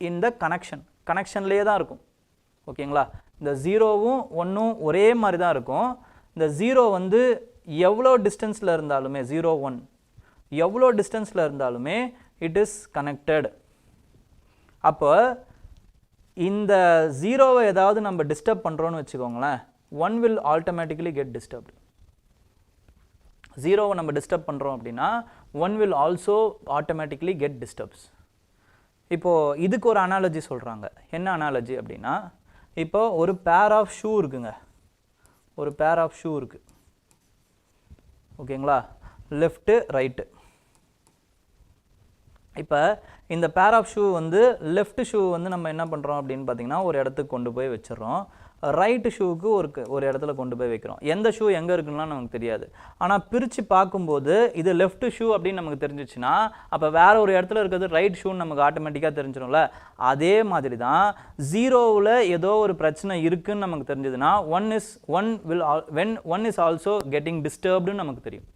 in the கனெக்ஷன்லேயே தான் இருக்கும். ஓகேங்களா? இந்த 0வும் 1ம் ஒரே மாதிரி தான் இருக்கும். இந்த 0 வந்து எவ்வளோ டிஸ்டன்ஸில் இருந்தாலுமே 0, 1 எவ்வளோ டிஸ்டன்ஸில் இருந்தாலுமே இட் இஸ் கனெக்டட். அப்போ இந்த 0வை ஏதாவது நம்ம டிஸ்டர்ப் பண்ணுறோன்னு வச்சுக்கோங்களேன், 1 will automatically get disturbed. 0வை நம்ம டிஸ்டர்ப் பண்ணுறோம் அப்படின்னா 1 will also automatically get disturbs. இப்போது இதுக்கு ஒரு அனாலஜி சொல்கிறாங்க. என்ன அனாலஜி அப்படின்னா, இப்போது ஒரு பேர் ஆஃப் ஷூ இருக்குங்க, ஒரு பேர் ஆஃப் ஷூ இருக்குது. ஓகேங்களா? Left right. இப்போ இந்த பேர் ஆஃப் ஷூ வந்து லெஃப்ட் ஷூ வந்து நம்ம என்ன பண்ணுறோம் அப்படின்னு பார்த்தீங்கன்னா ஒரு இடத்துக்கு கொண்டு போய் வச்சிடறோம். ரைட்டு ஷூவுக்கு ஒரு இடத்துல கொண்டு போய் வைக்கிறோம். எந்த ஷூ எங்கே இருக்குன்னா நமக்கு தெரியாது. ஆனால் பிரித்து பார்க்கும்போது இது லெஃப்ட் ஷூ அப்படின்னு நமக்கு தெரிஞ்சிச்சுன்னா அப்போ வேறு ஒரு இடத்துல இருக்கிறது ரைட் ஷூன்னு நமக்கு ஆட்டோமேட்டிக்காக தெரிஞ்சிடும்ல. அதே மாதிரி தான் 0வில் ஏதோ ஒரு பிரச்சனை இருக்குதுன்னு நமக்கு தெரிஞ்சதுன்னா when one is also getting disturbedன்னு நமக்கு தெரியும்.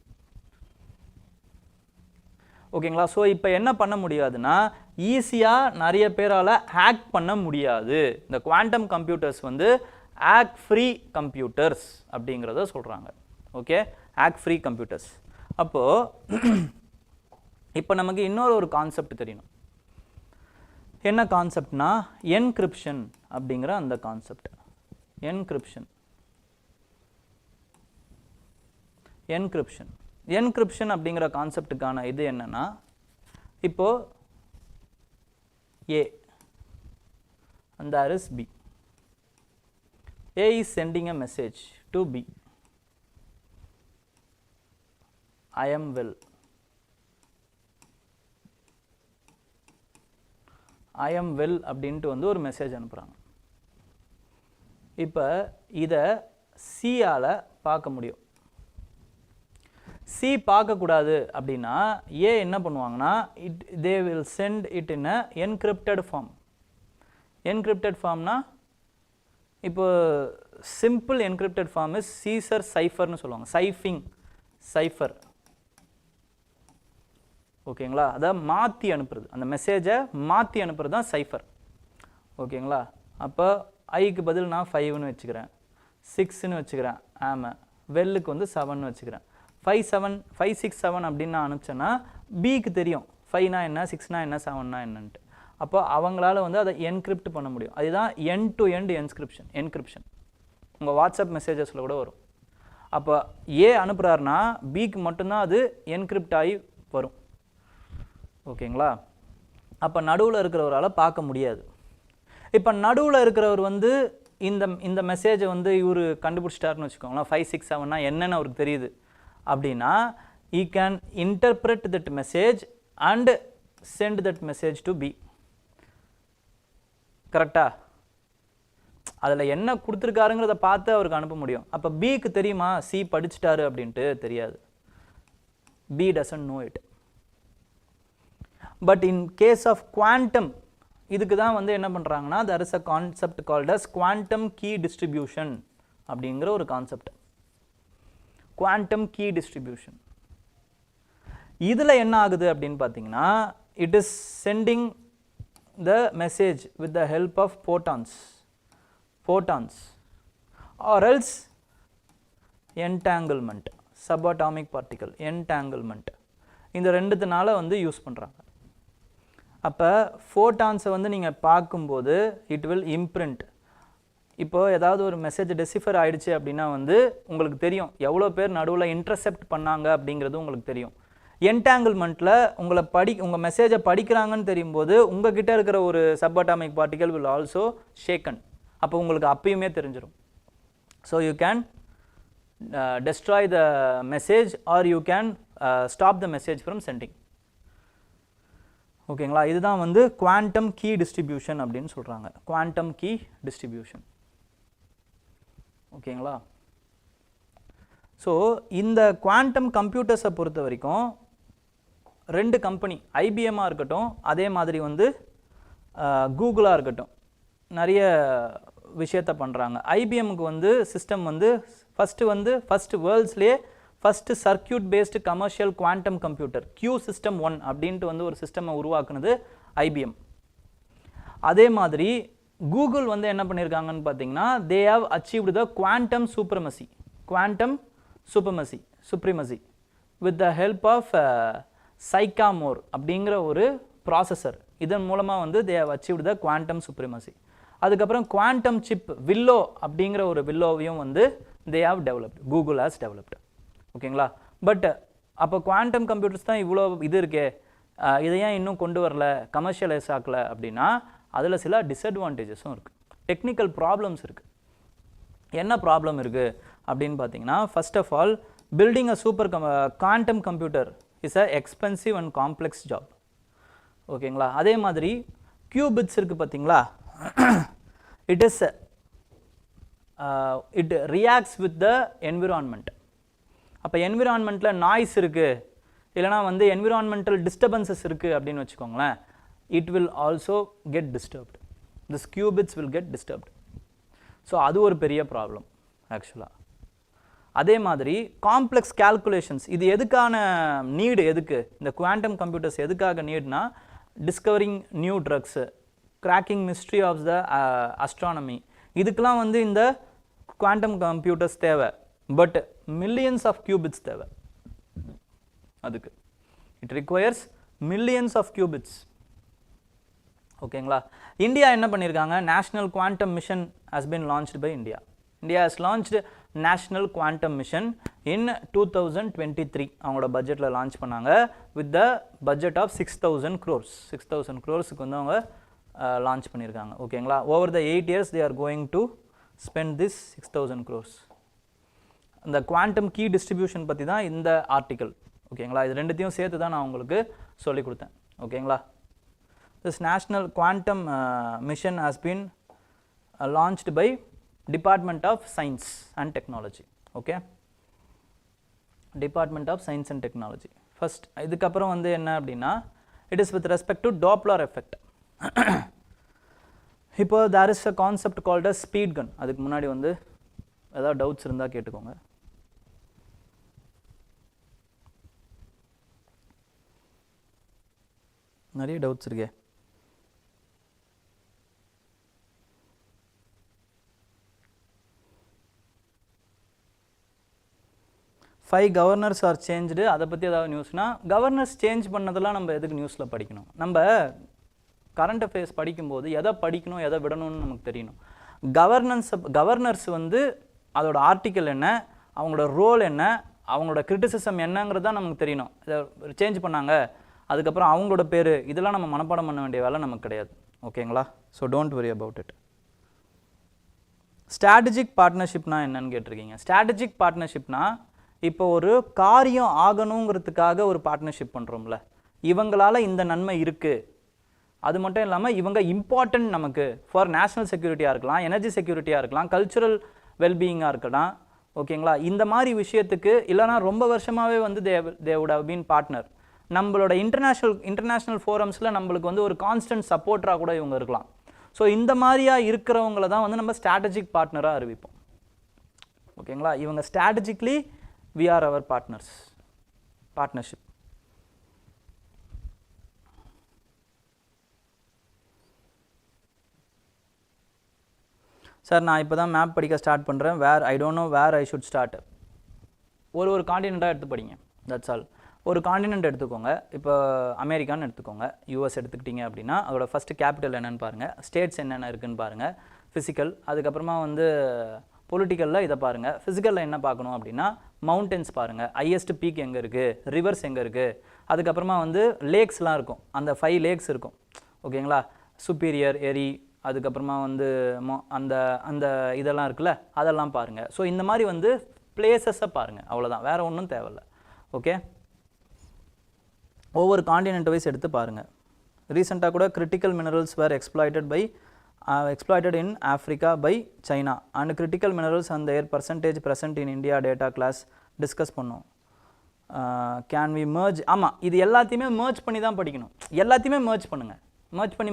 ஓகேங்களா? ஸோ இப்போ என்ன பண்ண முடியாதுன்னா ஈஸியாக நிறைய பேரால் ஹேக் பண்ண முடியாது. இந்த குவாண்டம் கம்ப்யூட்டர்ஸ் வந்து ஹேக் ஃப்ரீ கம்ப்யூட்டர்ஸ் அப்படிங்கிறத சொல்கிறாங்க. Okay, hack free computers. அப்போது இப்போ நமக்கு இன்னொரு கான்செப்ட் தெரியணும். என்ன கான்செப்ட்னா என்கிரிப்ஷன் அப்படிங்கிற அந்த கான்செப்ட். என்கிரிப்ஷன் அப்படிங்கிற கான்செப்டுக்கான இது என்னன்னா, இப்போ A and there is B. A is sending a message to B. I am well. அப்படின்ட்டு வந்து ஒரு மெசேஜ் அனுப்புகிறாங்க. இப்போ இதை C-ஆல் பார்க்க முடியும். C பார்க்கக்கூடாது அப்படின்னா A என்ன பண்ணுவாங்கன்னா they will send it in a encrypted form. encrypted formனா இப்போ simple encrypted form is Caesar cipherன்னு சொல்லுவாங்க. சைஃபர். ஓகேங்களா? அதை மாற்றி அனுப்புறது, அந்த மெசேஜை மாற்றி அனுப்புறது தான் சைஃபர். ஓகேங்களா? அப்போ ஐக்கு பதில் நான் 5ன்னு வச்சுக்கிறேன், 6ன்னு வச்சுக்கிறேன், ஆமாம் வெல்லுக்கு வந்து 7ன்னு வச்சுக்கிறேன். 5 6 7 அப்படின்னு நான் அனுப்பிச்சேன்னா பிக்கு தெரியும் 5னா என்ன, 6னா என்ன, 7னா என்னன்ட்டு. அப்போ அவங்களால வந்து அதை என்கிரிப்ட் பண்ண முடியும். அதுதான் எண்ட் டு எண்ட் என்கிரிப்ஷன். உங்கள் வாட்ஸ்அப் மெசேஜஸில் கூட வரும். அப்போ ஏ அனுப்புகிறாருன்னா பிக்கு மட்டும்தான் அது என்கிரிப்ட் ஆகி வரும். ஓகேங்களா? அப்போ நடுவில் இருக்கிறவரால் பார்க்க முடியாது. இப்போ நடுவில் இருக்கிறவர் வந்து இந்த மெசேஜை வந்து இவர் கண்டுபிடிச்சிட்டாருன்னு வச்சுக்கோங்களேன். 5 6 7னா என்னென்னு அவருக்கு தெரியுது அப்படின்னா he can interpret that message and send that message to B. கரெக்டா? அதில் என்ன கொடுத்துருக்காருங்கிறத பார்த்து அவருக்கு அனுப்ப முடியும். அப்போ பிக்கு தெரியுமா C படிச்சிட்டாரு அப்படின்ட்டு? தெரியாது. B doesn't know it. But in case of quantum, இதுக்கு தான் வந்து என்ன பண்ணுறாங்கன்னா there is a concept called as quantum key distribution அப்படிங்கிற ஒரு கான்செப்ட். Quantum key distribution. இதில் என்ன ஆகுது அப்படின்னு பார்த்தீங்கன்னா it is sending the message with the help of photons or else entanglement, subatomic particle entanglement. இந்த ரெண்டுத்தினால வந்து யூஸ் பண்ணுறாங்க. அப்போ ஃபோட்டான்ஸை வந்து நீங்கள் பார்க்கும்போது இட் வில் இம்ப்ரிண்ட். இப்போ ஏதாவது ஒரு மெசேஜ் டெசிஃபர் ஆகிடுச்சு அப்படின்னா வந்து உங்களுக்கு தெரியும் எவ்வளோ பேர் நடுவில் இன்டர்செப்ட் பண்ணாங்க அப்படிங்கிறது உங்களுக்கு தெரியும். என்டாங்கிள்மெண்ட்டில் உங்கள் மெசேஜை படிக்கிறாங்கன்னு தெரியும் போது உங்ககிட்ட இருக்கிற ஒரு subatomic particle will also shake hand. அப்போ உங்களுக்கு அப்பயுமே தெரிஞ்சிடும். So you can destroy the message or you can stop the message from sending. ஓகேங்களா, இதுதான் வந்து குவாண்டம் கீ டிஸ்ட்ரிபியூஷன் அப்படின்னு சொல்கிறாங்க. Quantum key distribution. ஓகேங்களா, ஸோ இந்த குவாண்டம் கம்ப்யூட்டர்ஸை பொறுத்த வரைக்கும் 2 கம்பெனி, ஐபிஎம்மாக இருக்கட்டும், அதே மாதிரி வந்து கூகுளாக இருக்கட்டும், நிறைய விஷயத்தை பண்ணுறாங்க. ஐபிஎம்க்கு வந்து சிஸ்டம் வந்து ஃபஸ்ட்டு வேர்ல்ட்ஸ்லேயே first circuit based commercial quantum computer Q system 1 அப்படின்ட்டு வந்து ஒரு சிஸ்டமை உருவாக்குனது ஐபிஎம். அதே மாதிரி கூகுள் வந்து என்ன பண்ணியிருக்காங்கன்னு பார்த்தீங்கன்னா, they have achieved the quantum supremacy with the help of Sycamore அப்படிங்கிற ஒரு ப்ராசஸர். இதன் மூலமாக வந்து they have achieved the quantum supremacy. அதுக்கப்புறம் குவாண்டம் சிப் வில்லோ அப்படிங்கிற ஒரு வில்லோவையும் வந்து they have developed, Google has developed. ஓகேங்களா, பட் அப்போ குவாண்டம் கம்ப்யூட்டர்ஸ் தான் இவ்வளோ இது இருக்கே, இதை ஏன் இன்னும் கொண்டு வரல, கமர்ஷியலைஸ் ஆக்கலை அப்படின்னா அதில் சில டிஸ்அட்வான்டேஜஸும் இருக்குது, டெக்னிக்கல் ப்ராப்ளம்ஸ் இருக்குது. என்ன ப்ராப்ளம் இருக்குது அப்படின்னு பார்த்தீங்கன்னா, first of all building a super quantum computer is a expensive and complex job. ஓகேங்களா, அதே மாதிரி கியூபிட்ஸ் இருக்குது பார்த்தீங்களா, it reacts with the environment. அப்போ என்விரான்மெண்ட்டில் நாய்ஸ் இருக்குது, இல்லைனா வந்து என்விரான்மெண்டல் டிஸ்டர்பன்சஸ் இருக்குது அப்படின்னு வச்சுக்கோங்களேன், it will also get disturbed. This qubits will get disturbed. So அது ஒரு பெரிய ப்ராப்ளம் ஆக்சுவலாக. அதே மாதிரி காம்ப்ளெக்ஸ் கேல்குலேஷன்ஸ், இது எதுக்கான நீடு, எதுக்கு இந்த குவாண்டம் கம்ப்யூட்டர்ஸ் எதுக்காக நீட்னா, discovering new drugs, cracking mystery of the astronomy, இதுக்கெலாம் வந்து இந்த குவாண்டம் கம்ப்யூட்டர்ஸ் தேவை. பட் மில்லியன்ஸ் ஆஃப் கியூபிட்ஸ் தேவை அதுக்கு. It requires millions of qubits. ஓகேங்களா, இந்தியா என்ன பண்ணியிருக்காங்க, national quantum mission has been launched by India. India has launched national quantum mission in 2023. அவங்களோட பட்ஜெட்டில் லான்ச் பண்ணாங்க with the budget of 6,000 crores. 6,000 crores-க்கு வந்து அவங்க லான்ச் பண்ணியிருக்காங்க. ஓகேங்களா, over the 8 years they are going to spend this 6,000 crores. இந்த quantum key distribution பற்றி தான் இந்த ஆர்டிக்கல். ஓகேங்களா, இது ரெண்டுத்தையும் சேர்த்து தான் நான் உங்களுக்கு சொல்லிக் கொடுத்தேன். ஓகேங்களா, this national quantum mission has been launched by department of science and technology. Okay, department of science and technology first. இதுக்கப்புறம் வந்து என்ன அப்படின்னா, it is with respect to Doppler effect. இப்போ there is a concept called a speed gun. அதுக்கு முன்னாடி வந்து ஏதாவது doubts இருந்தால் கேட்டுக்கோங்க. நிறைய டவுட்ஸ் இருக்கே. ஃபைவ் கவர்னர்ஸ் ஆர் சேஞ்சுடு, அதை பற்றி ஏதாவது நியூஸ்னால், கவர்னர்ஸ் சேஞ்ச் பண்ணதெல்லாம் நம்ம எதுக்கு நியூஸில் படிக்கணும்? நம்ம கரண்ட் அஃபேர்ஸ் படிக்கும்போது எதை படிக்கணும் எதை விடணும்னு நமக்கு தெரியணும். கவர்னர்ஸ் வந்து அதோட ஆர்டிக்கல் என்ன, அவங்களோட ரோல் என்ன, அவங்களோட கிரிட்டிசிசம் என்னங்கிறது தான் நமக்கு தெரியணும். இதை சேஞ்ச் பண்ணாங்க, அதுக்கப்புறம் அவங்களோட பேர், இதெல்லாம் நம்ம மனப்பாடம் பண்ண வேண்டிய வேலை நமக்கு கிடையாது. ஓகேங்களா, so don't worry about it. Strategic பார்ட்னர்ஷிப்னா என்னன்னு கேட்டிருக்கீங்க. ஸ்ட்ராட்டஜிக் பார்ட்னர்ஷிப்னா, இப்போ ஒரு காரியம் ஆகணுங்கிறதுக்காக ஒரு பார்ட்னர்ஷிப் பண்ணுறோம்ல, இவங்களால் இந்த நன்மை இருக்குது, அது மட்டும் இல்லாமல் இவங்க இம்பார்ட்டன்ட் நமக்கு ஃபார் நேஷ்னல் செக்யூரிட்டியாக இருக்கலாம், எனர்ஜி செக்யூரிட்டியாக இருக்கலாம், கல்ச்சுரல் வெல்பீயிங்காக இருக்கலாம். ஓகேங்களா, இந்த மாதிரி விஷயத்துக்கு இல்லைனா ரொம்ப வருஷமாகவே வந்து they would have been partner. நம்மளோட இன்டர்நேஷ்னல் ஃபோரம்ஸில் நம்மளுக்கு வந்து ஒரு கான்ஸ்டன்ட் சப்போர்ட்டராக கூட இவங்க இருக்கலாம். ஸோ இந்த மாதிரியாக இருக்கிறவங்கள தான் வந்து நம்ம ஸ்ட்ராட்டஜிக் பார்ட்னராக அறிவிப்போம். ஓகேங்களா, இவங்க strategically we are our partnership. Sir, நான் இப்போ தான் மேப் படிக்க ஸ்டார்ட் பண்ணுறேன், I don't know where I should start. ஒரு காண்டினெண்ட்டாக எடுத்து படிங்க, தட்ஸ் ஆல். ஒரு காண்டினெண்ட் எடுத்துக்கோங்க. இப்போ அமெரிக்கான்னு எடுத்துக்கோங்க, யூஎஸ் எடுத்துக்கிட்டிங்க அப்படின்னா அதோட ஃபஸ்ட்டு கேபிட்டல் என்னென்னு பாருங்கள், ஸ்டேட்ஸ் என்னென்ன இருக்குதுன்னு பாருங்கள், ஃபிசிக்கல். அதுக்கப்புறமா வந்து பொலிட்டிக்கலில் இதை பாருங்கள். ஃபிசிக்கலில் என்ன பார்க்கணும் அப்படின்னா, மவுண்டன்ஸ் பாருங்கள், ஹையஸ்ட் பீக் எங்கே இருக்குது, ரிவர்ஸ் எங்கே இருக்குது, அதுக்கப்புறமா வந்து லேக்ஸ்லாம் இருக்கும், அந்த 5 லேக்ஸ் இருக்கும் ஓகேங்களா, சுப்பீரியர் எரி, அதுக்கப்புறமா வந்து அந்த அந்த இதெல்லாம் இருக்குல்ல அதெல்லாம் பாருங்கள். ஸோ இந்த மாதிரி வந்து பிளேசஸை பாருங்கள், அவ்வளோதான், வேறு ஒன்றும் தேவையில்லை. ஓகே, ஒவ்வொரு காண்டினென்ட் வைஸ் எடுத்து பாருங்கள். ரீசெண்டாக கூட critical minerals were exploited in Africa by China and critical minerals and their percentage present in India data class discuss பண்ணோம். கேன் வி merge, ஆமாம் இது எல்லாத்தையுமே merge பண்ணி தான் படிக்கணும், எல்லாத்தையுமே merge பண்ணுங்கள்,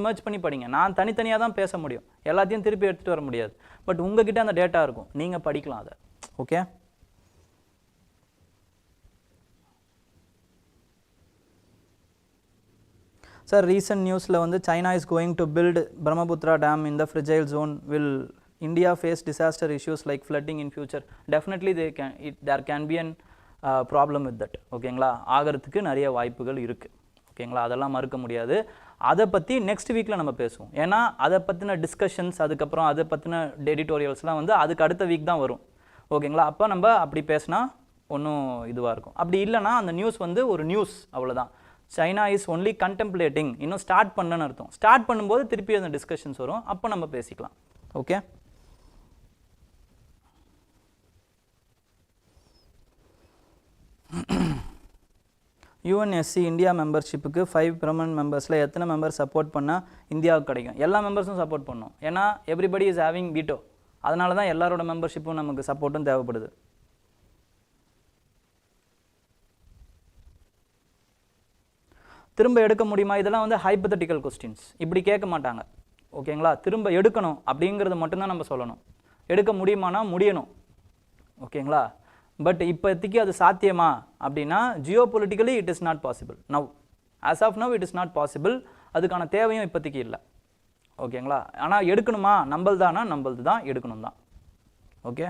merge பண்ணி படிங்க. நான் தனித்தனியாக தான் பேச முடியும், எல்லாத்தையும் திருப்பி எடுத்துகிட்டு வர முடியாது. பட் உங்ககிட்ட அந்த டேட்டா இருக்கும், நீங்கள் படிக்கலாம் அதை. ஓகே, சார் ரீசன்ட் நியூஸில் வந்து China is going to build Brahmaputra dam in the fragile zone. Will India face disaster issues like flooding in future? Definitely there can be an problem with that. ஓகேங்களா, ஆகிறதுக்கு நிறைய வாய்ப்புகள் இருக்குது. ஓகேங்களா, அதெல்லாம் மறுக்க முடியாது. அதை பற்றி நெக்ஸ்ட் வீக்கில் நம்ம பேசுவோம். ஏன்னா அதை பற்றின டிஸ்கஷன்ஸ், அதுக்கப்புறம் அதை பற்றின எடிட்டோரியல்ஸ்லாம் வந்து அதுக்கு அடுத்த வீக் தான் வரும். ஓகேங்களா, அப்போ நம்ம அப்படி பேசினா ஒன்றும் இதுவாக இருக்கும். அப்படி இல்லைனா அந்த நியூஸ் வந்து ஒரு நியூஸ், அவ்வளோதான். சைனா இஸ் ஒன்லி கண்டெம்ப்ளேட்டிங், இன்னும் ஸ்டார்ட் பண்ணலன்னு அர்த்தம். ஸ்டார்ட் பண்ணும்போது திருப்பி அந்த டிஸ்கஷன்ஸ் வரும், அப்போ நம்ம பேசிக்கலாம். ஓகே, யூஎன்எஸ்சி இந்தியா மெம்பர்ஷிப்புக்கு 5 பெர்மனன்ட் மெம்பர்ஸில் எத்தனை மெம்பர் சப்போர்ட் பண்ணால் இந்தியாவுக்கு கிடைக்கும்? எல்லா மெம்பர்ஸும் சப்போர்ட் பண்ணணும். ஏன்னா எவ்ரிபடி இஸ் ஹேவிங் வீட்டோ, அதனால தான் எல்லாரோட மெம்பர்ஷிப்பும் நமக்கு சப்போர்ட்டும் தேவைப்படுது. திரும்ப எடுக்க முடியுமா? இதெல்லாம் வந்து ஹைப்போதெட்டிக்கல் கொஸ்டின்ஸ், இப்படி கேட்க மாட்டாங்க. ஓகேங்களா, திரும்ப எடுக்கணும் அப்படிங்கிறது மட்டும்தான் நம்ம சொல்லணும். எடுக்க முடியுமானா முடியணும். ஓகேங்களா, பட் இப்போதைக்கு அது சாத்தியமா அப்படின்னா geopolitically it is not possible now, as of now it is not possible. அதுக்கான தேவையும் இப்போதைக்கு இல்லை. ஓகேங்களா, ஆனால் எடுக்கணுமா? நம்மள்தானா? நம்மளது தான், எடுக்கணும் தான். Okay,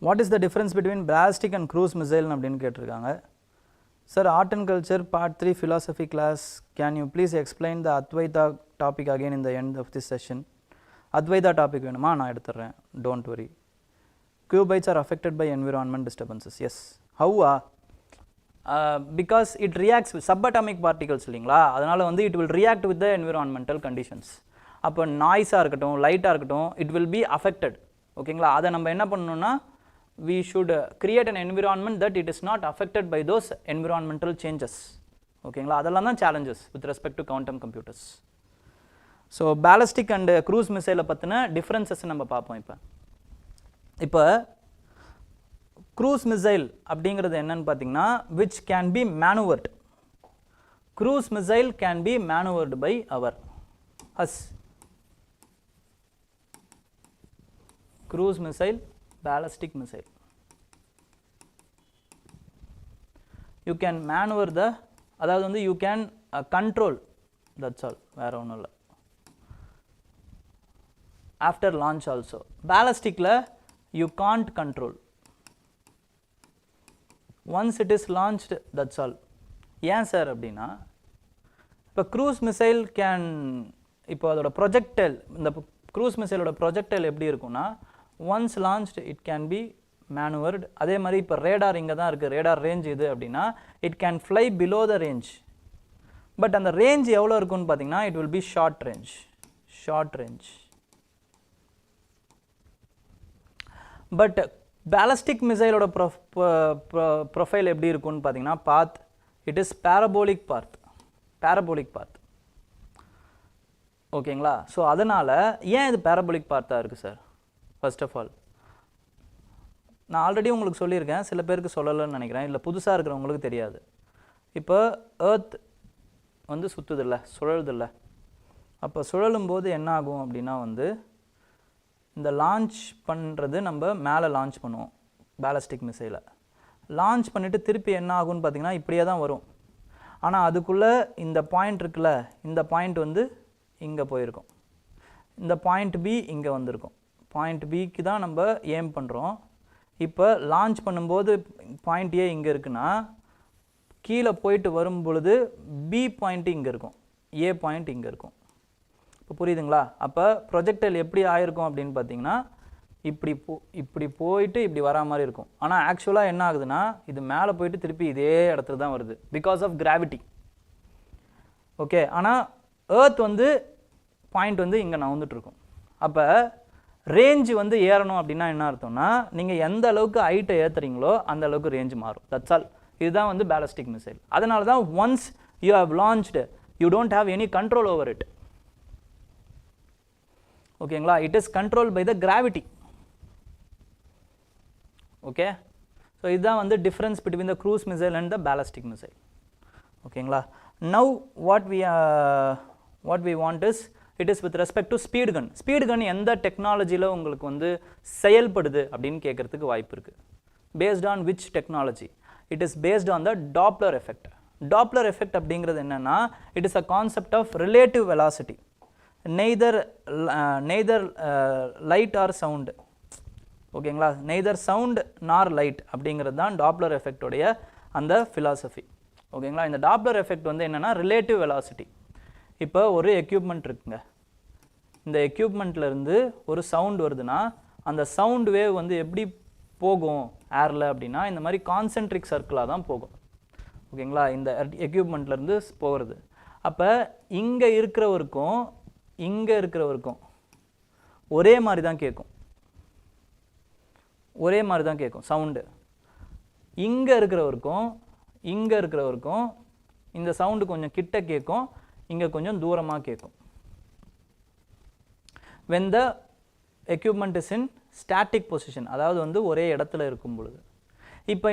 what is the difference between ballistic and cruise missile அப்படின்னு கேட்டிருக்காங்க. Sir art and culture part 3 philosophy class, can you please explain the Advaita topic again in the end of this session? Advaita topic வேணுமா? நான் எடுத்துடுறேன், don't worry. Qubits are affected by environment disturbances. Yes, ஹவ்வா? Because it reacts with subatomic particles இல்லைங்களா, அதனால் வந்து it will react with the environmental conditions. அப்போ நாய்ஸாக இருக்கட்டும், லைட்டாக இருக்கட்டும், இட் வில் பி அஃபெக்டட். ஓகேங்களா, அதை நம்ம என்ன பண்ணணும்னா we should create an environment that it is not affected by those environmental changes. ஓகேங்களா, அதெல்லாம் தான் challenges with respect to quantum computers. So ballistic and cruise மிசைலை பற்றின டிஃப்ரென்சஸ் நம்ம பார்ப்போம். இப்போ க்ரூஸ் மிசைல் அப்படிங்கிறது என்னன்னு பார்த்தீங்கன்னா which can be maneuvered. Cruise missile can be maneuvered by us. Cruise missile, ballistic missile, you can maneuver the, அதாவது வந்து you can control, that's all, வேற ஒன்றும் இல்லை. after launch also. ballisticல you can't control, once it is launched, that's all. ஏன் sir அப்படின்னா, இப்போ cruise missile can, இப்போ அதோட ப்ரொஜெக்டைல், இந்த க்ரூஸ் மிசைலோட ப்ரொஜெக்டைல் எப்படி இருக்குன்னா once launched it can be maneuvered. அதே மாதிரி இப்போ ரேடார் இங்கே தான் இருக்குது, ரேடார் ரேஞ்ச் இது அப்படின்னா it can fly below the range. But அந்த ரேஞ்ச் எவ்வளோ இருக்குன்னு பார்த்தீங்கன்னா it will be short range. But ballistic மிசைலோட ப்ரொஃபைல் எப்படி இருக்குன்னு பார்த்தீங்கன்னா path, it is parabolic path. ஓகேங்களா, ஸோ அதனால் ஏன் இது parabolic path-ஆக இருக்குது சார்? ஃபர்ஸ்ட் ஆஃப் ஆல் நான் ஆல்ரெடி உங்களுக்கு சொல்லியிருக்கேன், சில பேருக்கு சொல்லலைன்னு நினைக்கிறேன், இல்லை புதுசாக இருக்கிறவங்களுக்கு தெரியாது. இப்போ எர்த் வந்து சுற்றுதில்ல, சுழலுதில்ல. அப்போ சுழலும்போது என்ன ஆகும் அப்படின்னா வந்து இந்த லான்ச் பண்ணுறது நம்ம மேலே லான்ச் பண்ணுவோம் பேலிஸ்டிக் மிசைலை. லான்ச் பண்ணிவிட்டு திருப்பி என்ன ஆகும்னு பார்த்திங்கன்னா இப்படியே தான் வரும். ஆனால் அதுக்குள்ளே இந்த பாயிண்ட் இருக்குல்ல, இந்த பாயிண்ட் வந்து இங்கே போயிருக்கும், இந்த பாயிண்ட் பி இங்கே வந்திருக்கும். பாயிண்ட் பிக்கு தான் நம்ம ஏம் பண்ணுறோம். இப்போ லான்ச் பண்ணும்போது பாயிண்ட் ஏ இங்கே இருக்குன்னா கீழே போயிட்டு வரும் பொழுது பி பாயிண்ட் இங்கே இருக்கும், ஏ பாயிண்ட் இங்கே இருக்கும். இப்போ புரியுதுங்களா? அப்போ ப்ரொஜெக்டைல் எப்படி ஆயிருக்கும் அப்படின்னு பார்த்தீங்கன்னா இப்படி போயிட்டு இப்படி வரா மாதிரி இருக்கும். ஆனால் ஆக்சுவலாக என்ன ஆகுதுன்னா இது மேலே போயிட்டு திருப்பி இதே இடத்துல தான் வருது பிகாஸ் ஆஃப் கிராவிட்டி. ஓகே, ஆனால் ஏர்த் வந்து பாயிண்ட் வந்து இங்கே நவுந்துட்டுருக்கும். அப்போ ரேஞ்சு வந்து ஏறணும் அப்படின்னா என்ன அர்த்தம்னா நீங்கள் எந்த அளவுக்கு ஹைட்டை ஏற்றுறீங்களோ அந்த அளவுக்கு ரேஞ்சு மாறும். That's all. இதுதான் வந்து பேலிஸ்டிக் மிசைல். அதனால தான் once you have launched you don't have any control over it. ஓகேங்களா? It is control by the gravity. Okay, so இதுதான் வந்து difference between the cruise missile and the ballistic missile. ஓகேங்களா? Now what we want is it is with respect to speed gun. Speed gun எந்த டெக்னாலஜியில் உங்களுக்கு வந்து செயல்படுது அப்படின்னு கேட்குறதுக்கு வாய்ப்பு இருக்குது. Based on which technology? It is based on the Doppler effect. Doppler effect அப்படிங்கிறது என்னென்னா it is a concept of relative velocity, neither light or sound. ஓகேங்களா? நெய்தர் சவுண்ட் நார் லைட் அப்படிங்கிறது தான் டாப்ளர் எஃபெக்டோடைய அந்த ஃபிலாசபி. ஓகேங்களா? இந்த டாப்ளர் எஃபெக்ட் வந்து என்னென்னா ரிலேட்டிவ் வெலாசிட்டி. இப்போ ஒரு எக்யூப்மெண்ட் இருக்குங்க, இந்த எக்யூப்மெண்ட்லேருந்து ஒரு சவுண்ட் வருதுன்னா அந்த சவுண்ட் வேவ் வந்து எப்படி போகும் ஏரில் அப்படின்னா இந்த மாதிரி கான்சென்ட்ரிக் சர்க்கிளாக தான் போகும். ஓகேங்களா? இந்த எக்யூப்மெண்ட்லேருந்து போகிறது. அப்போ இங்கே இருக்கிறவருக்கும் இங்கே இருக்கிறவருக்கும் ஒரே மாதிரி தான் கேட்கும், ஒரே மாதிரி தான் கேட்கும் சவுண்டு. இங்கே இருக்கிறவருக்கும் இங்கே இருக்கிறவருக்கும் இந்த சவுண்டு கொஞ்சம் கிட்ட கேட்கும், இங்கே கொஞ்சம் தூரமாக கேட்கும். when the equipment is in static position, அதாவது வந்து ஒரே இடத்துல இருக்கும் பொழுது. இப்போ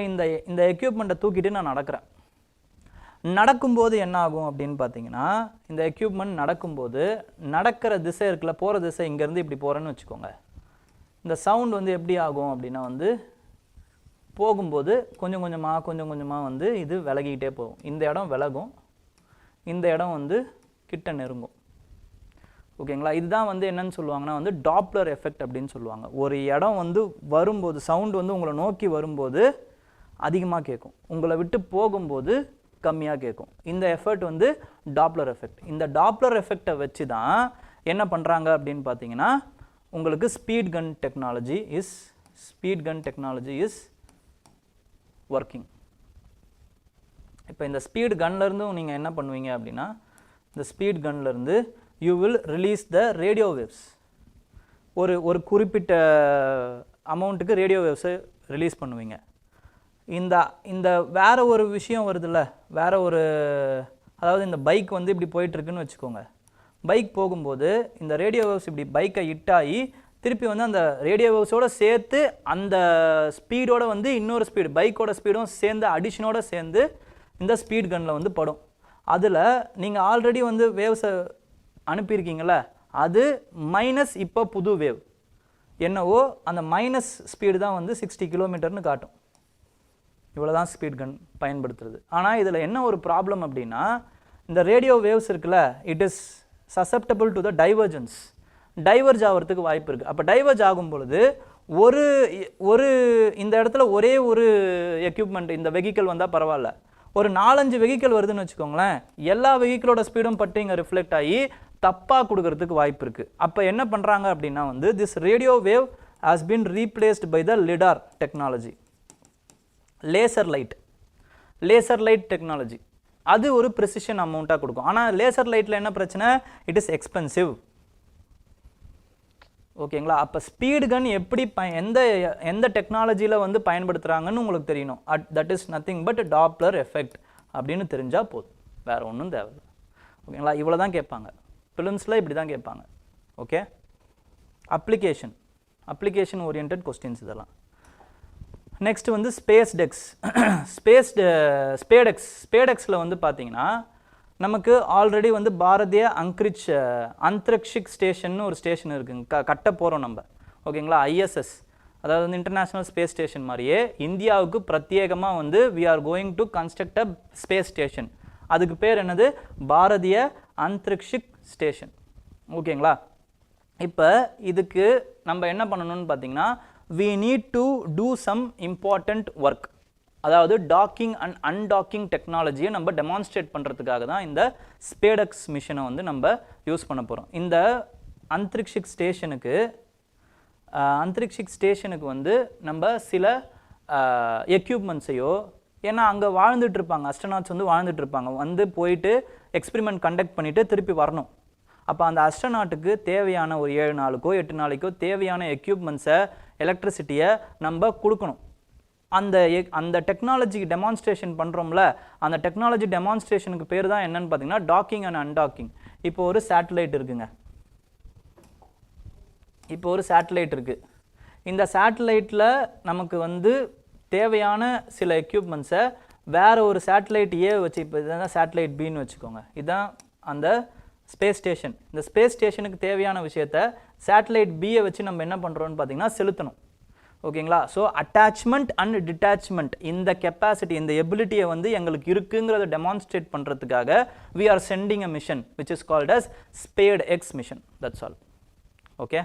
இந்த எக்யூப்மெண்ட்டை தூக்கிட்டு நான் நடக்கிறேன். நடக்கும்போது என்ன ஆகும் அப்படின்னு பார்த்தீங்கன்னா இந்த எக்யூப்மெண்ட் நடக்கும்போது நடக்கிற திசை இருக்குல்ல, போகிற திசை இங்கேருந்து இப்படி போகிறேன்னு வச்சுக்கோங்க. இந்த சவுண்ட் வந்து எப்படி ஆகும் அப்படின்னா வந்து போகும்போது கொஞ்சம் கொஞ்சமாக வந்து இது விலகிக்கிட்டே போகும். இந்த இடம் விலகும், இந்த இடம் வந்து கிட்ட நெருங்கும். ஓகேங்களா? இதுதான் வந்து என்னன்னு சொல்லுவாங்கன்னா வந்து டாப்ளர் எஃபெக்ட் அப்படின்னு சொல்லுவாங்க. ஒரு இடம் வந்து வரும்போது சவுண்ட் வந்து உங்களை நோக்கி வரும்போது அதிகமாக கேட்கும், உங்களை விட்டு போகும்போது கம்மியாக கேட்கும். இந்த எஃபெக்ட் வந்து டாப்ளர் எஃபெக்ட். இந்த டாப்ளர் எஃபெக்டை வச்சு தான் என்ன பண்ணுறாங்க அப்படின்னு பார்த்தீங்கன்னா உங்களுக்கு speed gun technology is working. இப்போ இந்த ஸ்பீட் கன்லேருந்தும் நீங்கள் என்ன பண்ணுவீங்க அப்படின்னா இந்த ஸ்பீட் கன்லேருந்து you will release the radio waves. ஒரு குறிப்பிட்ட அமௌண்ட்டுக்கு ரேடியோ வேவ்ஸை ரிலீஸ் பண்ணுவீங்க. இந்த வேற ஒரு விஷயம் வருதுல்ல, வேற ஒரு, அதாவது இந்த பைக் வந்து இப்படி போயிட்டுருக்குன்னு வச்சுக்கோங்க. பைக் போகும்போது இந்த ரேடியோ வேவ்ஸ் இப்படி பைக்கை ஹிட்டாகி திருப்பி வந்து அந்த ரேடியோ வேவ்ஸோடு சேர்த்து அந்த ஸ்பீடோடு வந்து இன்னொரு ஸ்பீடு பைக்கோட ஸ்பீடும் சேர்ந்து அடிஷனோடு சேர்ந்து இந்த ஸ்பீட் கன்னில் வந்து படும். அதில் நீங்கள் ஆல்ரெடி வந்து வேவ்ஸை அனுப்பியிருக்கீங்கள, அது மைனஸ் இப்போ புது வேவ் என்னவோ அந்த மைனஸ் ஸ்பீடு தான் வந்து 60 கிலோமீட்டர்னு காட்டும். இவ்வளோ தான் ஸ்பீட் கன் பயன்படுத்துறது. ஆனால் இதில் என்ன ஒரு ப்ராப்ளம் அப்படின்னா இந்த ரேடியோ வேவ்ஸ் இருக்குல்ல, it is susceptible to the divergence. Diverge ஆகிறதுக்கு வாய்ப்பு இருக்குது. அப்போ டைவர்ஜ் ஆகும் பொழுது ஒரு இந்த இடத்துல ஒரே ஒரு எக்யூப்மெண்ட் இந்த வெஹிக்கிள் வந்தால் பரவாயில்ல, ஒரு 4-5 வெஹிக்கிள் வருதுன்னு வச்சுக்கோங்களேன், எல்லா வெஹிக்கிளோட ஸ்பீடும் பட்டு இங்கே ரிஃப்ளெக்ட் ஆகி தப்பாக கொடுக்கறதுக்கு வாய்ப்பு இருக்குது. அப்போ என்ன பண்ணுறாங்க அப்படின்னா வந்து this radio wave has been replaced by the lidar technology, laser light technology. அது ஒரு ப்ரெசிஷன் அமௌண்ட்டாக கொடுக்கும். ஆனால் லேசர் லைட்டில் என்ன பிரச்சனை, இட் இஸ் எக்ஸ்பென்சிவ். ஓகேங்களா? அப்போ ஸ்பீடு கன் எப்படி எந்த டெக்னாலஜியில் வந்து பயன்படுத்துகிறாங்கன்னு உங்களுக்கு தெரியணும். That is nothing but Doppler effect அப்படின்னு தெரிஞ்சால் போதும், வேறு ஒன்றும் தேவையில்லை. ஓகேங்களா? இவ்வளோ தான் கேட்பாங்க ஃபிலிம்ஸில், இப்படி தான் கேட்பாங்க. ஓகே, அப்ளிகேஷன் ஓரியன்ட் கொஸ்டின்ஸ் இதெல்லாம். நெக்ஸ்ட் வந்து ஸ்பேடெக்ஸில் வந்து பார்த்தீங்கன்னா நமக்கு ஆல்ரெடி வந்து பாரதிய அந்தரிக்ஷிக் ஸ்டேஷன் ஒரு ஸ்டேஷன் இருக்குங்க, கட்ட போகிறோம் நம்ம. ஓகேங்களா? ISS, அதாவது வந்து இன்டர்நேஷ்னல் ஸ்பேஸ் ஸ்டேஷன் மாதிரியே இந்தியாவுக்கு பிரத்யேகமாக வந்து we are going to construct a space station. அதுக்கு பேர் என்னது, பாரதிய அந்தரிக்ஷிக் ஸ்டேஷன். ஓகேங்களா? இப்போ இதுக்கு நம்ம என்ன பண்ணணும்னு பார்த்தீங்கன்னா we need to do some important work. அதாவது டாக்கிங் அண்ட் அன்டாக்கிங் டெக்னாலஜியை நம்ம டெமான்ஸ்ட்ரேட் பண்ணுறதுக்காக தான் இந்த ஸ்பேடெக்ஸ் மிஷனை வந்து நம்ம யூஸ் பண்ண போகிறோம். இந்த அந்தரிக்ஷிக் ஸ்டேஷனுக்கு வந்து நம்ம சில எக்யூப்மெண்ட்ஸையோ, ஏன்னா அங்கே வாழ்ந்துட்டு இருப்பாங்க, அஸ்ட்ரோநாட்ஸ் வந்து வாழ்ந்துட்டு இருப்பாங்க, வந்து போயிட்டு எக்ஸ்பெரிமெண்ட் கண்டக்ட் பண்ணிவிட்டு திருப்பி வரணும். அப்போ அந்த அஸ்ட்ரோநாட்டுக்கு தேவையான ஒரு 7 நாளுக்கோ 8 நாளைக்கோ தேவையான எக்யூப்மெண்ட்ஸை, எலக்ட்ரிசிட்டியை நம்ம கொடுக்கணும். அந்த டெக்னாலஜிக்கு டெமான்ஸ்ட்ரேஷன் பண்ணுறோம்ல, அந்த டெக்னாலஜி டெமான்ஸ்ட்ரேஷனுக்கு பேர் தான் என்னன்னு பார்த்தீங்கன்னா டாக்கிங் அண்ட் அன்டாக்கிங். இப்போ ஒரு சேட்டலைட் இருக்குங்க, இப்போ ஒரு சேட்டலைட் இருக்குது. இந்த சேட்டலைட்டில் நமக்கு வந்து தேவையான சில எக்யூப்மெண்ட்ஸை வேறு ஒரு சேட்டலைட் ஏ வச்சு, இப்போ இதுதான் சேட்டலைட் பின்னு வச்சுக்கோங்க, இதுதான் அந்த ஸ்பேஸ் ஸ்டேஷன். இந்த ஸ்பேஸ் ஸ்டேஷனுக்கு தேவையான விஷயத்தை சேட்டலைட் பியை வச்சு நம்ம என்ன பண்ணுறோன்னு பார்த்தீங்கன்னா செலுத்தணும். ஓகேங்களா? ஸோ அட்டாச்மெண்ட் அண்ட் டிட்டாச்மெண்ட் இந்த கெப்பாசிட்டி, இந்த எபிலிட்டியை வந்து எங்களுக்கு இருக்குங்கிறத டெமான்ஸ்ட்ரேட் பண்ணுறதுக்காக we are sending a mission which is called as SpadeX mission. That's all. Okay.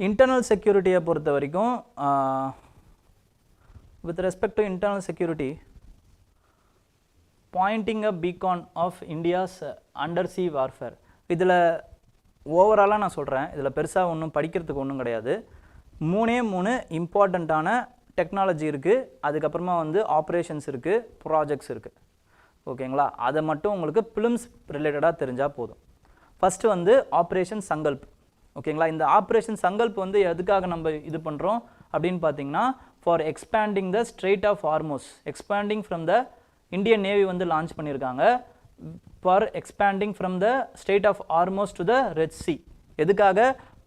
Internal செக்யூரிட்டியை பொறுத்த வரைக்கும் with respect to internal security, pointing a beacon of India's undersea warfare. இதில் ஓவராலாக நான் சொல்கிறேன், இதில் பெருசாக ஒன்றும் படிக்கிறதுக்கு ஒன்றும் கிடையாது. 3 இம்பார்ட்டண்ட்டான டெக்னாலஜி இருக்குது, அதுக்கப்புறமா வந்து ஆப்ரேஷன்ஸ் இருக்குது, ப்ராஜெக்ட்ஸ் இருக்குது. ஓகேங்களா? அதை மட்டும் உங்களுக்கு ஃபிலிம்ஸ் ரிலேட்டடாக தெரிஞ்சால் போதும். ஃபஸ்ட்டு வந்து ஆப்ரேஷன் சங்கல்ப். ஓகேங்களா? இந்த ஆப்ரேஷன் சங்கல்ப் வந்து எதுக்காக நம்ம இது பண்ணுறோம் அப்படின்னு பார்த்தீங்கன்னா, for expanding the strait of Hormuz, expanding from the Indian Navy வந்து லான்ச் பண்ணியிருக்காங்க, for expanding from the strait of Hormuz to the Red Sea. எதுக்காக?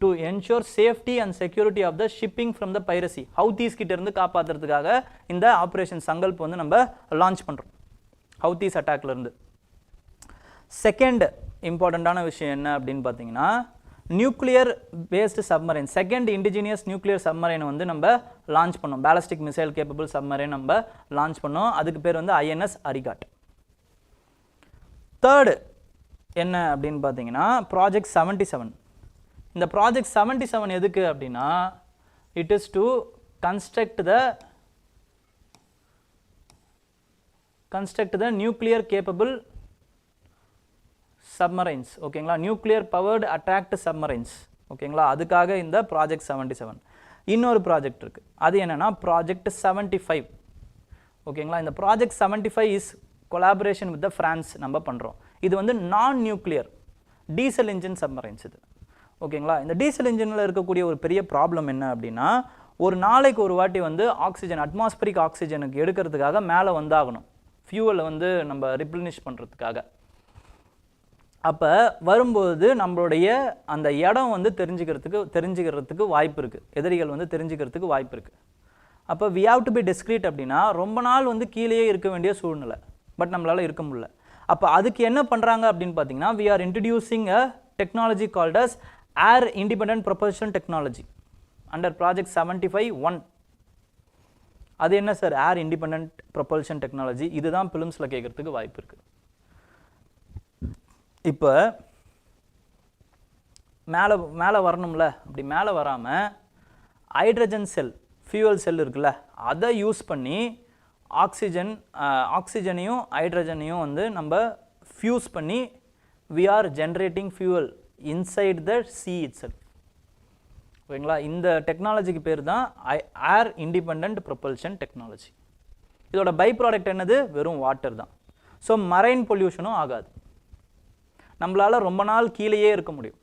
To ensure safety and security of the shipping from the piracy, Houthis கிட்ட இருந்து காப்பாற்றுறதுக்காக இந்த operation Sankalp வந்து நம்ம launch பண்ணுறோம், ஹவுத்தீஸ் அட்டாக்லேருந்து. செகண்ட் இம்பார்ட்டண்ட்டான விஷயம் என்ன அப்படின்னு பார்த்தீங்கன்னா, nuclear based submarine, second indigenous nuclear submarine வந்து நம்ம லான்ச் பண்ணோம், பேலஸ்டிக் மிசைல் கேப்பபிள் சப்மரைன் நம்ம லான்ச் பண்ணோம். அதுக்கு பேர் வந்து INS அரிகாட். தேர்டு என்ன அப்படின்னு பார்த்தீங்கன்னா ப்ராஜெக்ட் 77. இந்த ப்ராஜெக்ட் 77 எதுக்கு அப்படின்னா, it is to construct the nuclear capable submarines. ஓகேங்களா? Nuclear powered attract submarines. ஓகேங்களா? அதுக்காக இந்த ப்ராஜெக்ட் 77. இன்னொரு ப்ராஜெக்ட் இருக்குது, அது என்னென்னா ப்ராஜெக்ட் 75. ஓகேங்களா? இந்த project 75 is collaboration with the France நம்ம பண்ணுறோம். இது வந்து நான் நியூக்ளியர் டீசல் இன்ஜின் சப்மரைன்ஸ் இது. ஓகேங்களா? இந்த டீசல் இன்ஜினில் இருக்கக்கூடிய ஒரு பெரிய ப்ராப்ளம் என்ன அப்படின்னா, ஒரு நாளைக்கு ஒரு வாட்டி வந்து ஆக்சிஜன், அட்மாஸ்பரிக் ஆக்சிஜனுக்கு எடுக்கிறதுக்காக மேலே வந்தாகணும், ஃபியூவலை வந்து நம்ம ரிப்ளனிஷ் பண்ணுறதுக்காக. அப்போ வரும்போது நம்மளுடைய அந்த இடம் வந்து தெரிஞ்சுக்கிறதுக்கு வாய்ப்பு இருக்குது, எதிரிகள் வந்து தெரிஞ்சுக்கிறதுக்கு வாய்ப்பு இருக்குது. அப்போ we have to be discreet அப்படின்னா ரொம்ப நாள் வந்து கீழேயே இருக்க வேண்டிய சூழ்நிலை, பட் நம்மளால் இருக்க முடியல. அப்போ அதுக்கு என்ன பண்ணுறாங்க அப்படின்னு பார்த்தீங்கன்னா, we are introducing a technology called as air independent propulsion technology under project 75-1. அது என்ன சார் ஏர் இண்டிபெண்ட் ப்ரொபல்ஷன் டெக்னாலஜி? இதுதான் ஃபிலிம்ஸில் கேட்குறதுக்கு வாய்ப்பு இருக்குது. இப்போ மேலே வரணும்ல, அப்படி மேலே வராமல் ஹைட்ரஜன் செல், ஃபியூவல் செல் இருக்குல்ல, அதை யூஸ் பண்ணி ஆக்சிஜனையும் ஹைட்ரஜனையும் வந்து நம்ம ஃபியூஸ் பண்ணி we are generating fuel inside the sea itself. ஓகேங்களா? இந்த டெக்னாலஜிக்கு பேர் தான் ஏர் இண்டிபெண்ட் ப்ரொபல்ஷன் டெக்னாலஜி. இதோட பை ப்ராடக்ட் என்னது? வெறும் வாட்டர் தான். ஸோ மரைன் பொல்யூஷனும் ஆகாது. நம்மளால் ரொம்ப நாள் கீழேயே இருக்க முடியும்.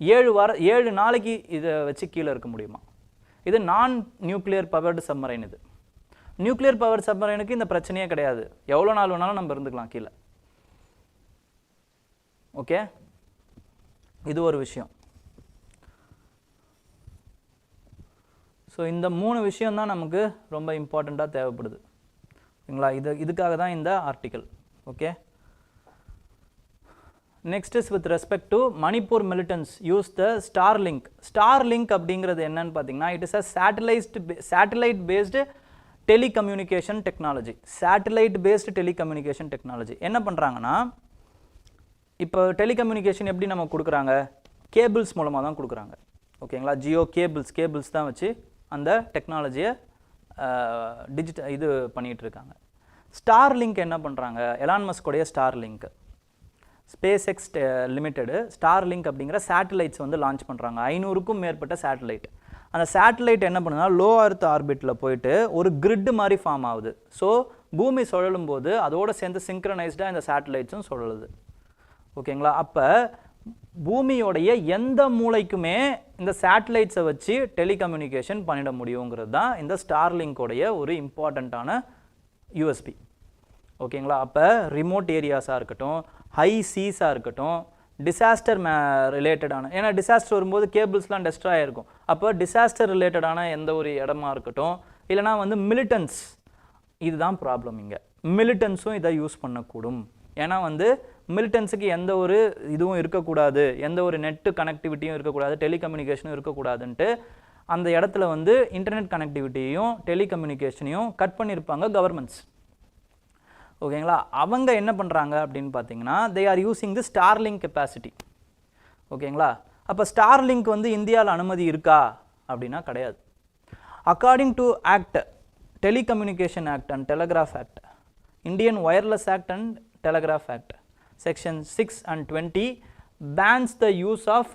7 நாளைக்கு இதை வச்சு கீழே இருக்க முடியுமா? இது நான் நியூக்ளியர் பவர்டு சப்மரைன். இது நியூக்ளியர் பவர் சப்மரைனுக்கு இந்த பிரச்சனையே கிடையாது, எவ்வளோ நாள் வேணாலும் நம்ம இருந்துக்கலாம் கீழே. ஓகே, இது ஒரு விஷயம். ஸோ இந்த 3 விஷயம் தான் நமக்கு ரொம்ப இம்பார்ட்டண்ட்டாக தேவைப்படுது. ஓகேங்களா? இதுக்காக தான் இந்த article. Okay, next is with respect to Manipur militants use the Starlink. Starlink அப்படிங்கிறது என்னன்னு பார்த்தீங்கன்னா, it is a satellite based telecommunication technology. Satellite based telecommunication technology என்ன பண்ணுறாங்கன்னா, இப்போ டெலிகம்யூனிகேஷன் எப்படி நம்ம கொடுக்குறாங்க, கேபிள்ஸ் மூலமாக தான் கொடுக்குறாங்க. ஓகேங்களா, ஜியோ கேபிள்ஸ் தான் வச்சு அந்த டெக்னாலஜியை இது பண்ணிகிட்டு இருக்காங்க. ஸ்டார் லிங்க் என்ன பண்ணுறாங்க, எலான் மஸ்கோடைய Starlink, SpaceX limited Starlink அப்படிங்கிற சேட்டலைட்ஸ் வந்து லான்ச் பண்ணுறாங்க. 500க்கும் மேற்பட்ட சேட்டலைட். அந்த சேட்டலைட் என்ன பண்ணுன்னா லோ அர்த் ஆர்பிட்டில் போயிட்டு ஒரு கிரிட் மாதிரி ஃபார்ம் ஆகுது. ஸோ பூமி சுழலும் போது அதோடு சேர்ந்து சிங்க்ரனைஸ்டாக இந்த சேட்டலைட்ஸும் சுழலுது. ஓகேங்களா, அப்போ பூமியோடைய எந்த மூளைக்குமே இந்த சேட்டலைட்ஸை வச்சு டெலிகம்யூனிகேஷன் பண்ணிட முடியுங்கிறது தான் இந்த ஸ்டார்லிங்கோடைய ஒரு இம்பார்ட்டண்ட்டான யூஎஸ்பி. ஓகேங்களா, அப்போ ரிமோட் ஏரியாஸாக இருக்கட்டும், ஹை சீஸாக இருக்கட்டும், டிசாஸ்டர் ரிலேட்டடான, ஏன்னா டிசாஸ்டர் வரும்போது கேபிள்ஸ்லாம் டெஸ்ட்ராய் ஆகிருக்கும். அப்போ டிசாஸ்டர் ரிலேட்டடான எந்த ஒரு இடமா இருக்கட்டும், இல்லைனா வந்து மிலிட்டன்ஸ், இதுதான் ப்ராப்ளம். இங்கே மிலிட்டன்ஸும் இதை யூஸ் பண்ணக்கூடும். ஏன்னா வந்து மிலிட்டன்ஸுக்கு எந்த ஒரு இதுவும் இருக்கக்கூடாது, எந்த ஒரு நெட்டு கனெக்டிவிட்டியும் இருக்கக்கூடாது, டெலிகம்யூனிகேஷனும் இருக்கக்கூடாதுன்ட்டு அந்த இடத்துல வந்து இன்டர்நெட் கனெக்டிவிட்டியையும் டெலிகம்யூனிகேஷனையும் கட் பண்ணியிருப்பாங்க கவர்மெண்ட்ஸ். ஓகேங்களா, அவங்க என்ன பண்ணுறாங்க அப்படின்னு பார்த்தீங்கன்னா they are using the Starlink capacity. ஓகேங்களா, அப்போ ஸ்டார்லிங்க் வந்து இந்தியாவில் அனுமதி இருக்கா அப்படின்னா கிடையாது. According to act, telecommunication act and telegraph act, Indian wireless act and telegraph act, Section 6 and 20 bans the use of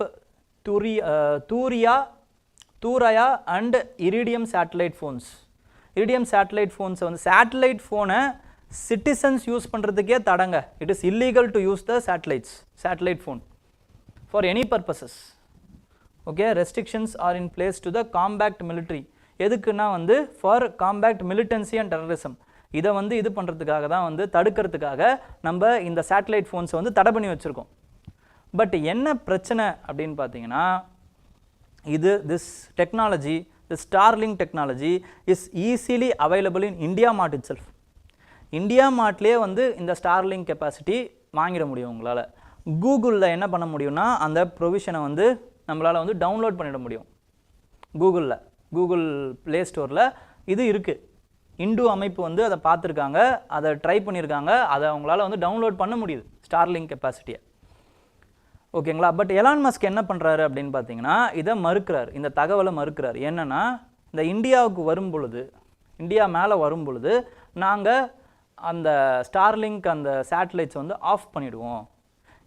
Thuraya and Iridium satellite phones. Iridium satellite phones வந்து satellite phone citizens use பண்ணுறதுக்கே தடங்க. It is illegal to use the satellite phone for any purposes. Okay, restrictions are in place to the combat military. எதுக்குன்னா வந்து for combat militancy and terrorism. இதை வந்து இது பண்ணுறதுக்காக தான் வந்து தடுக்கிறதுக்காக நம்ம இந்த சேட்டலைட் ஃபோன்ஸை வந்து தடை பண்ணி வச்சுருக்கோம். பட் என்ன பிரச்சனை அப்படின்னு பார்த்தீங்கன்னா this technology, the Starlink technology is easily available in IndiaMART itself. India மார்ட்லேயே வந்து இந்த ஸ்டார்லிங்க் கெப்பாசிட்டி வாங்கிட முடியும் உங்களால். கூகுளில் என்ன பண்ண முடியும்னா அந்த ப்ரொவிஷனை வந்து நம்மளால் வந்து டவுன்லோட் பண்ணிட முடியும். கூகுள் ப்ளே ஸ்டோரில் இது இருக்குது. இண்டு அமைப்பு வந்து அதை பார்த்துருக்காங்க, அதை ட்ரை பண்ணியிருக்காங்க, அதை அவங்களால வந்து டவுன்லோட் பண்ண முடியுது ஸ்டார்லிங்க் கெப்பாசிட்டியை. ஓகேங்களா, பட் எலான் மஸ்க் என்ன பண்ணுறாரு அப்படின்னு பார்த்தீங்கன்னா இதை மறுக்கிறார், இந்த தகவலை மறுக்கிறார். என்னென்னா இந்த இந்தியாவுக்கு வரும் பொழுது, இந்தியா மேலே வரும் பொழுது நாங்கள் அந்த ஸ்டார்லிங்க் அந்த சேட்டலைட்ஸ் வந்து ஆஃப் பண்ணிவிடுவோம்,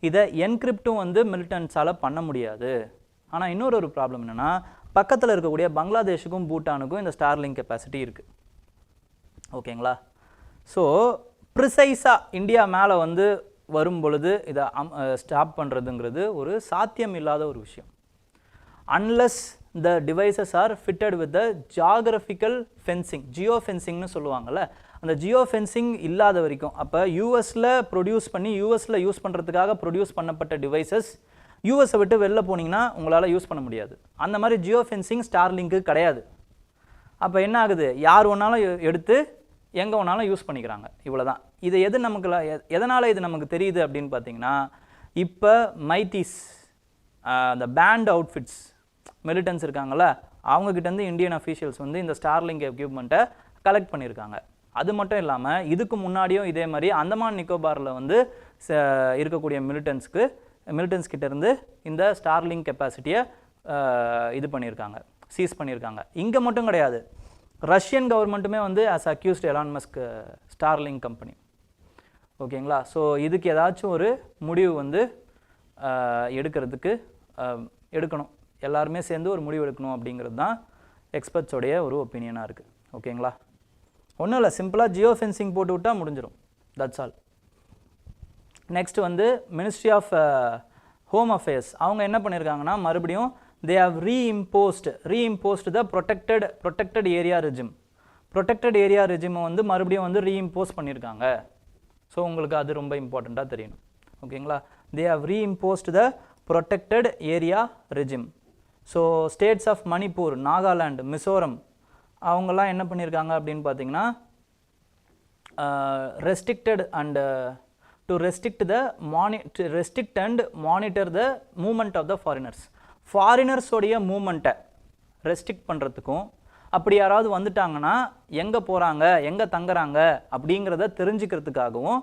இதை என்கிரிப்டும் வந்து மிலிட்டன்ஸால் பண்ண முடியாது. ஆனால் இன்னொரு ப்ராப்ளம் என்னென்னா பக்கத்தில் இருக்கக்கூடிய பங்களாதேஷுக்கும் பூட்டானுக்கும் இந்த ஸ்டார்லிங்க் கெப்பாசிட்டி இருக்குது. ஓகேங்களா, ஸோ ப்ரிசைஸாக இந்தியா மேலே வந்து வரும் பொழுது இதை ஸ்டாப் பண்ணுறதுங்கிறது ஒரு சாத்தியம் இல்லாத ஒரு விஷயம். Unless the devices are fitted with the geographical fencing, geo ஃபென்சிங்னு சொல்லுவாங்கள்ல, அந்த ஜியோ ஃபென்சிங் இல்லாத வரைக்கும். அப்போ யூஎஸில் ப்ரொடியூஸ் பண்ணி யூஎஸில் யூஸ் பண்ணுறதுக்காக ப்ரொடியூஸ் பண்ணப்பட்ட டிவைசஸ் யூஎஸை விட்டு வெளில போனீங்கன்னா உங்களால் யூஸ் பண்ண முடியாது. அந்த மாதிரி ஜியோ ஃபென்சிங் ஸ்டார்லிங்க்கு கிடையாது. அப்போ என்ன ஆகுது, யார் ஒன்றாலும் எடுத்து எங்கே ஒன்றாலும் யூஸ் பண்ணிக்கிறாங்க. இவ்வளோ தான். இது எதனால் இது நமக்கு தெரியுது அப்படின்னு பார்த்தீங்கன்னா இப்போ மைத்தீஸ் அந்த பேண்ட் அவுட்ஃபிட்ஸ் மிலிட்டன்ஸ் இருக்காங்கள்ல, அவங்கக்கிட்டேருந்து இந்தியன் அஃபீஷியல்ஸ் வந்து இந்த ஸ்டார்லிங்க் எக்யூப்மெண்ட்டை கலெக்ட் பண்ணியிருக்காங்க. அது மட்டும் இல்லாமல் இதுக்கு முன்னாடியும் இதே மாதிரி அந்தமான் நிக்கோபாரில் வந்து இருக்கக்கூடிய மிலிட்டன்ஸ் கிட்டேருந்து இந்த ஸ்டார்லிங்க் கெப்பாசிட்டியை இது பண்ணியிருக்காங்க, சீஸ் பண்ணியிருக்காங்க. இங்கே மட்டும் கிடையாது, ரஷ்யன் கவர்மெண்ட்டுமே வந்து as accused Elon Musk Starlink company. ஓகேங்களா, ஸோ இதுக்கு ஏதாச்சும் ஒரு முடிவு வந்து எடுக்கணும், எல்லாருமே சேர்ந்து ஒரு முடிவு எடுக்கணும் அப்படிங்கிறது தான் எக்ஸ்பர்ட்ஸோடைய ஒரு ஒப்பீனியனாக இருக்குது. ஓகேங்களா, ஒன்றும் இல்லை, சிம்பிளாக ஜியோ ஃபென்சிங் போட்டு விட்டால் முடிஞ்சிடும், தட்ஸ் ஆல். நெக்ஸ்ட் வந்து மினிஸ்ட்ரி ஆஃப் ஹோம் அஃபேர்ஸ் அவங்க என்ன பண்ணியிருக்காங்கன்னா மறுபடியும் they have reimposed the protected area regime. protected area regime வந்து மறுபடியும் வந்து reimpose பண்ணியிருக்காங்க. ஸோ உங்களுக்கு அது ரொம்ப இம்பார்ட்டண்ட்டாக தெரியணும். ஓகேங்களா, they have reimposed the protected area regime. So states of Manipur, Nagaland, Mizoram அவங்கெல்லாம் என்ன பண்ணியிருக்காங்க அப்படின்னு பார்த்தீங்கன்னா restricted and to restrict and monitor the movement of the foreigners. ஃபாரினர்ஸோடைய மூமெண்ட்டை ரெஸ்ட்ரிக்ட் பண்ணுறதுக்கும், அப்படி யாராவது வந்துட்டாங்கன்னா எங்கே போகிறாங்க, எங்கே தங்குறாங்க அப்படிங்கிறத தெரிஞ்சுக்கிறதுக்காகவும்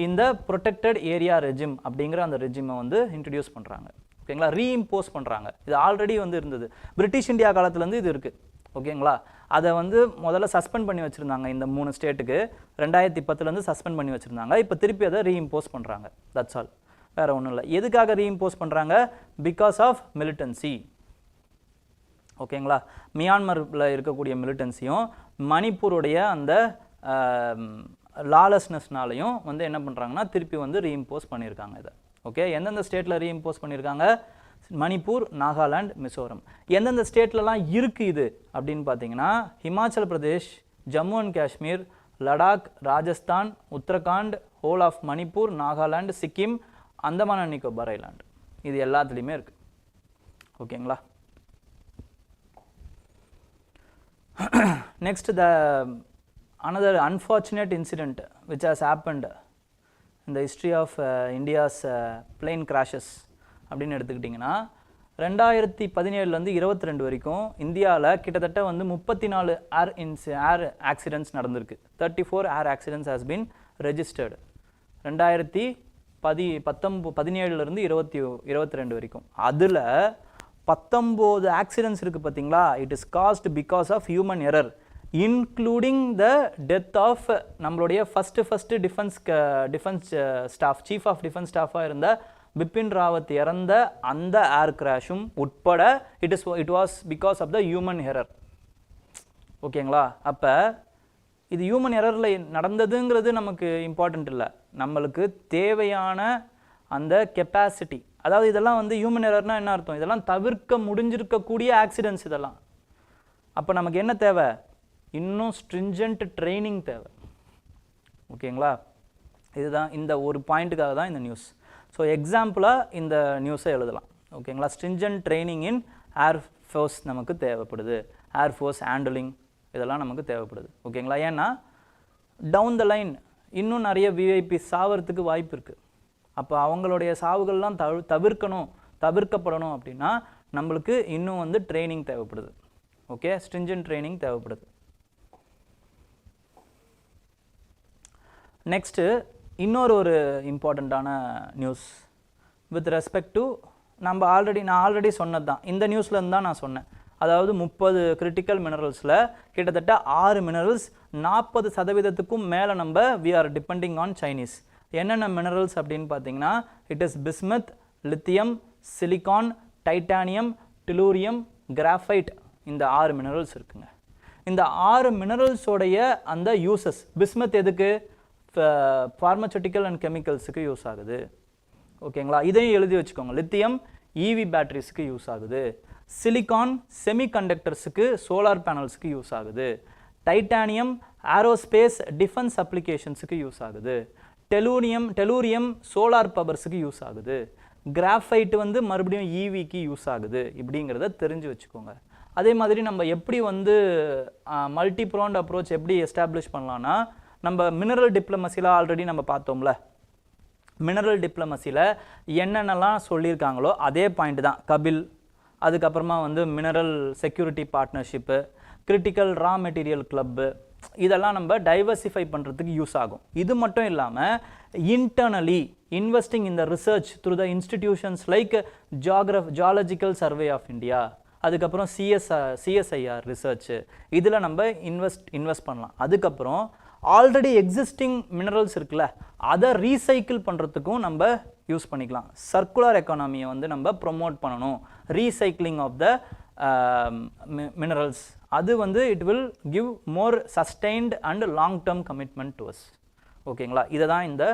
இந்த ப்ரொடெக்டட் ஏரியா ரெஜிம் அப்படிங்கிற அந்த ரெஜிமை வந்து இன்ட்ரடியூஸ் பண்ணுறாங்க. ஓகேங்களா, ரீஇம்போஸ் பண்ணுறாங்க. இது ஆல்ரெடி வந்து இருந்தது, பிரிட்டிஷ் இந்தியா காலத்துலேருந்து இது இருக்குது. ஓகேங்களா, அதை வந்து முதல்ல சஸ்பெண்ட் பண்ணி வச்சுருந்தாங்க இந்த 3 ஸ்டேட்டுக்கு. 2010 சஸ்பெண்ட் பண்ணி வச்சுருந்தாங்க. இப்போ திருப்பி அதை ரீஇம்போஸ் பண்ணுறாங்க. தட்ஸ் ஆல், வேறு ஒன்றும் இல்லை. எதுக்காக ரீஇம்போஸ் பண்ணுறாங்க? Because of militancy. ஓகேங்களா, மியான்மரில் இருக்கக்கூடிய மிலிட்டன்சியும் மணிப்பூருடைய அந்த லாலஸ்னஸ்னாலையும் வந்து என்ன பண்ணுறாங்கன்னா திருப்பி வந்து ரீஇம்போஸ் பண்ணியிருக்காங்க இதை. ஓகே, எந்தெந்த ஸ்டேட்டில் ரீஇம்போஸ் பண்ணியிருக்காங்க? மணிப்பூர், நாகாலாந்து, மிசோரம். எந்தெந்த ஸ்டேட்லலாம் இருக்குது இது அப்படின்னு பார்த்தீங்கன்னா Himachal Pradesh, Jammu and Kashmir, Ladakh, Rajasthan, Uttarakhand, whole of Manipur, Nagaland, Sikkim, Andaman and Nicobar island. இது எல்லாத்துலேயுமே இருக்குது. ஓகேங்களா. Next, another unfortunate incident which has happened in the history of India's plane crashes அப்படின்னு எடுத்துக்கிட்டிங்கன்னா 2017 22 வரைக்கும் இந்தியாவில் கிட்டத்தட்ட வந்து 34 ஏர் ஆக்சிடென்ட்ஸ் நடந்திருக்கு. 34 air accidents has been registered 2017 22 வரைக்கும். அதில் 19 ஆக்சிடென்ட்ஸ் இருக்குது பார்த்தீங்களா. It is caused because of human error, including the death of நம்மளுடைய first defence staff, chief of defence ஸ்டாஃபாக இருந்த பிபின் ராவத் இறந்த அந்த ஏர் கிராஷும் உட்பட it was because of the human error. ஓகேங்களா. அப்போ இது ஹியூமன் எரரில் நடந்ததுங்கிறது நமக்கு இம்பார்ட்டண்ட் இல்லை, நம்மளுக்கு தேவையான அந்த கெப்பாசிட்டி. அதாவது இதெல்லாம் வந்து ஹியூமன் எரர்னால் என்ன அர்த்தம்? இதெல்லாம் தவிர்க்க முடிஞ்சிருக்கக்கூடிய ஆக்சிடென்ட்ஸ் இதெல்லாம். அப்போ நமக்கு என்ன தேவை? இன்னும் ஸ்ட்ரிஞ்சன்ட் ட்ரைனிங் தேவை. ஓகேங்களா, இதுதான் இந்த ஒரு பாயிண்ட்டுக்காக தான் இந்த நியூஸ். ஸோ எக்ஸாம்பிளாக இந்த நியூஸை எழுதலாம். ஓகேங்களா, ஸ்ட்ரிஞ்சன்ட் ட்ரைனிங் இன் ஏர்ஃபோர்ஸ் நமக்கு தேவைப்படுது, ஏர்ஃபோர்ஸ் ஹேண்டலிங் இதெல்லாம் நமக்கு தேவைப்படுது. ஓகேங்களா, ஏன்னா டவுன் த லைன் இன்னும் நிறைய விஐபி சாவறதுக்கு வாய்ப்பு இருக்குது. அப்போ அவங்களுடைய சாவுகள்லாம் தவிர்க்கப்படணும் அப்படின்னா நம்மளுக்கு இன்னும் வந்து ட்ரைனிங் தேவைப்படுது. ஓகே, ஸ்ட்ரிஞ்சன்ட் ட்ரைனிங் தேவைப்படுது. நெக்ஸ்ட்டு இன்னொரு இம்பார்ட்டண்ட்டான நியூஸ் வித் ரெஸ்பெக்ட் டு நான் ஆல்ரெடி சொன்னது தான். இந்த நியூஸ்லேருந்து தான் நான் சொன்னேன். அதாவது 30 கிரிட்டிக்கல் மினரல்ஸில் கிட்டத்தட்ட 6 மினரல்ஸ் 40% மேலே நம்ம we are depending on Chinese. என்னென்ன மினரல்ஸ் அப்படின்னு பார்த்தீங்கன்னா it is bismuth, lithium, silicon, titanium, tellurium, graphite. இந்த 6 மினரல்ஸ் இருக்குங்க. இந்த 6 மினரல்ஸோடைய அந்த யூசஸ், பிஸ்மத் எதுக்கு? ஃபார்மசூட்டிக்கல் அண்ட் கெமிக்கல்ஸுக்கு யூஸ் ஆகுது. ஓகேங்களா, இதையும் எழுதி வச்சுக்கோங்க. லித்தியம் இவி பேட்டரிஸுக்கு யூஸ் ஆகுது. சிலிகான் செமிகண்டக்டர்ஸுக்கு, சோலார் பேனல்ஸுக்கு யூஸ் ஆகுது. டைட்டானியம் ஏரோஸ்பேஸ் டிஃபென்ஸ் அப்ளிகேஷன்ஸுக்கு யூஸ் ஆகுது. டெலூரியம் சோலார் பவர்ஸுக்கு யூஸ் ஆகுது. கிராஃபைட் வந்து மறுபடியும் ஈவிக்கு யூஸ் ஆகுது. இப்படிங்கிறத தெரிஞ்சு வச்சுக்கோங்க. அதே மாதிரி நம்ம எப்படி வந்து மல்டி ப்ராண்ட் அப்ரோச் எப்படி எஸ்டாப்ளிஷ் பண்ணலான்னா, நம்ம மினரல் டிப்ளமசியில் ஆல்ரெடி நம்ம பார்த்தோம்ல. மினரல் டிப்ளமசியில் என்னென்னலாம் சொல்லியிருக்காங்களோ அதே பாயிண்ட் தான். கபில், அதுக்கப்புறமா வந்து mineral security partnership, critical raw material club, இதெல்லாம் நம்ம டைவர்சிஃபை பண்ணுறதுக்கு யூஸ் ஆகும். இது மட்டும் இல்லாமல் internally investing in the research through the institutions like geological survey of India, அதுக்கப்புறம் சிஎஸ்ஐஆர் ரிசர்ச்சு, இதில் நம்ம இன்வெஸ்ட் பண்ணலாம். அதுக்கப்புறம் ஆல்ரெடி எக்ஸிஸ்டிங் மினரல்ஸ் இருக்குல்ல, அதை ரீசைக்கிள் பண்ணுறதுக்கும் நம்ம யூஸ் பண்ணிக்கலாம். சர்க்குலர் எக்கானமியை வந்து நம்ம ப்ரொமோட் பண்ணணும், ரீசைக்ளிங் ஆஃப் த மினரல்ஸ். அது வந்து it will give more sustained and long term commitment to us. ஓகேங்களா, இதை தான் இந்த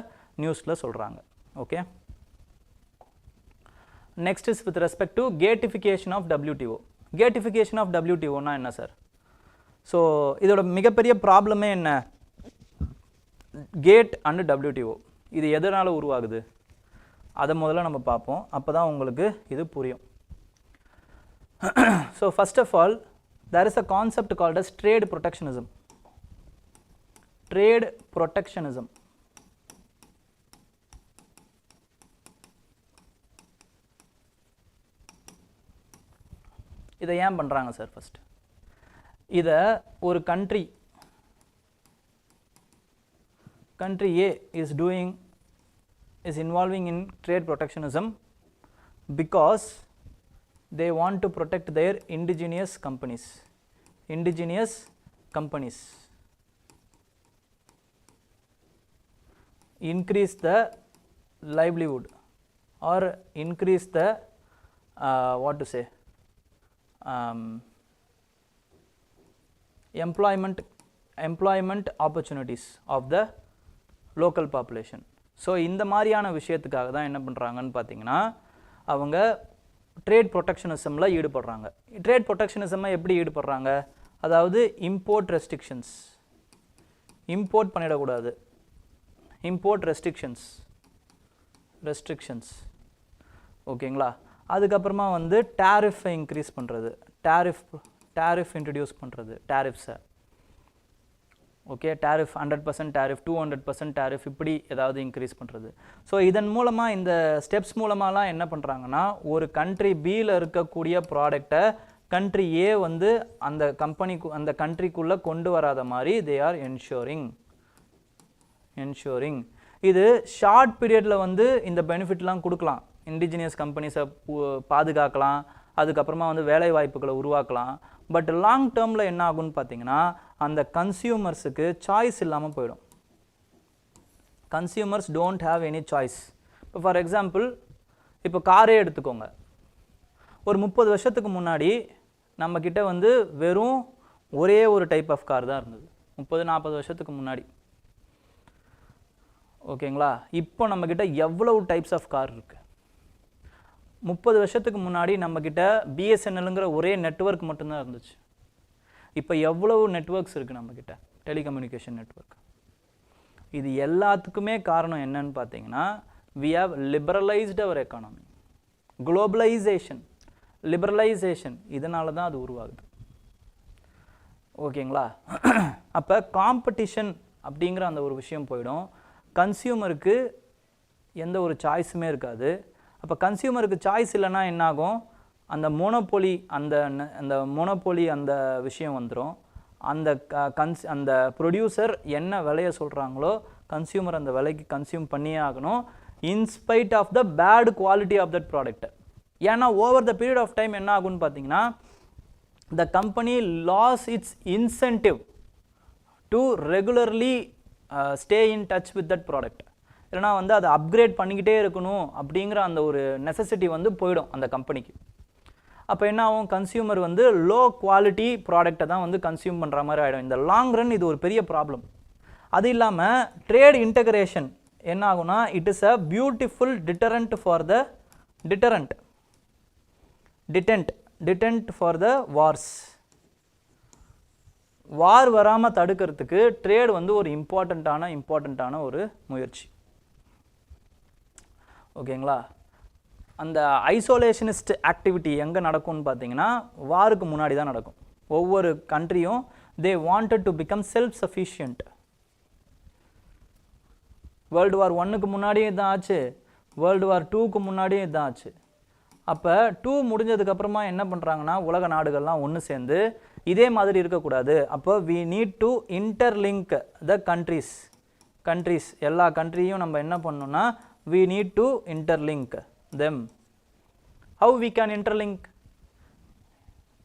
நியூஸில் சொல்கிறாங்க. Okay, next is with respect to ratification of WTO. Ratification of WTOனா என்ன சார்? ஸோ இதோட மிகப்பெரிய ப்ராப்ளமே என்ன? கேட் அண்ட் WTO இது எதனால் உருவாகுது அதை முதல்ல நம்ம பார்ப்போம். அப்போ தான் உங்களுக்கு இது புரியும். So first of all there is a concept called as trade protectionism. Trade protectionism. இதை ஏன் பண்ணுறாங்க சார்? ஃபர்ஸ்ட் இதை ஒரு country A is doing is involving in trade protectionism because they want to protect their indigenous companies. Indigenous companies. Increase the livelihood or increase the what to say employment opportunities of the local population. So இந்த மாதிரியான விஷயத்துக்காக தான் என்ன பண்ணுறாங்கன்னு பார்த்தீங்கன்னா அவங்க trade ப்ரொடெக்ஷனிசமில் ஈடுபடுறாங்க. Trade ப்ரொடெக்ஷனிசமாக எப்படி ஈடுபடுறாங்க? அதாவது இம்போர்ட் ரெஸ்ட்ரிக்ஷன்ஸ், இம்போர்ட் பண்ணிடக்கூடாது, இம்போர்ட் ரெஸ்ட்ரிக்ஷன்ஸ் ஓகேங்களா. அதுக்கப்புறமா வந்து டேரிஃபை இன்க்ரீஸ் பண்ணுறது, டேரிஃப் இன்ட்ரடியூஸ் பண்ணுறது, டேரிஃப்ஸை ஓகே, டேரிஃப் 100% டேரிஃப் 200% டேரிஃப் இப்படி ஏதாவது இன்க்ரீஸ் பண்ணுறது. ஸோ இதன் மூலமாக இந்த ஸ்டெப்ஸ் மூலமாலாம் என்ன பண்ணுறாங்கன்னா ஒரு கண்ட்ரி பியில் இருக்கக்கூடிய ப்ராடக்டை கண்ட்ரி ஏ வந்து அந்த கண்ட்ரிக்குள்ளே கொண்டு வராத மாதிரி தே ஆர் என்ஷூரிங். இது ஷார்ட் பீரியடில் வந்து இந்த பெனிஃபிட்லாம் கொடுக்கலாம், இண்டிஜினியஸ் கம்பெனிஸை பாதுகாக்கலாம், அதுக்கப்புறமா வந்து வேலை வாய்ப்புகளை உருவாக்கலாம். பட் லாங் டேர்மில் என்ன ஆகும்னு பார்த்தீங்கன்னா அந்த கன்சியூமர்ஸுக்கு சாய்ஸ் இல்லாமல் போயிடும். Consumers don't have any choice. இப்போ ஃபார் எக்ஸாம்பிள் இப்போ காரே எடுத்துக்கோங்க. ஒரு 30 வருஷத்துக்கு முன்னாடி நம்மக்கிட்ட வந்து வெறும் ஒரே ஒரு டைப் ஆஃப் கார் தான் இருந்தது, 30-40 வருஷத்துக்கு முன்னாடி ஓகேங்களா. இப்போ நம்மக்கிட்ட எவ்வளவு டைப்ஸ் ஆஃப் கார் இருக்குது? 30 வருஷத்துக்கு முன்னாடி நம்மக்கிட்ட பிஎஸ்என்எல்ங்கிற ஒரே நெட்வொர்க் மட்டும்தான் இருந்துச்சு. இப்போ எவ்வளவு நெட்வொர்க்ஸ் இருக்குது நம்மக்கிட்ட, டெலிகம்யூனிகேஷன் நெட்வொர்க். இது எல்லாத்துக்குமே காரணம் என்னன்னு பார்த்தீங்கன்னா we have liberalized our economy. Liberalisation இதனால தான் அது உருவாகுது ஓகேங்களா. அப்போ காம்படிஷன் அப்படிங்கிற அந்த ஒரு விஷயம் போயிடும், கன்சியூமருக்கு எந்த ஒரு சாய்ஸுமே இருக்காது. அப்போ கன்சியூமருக்கு சாய்ஸ் இல்லைன்னா என்னாகும்? அந்த மோனோபோலி அந்த விஷயம் வந்துடும். அந்த ப்ரொடியூசர் என்ன விலையை சொல்கிறாங்களோ கன்சியூமர் அந்த விலைக்கு கன்சியூம் பண்ணியே ஆகணும், in spite of the bad quality of that product. ஏன்னா over the period of time என்ன ஆகும்னு பார்த்தீங்கன்னா the company loses its incentive to regularly stay in touch with that product. இல்லைனா வந்து அதை அப்கிரேட் பண்ணிக்கிட்டே இருக்கணும் அப்படிங்கிற அந்த ஒரு நெசசிட்டி வந்து போயிடும் அந்த கம்பெனிக்கு. அப்போ என்ன ஆகும்? கன்சியூமர் வந்து லோ குவாலிட்டி ப்ராடக்டை தான் வந்து கன்சியூம் பண்ணுற மாதிரி ஆகிடும். இந்த லாங் ரன் இது ஒரு பெரிய ப்ராப்ளம். அது இல்லாமல் ட்ரேட் இன்டகிரேஷன் என்ன ஆகும்னா it is a beautiful deterrent for the detente for the wars. War வராமல் தடுக்கிறதுக்கு ட்ரேட் வந்து ஒரு இம்பார்ட்டண்ட்டான ஒரு முயற்சி ஓகேங்களா. அந்த ஐசோலேஷனிஸ்ட் ஆக்டிவிட்டி எங்கே நடக்கும்னு பார்த்தீங்கன்னா வாருக்கு முன்னாடி தான் நடக்கும். ஒவ்வொரு கண்ட்ரியும் they wanted to become self sufficient. World war 1க்கு முன்னாடியும் இதான் ஆச்சு, வேர்ல்டு வார் 2க்கு முன்னாடியும் இதான் ஆச்சு. அப்போ 2 முடிஞ்சதுக்கப்புறமா என்ன பண்ணுறாங்கன்னா உலக நாடுகள்லாம் ஒன்று சேர்ந்து இதே மாதிரி இருக்கக்கூடாது, அப்போ we need to interlink the countries எல்லா கண்ட்ரியும் நம்ம என்ன பண்ணணும்னா we need to interlink them. How we can interlink?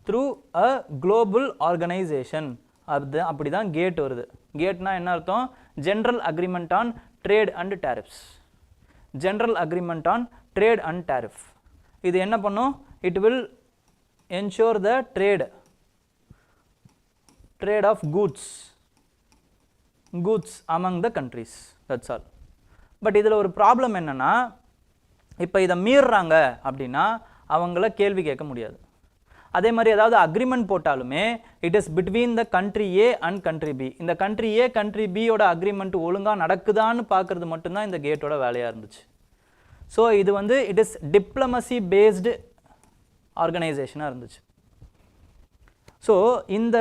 Through a global organization. அப்படி தான் கேட் வருது. கேட்னா என்ன அர்த்தம்? General agreement on trade and tariffs. General agreement on trade and tariff இது என்ன பண்ணும்? It will ensure the trade of goods among the countries. That's all. But இதில் ஒரு ப்ராப்ளம் என்னென்னா இப்போ இதை மீறுறாங்க அப்படின்னா அவங்கள கேள்வி கேட்க முடியாது. அதே மாதிரி ஏதாவது அக்ரிமெண்ட் போட்டாலுமே it is between the country A and country B. இந்த கண்ட்ரி ஏ கண்ட்ரி பியோட அக்ரிமெண்ட் ஒழுங்காக நடக்குதான்னு பார்க்குறது மட்டும்தான் இந்த கேட்டோட வேலையாக இருந்துச்சு. ஸோ இது வந்து இட் இஸ் டிப்ளமசி பேஸ்டு ஆர்கனைசேஷனாக இருந்துச்சு. ஸோ இந்த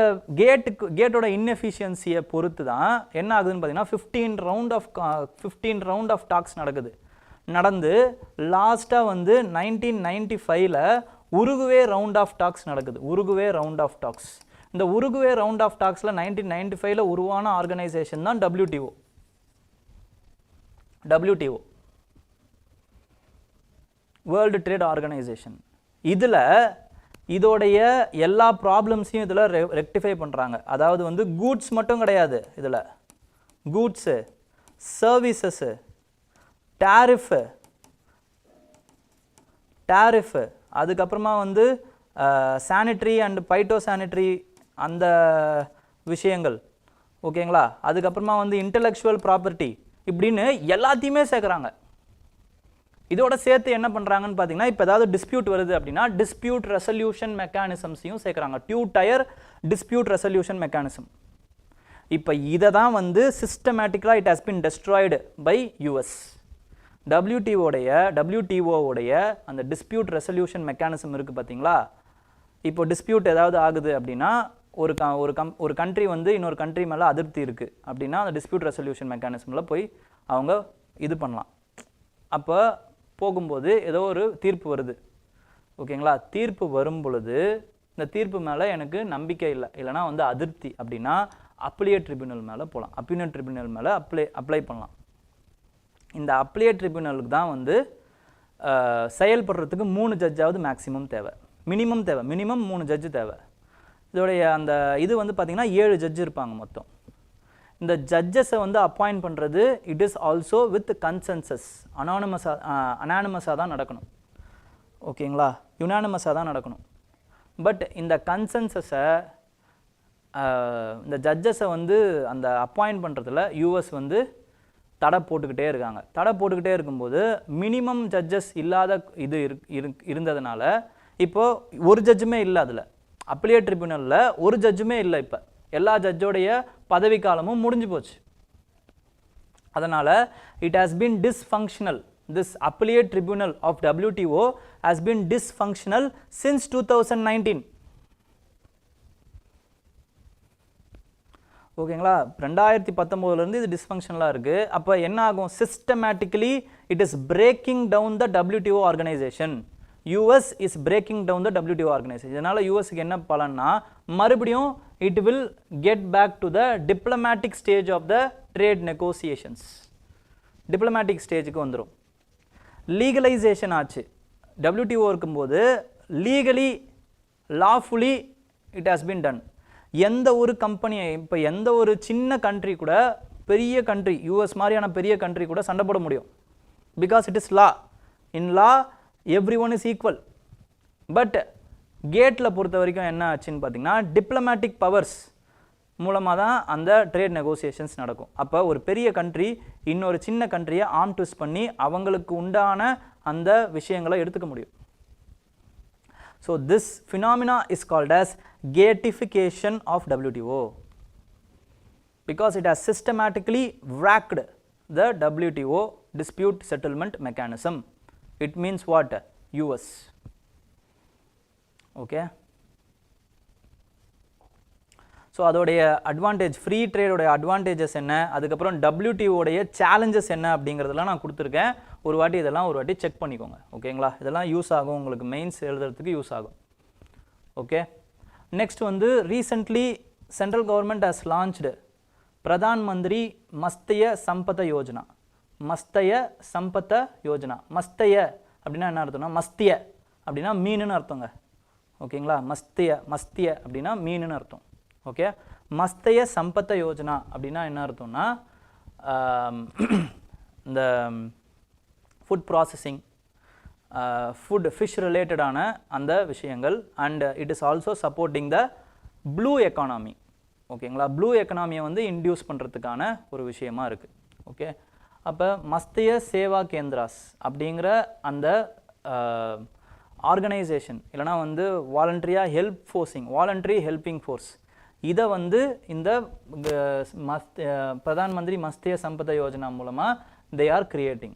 கேட்டோட இன்எஃபிஷியன்சியை பொறுத்து தான் என்ன ஆகுதுன்னு பார்த்தீங்கன்னா 15 ரவுண்ட் ஆஃப் டாக்ஸ் நடந்து லாஸ்ட்டாக வந்து 1995ல் உருகுவே ரவுண்ட் ஆஃப் டாக்ஸ் நடக்குது. இந்த உருகுவே ரவுண்ட் ஆஃப் டாக்ஸில் 1995ல் உருவான ஆர்கனைசேஷன் தான் WTO. World trade organisation. இதில் இதோடைய எல்லா ப்ராப்ளம்ஸையும் இதில் ரெக்டிஃபை பண்ணுறாங்க. அதாவது வந்து கூட்ஸ் மட்டும் கிடையாது, இதில் கூட்ஸு, சர்வீசஸ்ஸு, டேரிஃபு, அதுக்கப்புறமா வந்து சானிட்ரி அண்ட் பைட்டோ சானிட்ரி அந்த விஷயங்கள், ஓகேங்களா. அதுக்கப்புறமா வந்து இன்டெலெக்சுவல் ப்ராப்பர்ட்டி, இப்படின்னு எல்லாத்தையுமே சேர்க்குறாங்க. இதோட சேர்த்து என்ன பண்ணுறாங்கன்னு பார்த்தீங்கன்னா, இப்போ ஏதாவது டிஸ்பியூட் வருது அப்படின்னா டிஸ்பியூட் ரெசல்யூஷன் மெக்கானிசம்ஸையும் சேர்க்குறாங்க. 2 tier டிஸ்பியூட் ரெசல்யூஷன் மெக்கானிசம். இப்போ இதை தான் வந்து சிஸ்டமேட்டிக்கலாக it has been destroyed by US. WTOவுடைய அந்த டிஸ்பியூட் ரெசல்யூஷன் மெக்கானிசம் இருக்குது பார்த்தீங்களா. இப்போ டிஸ்பியூட் ஏதாவது ஆகுது அப்படின்னா ஒரு கண்ட்ரி வந்து இன்னொரு கண்ட்ரி மேலே அதிருப்தி இருக்குது அப்படின்னா அந்த டிஸ்பியூட் ரெசல்யூஷன் மெக்கானிசமில் போய் அவங்க இது பண்ணலாம். அப்போ போகும்போது ஏதோ ஒரு தீர்ப்பு வருது, ஓகேங்களா. தீர்ப்பு வரும் பொழுது இந்த தீர்ப்பு மேலே எனக்கு நம்பிக்கை இல்லை, இல்லைனா வந்து அதிருப்தி அப்படின்னா அப்பலியேட் ட்ரிபியூனல் மேலே போகலாம். அப்பீலியேட் ட்ரிபியூனல் மேலே அப்ளை பண்ணலாம். இந்த அப்பலியேட் ட்ரிபியூனலுக்கு தான் வந்து செயல்படுறதுக்கு 3 ஜட்ஜாவது மேக்ஸிமம் தேவை, மினிமம் 3 ஜட்ஜு தேவை. இதோடைய அந்த இது வந்து பார்த்திங்கன்னா 7 ஜட்ஜு இருப்பாங்க மொத்தம். இந்த ஜட்ஜஸை வந்து அப்பாயிண்ட் பண்ணுறது it is also with consensus, அனானிமஸாக தான் நடக்கணும், ஓகேங்களா. யுனானிமஸாக தான் நடக்கணும். பட் இந்த கன்சென்சஸை இந்த ஜட்ஜஸை வந்து அந்த அப்பாயிண்ட் பண்ணுறதுல யூஎஸ் வந்து தடை போட்டுக்கிட்டே இருக்காங்க. தடை போட்டுக்கிட்டே இருக்கும்போது மினிமம் ஜட்ஜஸ் இல்லாத இது இருந்ததுனால இப்போது ஒரு ஜட்ஜுமே இல்லை. அதில் அப்பலியேட் ட்ரிபியூனலில் ஒரு ஜட்ஜுமே இல்லை. இப்போ எல்லா ஜட்ஜோடைய பதவி காலமும் முடிஞ்சு போச்சு. அதனால் it has been dysfunctional. This appellate tribunal of WTO has been dysfunctional since 2019. ஓகேங்களா. 2019 இது டிஸ்ஃபங்க்ஷனலாக இருக்குது. அப்போ என்ன ஆகும், systematically it is breaking down the WTO organisation. US is breaking down the WTO organisation. இதனால் யூஎஸ்க்கு என்ன பலன்னா மறுபடியும் it will get back to the diplomatic stage of the trade negotiations. Diplomatic ஸ்டேஜுக்கு வந்துடும். லீகலைசேஷன் ஆச்சு. WTO இருக்கும்போது legally lawfully it has been done. எந்த ஒரு கம்பெனியை இப்போ எந்த ஒரு சின்ன கண்ட்ரி கூட பெரிய கண்ட்ரி யூஎஸ் மாதிரியான பெரிய கண்ட்ரி கூட சண்டை போட முடியும். Because it is law. In law every one is equal. But கேட்டில் பொறுத்த வரைக்கும் என்ன ஆச்சுன்னு பார்த்தீங்கன்னா டிப்ளமேட்டிக் பவர்ஸ் மூலமாக தான் அந்த ட்ரேட் நெகோசியேஷன்ஸ் நடக்கும். அப்போ ஒரு பெரிய கண்ட்ரி இன்னொரு சின்ன கண்ட்ரியை ஆர்ம் ட்விஸ்ட் பண்ணி அவங்களுக்கு உண்டான அந்த விஷயங்களை எடுத்துக்க முடியும். So this phenomena is called as gatification of WTO because it has systematically wrecked the WTO dispute settlement mechanism. It means what? US. Okay. So அதோடைய அட்வான்டேஜ், ஃப்ரீ ட்ரேடோடைய அட்வான்டேஜஸ் என்ன, அதுக்கப்புறம் WTOடைய சேலஞ்சஸ் என்ன அப்படிங்கிறதெல்லாம் நான் கொடுத்துருக்கேன். ஒரு வாட்டி செக் பண்ணிக்கோங்க, ஓகேங்களா. இதெல்லாம் யூஸ் ஆகும் உங்களுக்கு, மெயின்ஸ் எழுதுறதுக்கு யூஸ் ஆகும். ஓகே. நெக்ஸ்ட் வந்து recently central government has launched Pradhan Mantri மஸ்திய சம்பத Yojana. மஸ்திய சம்பத Yojana. மஸ்திய அப்படின்னா என்ன அர்த்தம்னா, மஸ்திய அப்படின்னா மீனுன்னு அர்த்தங்க, ஓகேங்களா. மஸ்திய அப்படின்னா மீனுன்னு அர்த்தம். ஓகே. மஸ்திய சம்பத்த யோஜனா அப்படின்னா என்ன அர்த்தம்னா இந்த ஃபுட் ப்ராசஸிங், ஃபிஷ் ரிலேட்டடான அந்த விஷயங்கள். And it is also supporting the blue economy, ஓகேங்களா. ப்ளூ எக்கனாமியை வந்து இன்டியூஸ் பண்ணுறதுக்கான ஒரு விஷயமா இருக்குது. ஓகே. அப்போ மஸ்திய சேவா கேந்திராஸ் அப்படிங்கிற அந்த ஆர்கனைசேஷன் இல்லைனா வந்து வாலண்டரி ஹெல்பிங் ஃபோர்ஸ், இதை வந்து இந்த பிரதான் மந்திரி மஸ்திய சம்பத யோஜனா மூலமாக தே ஆர் கிரியேட்டிங்.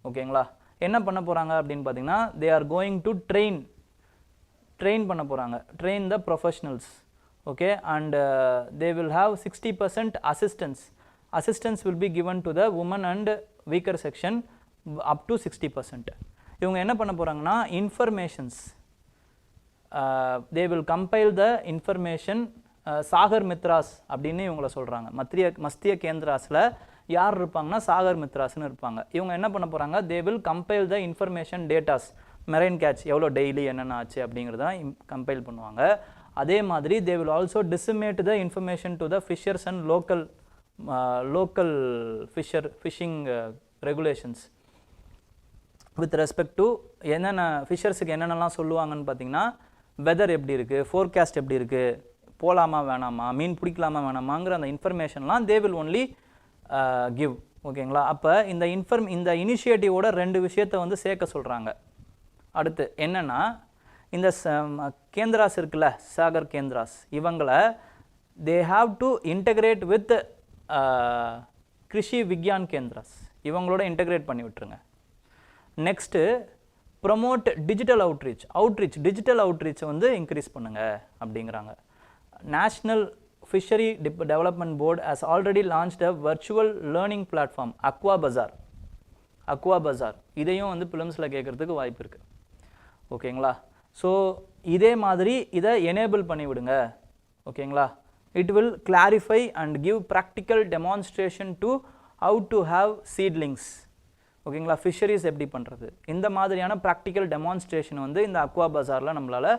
ஓகேங்களா. என்ன பண்ண போகிறாங்க அப்படின்னு பார்த்தீங்கன்னா they are going to train பண்ண போகிறாங்க, train the professionals. Okay. And they will have 60% assistance will be given to the women and weaker section up to 60%. இவங்க என்ன பண்ண போகிறாங்கன்னா informations, they will compile the information. Sagar Mithras அப்படின்னு இவங்கள சொல்கிறாங்க. மஸ்திய கேந்திராஸில் யார் இருப்பாங்கன்னா சாகர் மித்ராஸ்னு இருப்பாங்க. இவங்க என்ன பண்ண போகிறாங்க, they will compile the information datas marine catch எவ்வளோ டெய்லி என்னென்ன ஆச்சு அப்படிங்கிறத கம்பைல் பண்ணுவாங்க. அதே மாதிரி they will also disseminate the information to the fishers and local fishing regulations with respect to என்னென்ன ஃபிஷர்ஸுக்கு என்னென்னலாம் சொல்லுவாங்கன்னு பார்த்தீங்கன்னா வெதர் எப்படி இருக்குது, ஃபோர்காஸ்ட் எப்படி இருக்குது, போகலாமா வேணாமா, மீன் பிடிக்கலாமா வேணாமாங்கிற அந்த இன்ஃபர்மேஷன்லாம் they will only give. ஓகேங்களா? அப்போ இந்த இனிஷியேட்டிவோட 2 விஷயத்தை வந்து சேர்க்க சொல்கிறாங்க. அடுத்து என்னென்னா இந்த கேந்திராஸ் இருக்குல்ல, சாகர் கேந்திராஸ், இவங்களை they have to integrate with Krishi விக்யான் கேந்திராஸ், இவங்களோட இன்டகிரேட் பண்ணி விட்டுருங்க. நெக்ஸ்ட்டு ப்ரொமோட் டிஜிட்டல் டிஜிட்டல் அவுட்ரீச்சை வந்து இன்க்ரீஸ் பண்ணுங்க அப்படிங்கிறாங்க. National Fishery Development Board has already launched a virtual learning platform Aqua Bazaar. இதையும் வந்து பிலிம்ஸில் கேட்குறதுக்கு வாய்ப்பு இருக்குது. ஓகேங்களா? ஸோ இதே மாதிரி இதை எனேபிள் பண்ணி விடுங்க. ஓகேங்களா? It will clarify and give practical demonstration to how to have seedlings. ஓகேங்களா? ஃபிஷரிஸ் எப்படி பண்ணுறது, இந்த மாதிரியான ப்ராக்டிக்கல் டெமான்ஸ்ட்ரேஷன் வந்து இந்த அக்வா பஜாரில் நம்மளால்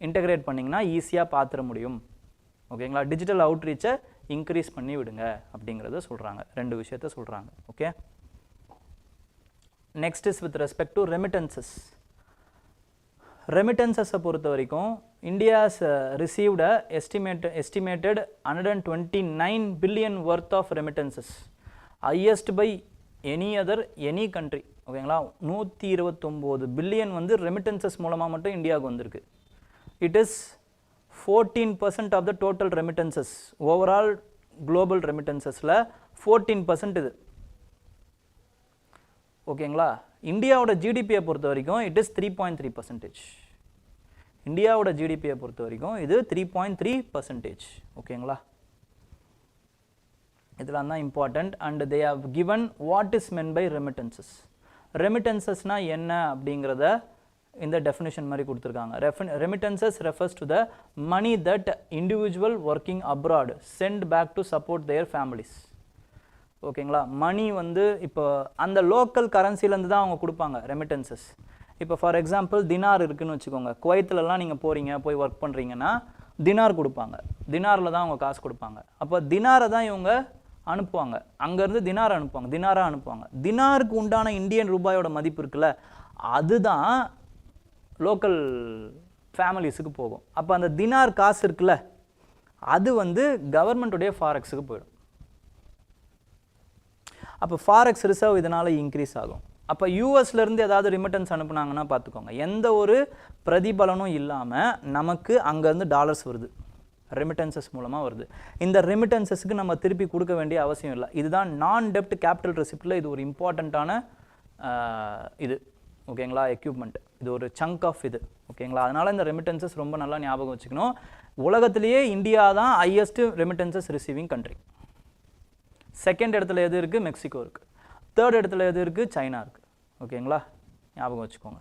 இன்டகிரேட் பண்ணிங்கன்னா ஈஸியாக பார்த்துட முடியும். ஓகேங்களா? டிஜிட்டல் அவுட்ரீச்சை இன்க்ரீஸ் பண்ணி விடுங்க அப்படிங்கிறத சொல்கிறாங்க. 2 விஷயத்த சொல்கிறாங்க. Okay, next is with respect to remittances. ரெமிட்டன்சஸை பொறுத்த வரைக்கும் India's received estimated 129 billion worth of remittances, highest by any country. ஓகேங்களா? 129 பில்லியன் வந்து ரெமிட்டன்சஸ் மூலமாக மட்டும் இந்தியாவுக்கு வந்திருக்கு. It is 14% of the total remittances. Overall global ரெமிட்டன்சஸில் 14% இது. ஓகேங்களா? இந்தியாவோட ஜிடிபியை பொறுத்த வரைக்கும் இட் இஸ் 3.3%. இந்தியாவோட ஜிடிபியை பொறுத்த வரைக்கும் இது 3.3%. ஓகேங்களா? இதெல்லாம் தான் important. And they have given what is meant by remittances. ரெமிட்டன்சஸ்னால் என்ன அப்படிங்கிறத இந்த டெஃபினிஷன் மாதிரி கொடுத்துருக்காங்க. Remittances refers to the money that individual working abroad send back to support their families. ஓகேங்களா? மணி வந்து இப்போ அந்த லோக்கல் கரன்சிலேருந்து தான் அவங்க கொடுப்பாங்க ரெமிட்டன்சஸ். இப்போ ஃபார் எக்ஸாம்பிள் தினார் இருக்குதுன்னு வச்சுக்கோங்க. குவைத்திலலாம் நீங்கள் போய் ஒர்க் பண்ணுறீங்கன்னா தினார் கொடுப்பாங்க. தினாரில் தான் அவங்க காசு கொடுப்பாங்க. அப்போ தினாரை தான் இவங்க அனுப்புவாங்க. அங்கேருந்து தினாராக அனுப்புவாங்க. தினாருக்கு உண்டான இந்தியன் ரூபாயோட மதிப்பு இருக்குல்ல, அதுதான் லோக்கல் ஃபேமிலிஸுக்கு போகும். அப்போ அந்த தினார் காசு இருக்குல்ல, அது வந்து கவர்மெண்ட்டுடைய ஃபாரெக்ஸுக்கு போயிடும். அப்போ ஃபாரெக்ஸ் ரிசர்வ் இதனால் இன்க்ரீஸ் ஆகும். அப்போ யூஎஸ்லேருந்து ஏதாவது ரிமிட்டன்ஸ் அனுப்புனாங்கன்னா பார்த்துக்கோங்க, எந்த ஒரு பிரதிபலனும் இல்லாமல் நமக்கு அங்கேருந்து டாலர்ஸ் வருது, ரெமிட்டன்சஸ் மூலமாக வருது. இந்த ரெமிட்டன்சஸ்க்கு நம்ம திருப்பி கொடுக்க வேண்டிய அவசியம் இல்லை. இதுதான் நான் டெப்ட் கேபிட்டல் ரெசிப்டில் இது ஒரு இம்பார்ட்டண்ட்டான இது. ஓகேங்களா? எக்யூப்மெண்ட், இது ஒரு சங்க் ஆஃப் இது. ஓகேங்களா? அதனால் இந்த ரெமிட்டன்சஸ் ரொம்ப நல்லா ஞாபகம் வச்சுக்கணும். உலகத்திலேயே இந்தியா தான் highest remittances receiving country. Second இடத்துல எது இருக்குது? மெக்சிகோ இருக்குது. தேர்ட் இடத்துல எது இருக்குது? சைனா இருக்குது. ஓகேங்களா? ஞாபகம் வச்சுக்கோங்க.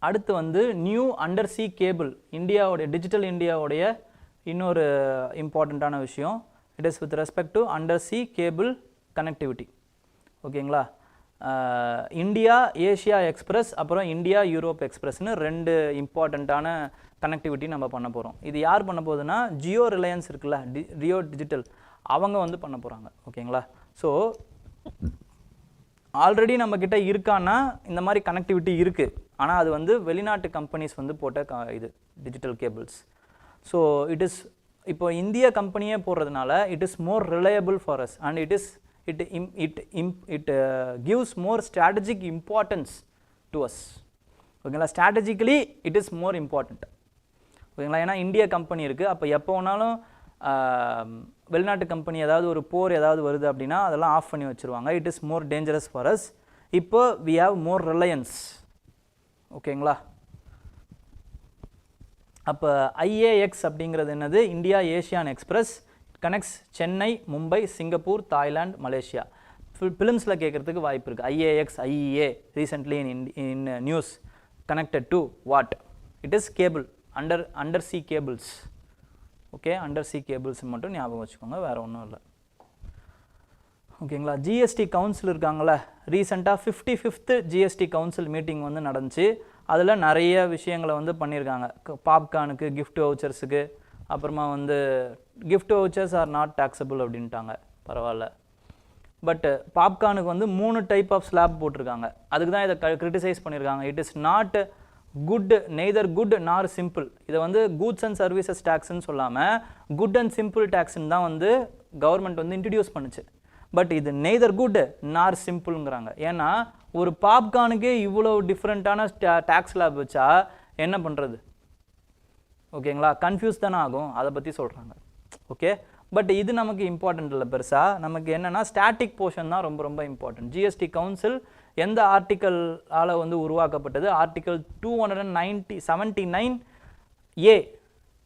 அடுத்து வந்து நியூ அண்டர் சி கேபிள், இந்தியாவுடைய டிஜிட்டல் இந்தியாவுடைய இன்னொரு இம்பார்ட்டண்ட்டான விஷயம். It is with respect to under C cable connectivity. ஓகேங்களா? இந்தியா ஏஷியா எக்ஸ்பிரஸ் அப்புறம் இந்தியா யூரோப் எக்ஸ்பிரஸ்னு 2 இம்பார்ட்டண்ட்டான கனெக்டிவிட்டி நம்ம பண்ண போகிறோம். இது யார் பண்ண போகுதுன்னா ஜியோ ரிலையன்ஸ் இருக்குல்ல, ரியோ டிஜிட்டல், அவங்க வந்து பண்ண போகிறாங்க. ஓகேங்களா? ஸோ ஆல்ரெடி நம்மக்கிட்ட இருக்கான்னா இந்த மாதிரி கனெக்டிவிட்டி இருக்குது. ஆனால் அது வந்து வெளிநாட்டு கம்பெனிஸ் வந்து போட்ட இது digital cables. So it is இப்போ இந்திய கம்பெனியே போடுறதுனால it is more reliable for us and it gives more strategic importance to us. ஓகேங்களா? Strategically it is more important. ஓகேங்களா? ஏன்னா இந்திய கம்பெனி இருக்குது. அப்போ எப்போ வேணாலும் வெளிநாட்டு கம்பெனி ஏதாவது ஒரு போர் ஏதாவது வருது அப்படின்னா அதெல்லாம் ஆஃப் பண்ணி வச்சுருவாங்க. It is more dangerous for us. இப்போ வி ஹாவ் மோர் ரிலையன்ஸ். ஓகேங்களா? அப்போ ஐஏஎக்ஸ் அப்படிங்கிறது என்னது? India ASEAN Express. Connects Chennai, Mumbai, Singapore, Thailand, Malaysia. ஃபிலிம்ஸில் கேட்குறதுக்கு வாய்ப்பு இருக்குது. IAX, IEA recently in news connected to what? It is cable, under sea cables. Okay, under sea cables மட்டும் ஞாபகம் வச்சுக்கோங்க, வேறு ஒன்றும் இல்லை. ஓகேங்களா. ஜிஎஸ்டி கவுன்சில் இருக்காங்களே, ரீசெண்டாக 55th ஜிஎஸ்டி கவுன்சில் மீட்டிங் வந்து நடந்துச்சு. அதில் நிறைய விஷயங்களை வந்து பண்ணியிருக்காங்க. பாப்கார்னுக்கு, கிஃப்ட் வவுச்சர்ஸுக்கு, அப்புறமா வந்து gift vouchers are not taxable அப்படின்ட்டாங்க. பரவாயில்ல. பட் பாப்கார்னுக்கு வந்து 3 டைப் ஆஃப் ஸ்லாப் போட்டிருக்காங்க. அதுக்கு தான் இதை கிரிட்டிசைஸ் பண்ணியிருக்காங்க. It is not good, neither good நார் சிம்பிள். இதை வந்து கூட்ஸ் அண்ட் சர்வீசஸ் டேக்ஸ்ன்னு சொல்லாமல் குட் அண்ட் சிம்பிள் டேக்ஸ்ன்னு தான் வந்து கவர்மெண்ட் வந்து இன்ட்ரடியூஸ் பண்ணுச்சு. பட் இது நெய்தர் குட் நார் சிம்பிள்ங்கிறாங்க. ஏன்னா ஒரு பாப்கார்னுக்கே இவ்வளோ டிஃப்ரெண்ட்டான டேக்ஸ் ஸ்லாப் வச்சா என்ன பண்ணுறது? ஓகேங்களா, கன்ஃபியூஸ் தானே ஆகும். அதை பற்றி சொல்கிறாங்க. ஓகே, பட் இது நமக்கு இம்பார்ட்டன்ட் இல்லை பெருசாக. நமக்கு என்னென்னா ஸ்டாட்டிக் போர்ஷன் தான் ரொம்ப ரொம்ப இம்பார்ட்டன்ட். ஜிஎஸ்டி கவுன்சில் எந்த ஆர்டிக்கலால் வந்து உருவாக்கப்பட்டது? Article 279A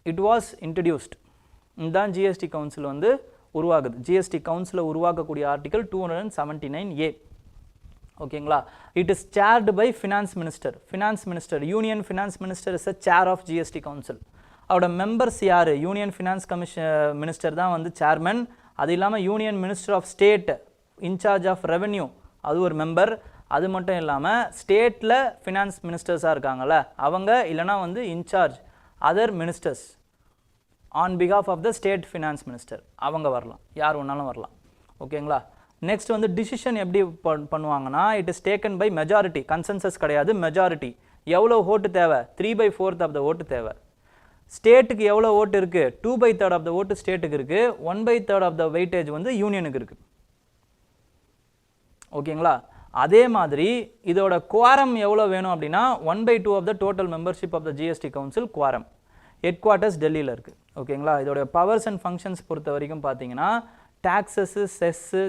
it was introduced. இதுதான் ஜிஎஸ்டி கவுன்சில் வந்து உருவாகுது. ஜிஎஸ்டி கவுன்சிலை உருவாக்கக்கூடிய ஆர்டிக்கல் 279A. ஓகேங்களா. It is chaired by finance minister. Finance minister, union finance minister is a chair of GST council. அவரோட மெம்பர்ஸ் யார்? யூனியன் ஃபினான்ஸ் மினிஸ்டர் தான் வந்து சேர்மன். அது இல்லாமல் union minister of state in charge of revenue, அது ஒரு member. அது மட்டும் இல்லாமல் ஸ்டேட்டில் ஃபினான்ஸ் மினிஸ்டர்ஸாக இருக்காங்கள்ல அவங்க, இல்லைனா வந்து இன்சார்ஜ் அதர் மினிஸ்டர்ஸ் ஆன் பிகாஃப் of the state finance minister, அவங்க வரலாம், யார் வேணாலும் வரலாம். ஓகேங்களா. நெக்ஸ்ட் வந்து டிசிஷன் எப்படி பண்ணுவாங்கன்னா, it is taken by majority. Consensus கிடையாது, மெஜாரிட்டி. எவ்வளோ ஓட்டு தேவை? 3/4 ஆஃப் த ஓட்டு தேவை. ஸ்டேட்டுக்கு எவ்வளோ ஓட்டு இருக்குது? 2/3 ஆஃப் த ஓட்டு ஸ்டேட்டுக்கு இருக்குது. 1/3 ஆஃப் த வெயிட்டேஜ் வந்து யூனியனுக்கு இருக்குது. ஓகேங்களா. அதே மாதிரி இதோட குவாரம் எவ்வளோ வேணும் அப்படின்னா 1/2 of the total membership of the GST council quorum. Headquarters டெல்லியில் இருக்குது. ஓகேங்களா. இதோட பவர்ஸ் அண்ட் ஃபங்க்ஷன்ஸ் பொறுத்த வரைக்கும் பார்த்தீங்கன்னா டாக்ஸஸ்ஸு, செஸ்ஸு,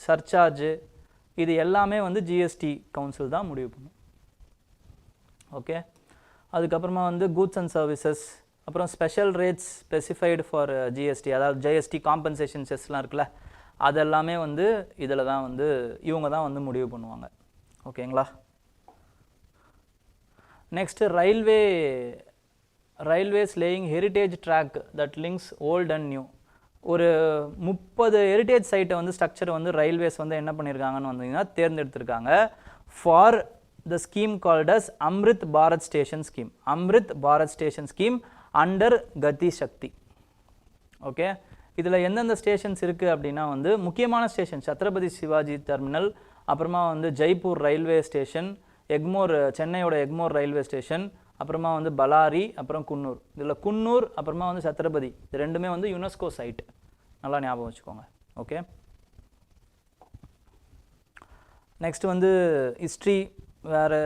சர்ச்சார்ஜு, இது எல்லாமே வந்து ஜிஎஸ்டி கவுன்சில் தான் முடிவு பண்ணும். ஓகே. அதுக்கப்புறமா வந்து கூட்ஸ் அண்ட் சர்வீசஸ், அப்புறம் special rates specified for GST, அதாவது ஜிஎஸ்டி காம்பன்சேஷன் செஸ்லாம் இருக்குல்ல, அதெல்லாமே வந்து இதில் தான் வந்து இவங்க தான் வந்து முடிவு பண்ணுவாங்க. ஓகேங்களா. Next railways laying heritage track that links old and new. ஒரு 30 ஹெரிட்டேஜ் சைட்டை வந்து ஸ்ட்ரக்சர் வந்து ரயில்வேஸ் வந்து என்ன பண்ணியிருக்காங்கன்னு வந்தீங்கன்னா தேர்ந்தெடுத்திருக்காங்க for the scheme called as Amrit Bharat station scheme. Amrit Bharat station scheme under Gati Shakti. Okay. இதில் எந்தெந்த ஸ்டேஷன்ஸ் இருக்குது அப்படின்னா வந்து முக்கியமான ஸ்டேஷன் சத்ரபதி சிவாஜி டெர்மினல், அப்புறமா வந்து ஜெய்ப்பூர் ரயில்வே ஸ்டேஷன், எக்மோர், சென்னையோட எக்மோர் ரயில்வே ஸ்டேஷன், அப்புறமா வந்து பலாரி, அப்புறம் குன்னூர். இதில் குன்னூர் அப்புறமா வந்து சத்ரபதி, இது ரெண்டுமே வந்து யுனெஸ்கோ சைட், நல்லா ஞாபகம் வச்சுக்கோங்க. ஓகே. நெக்ஸ்ட் வந்து ஹிஸ்ட்ரி. வேறு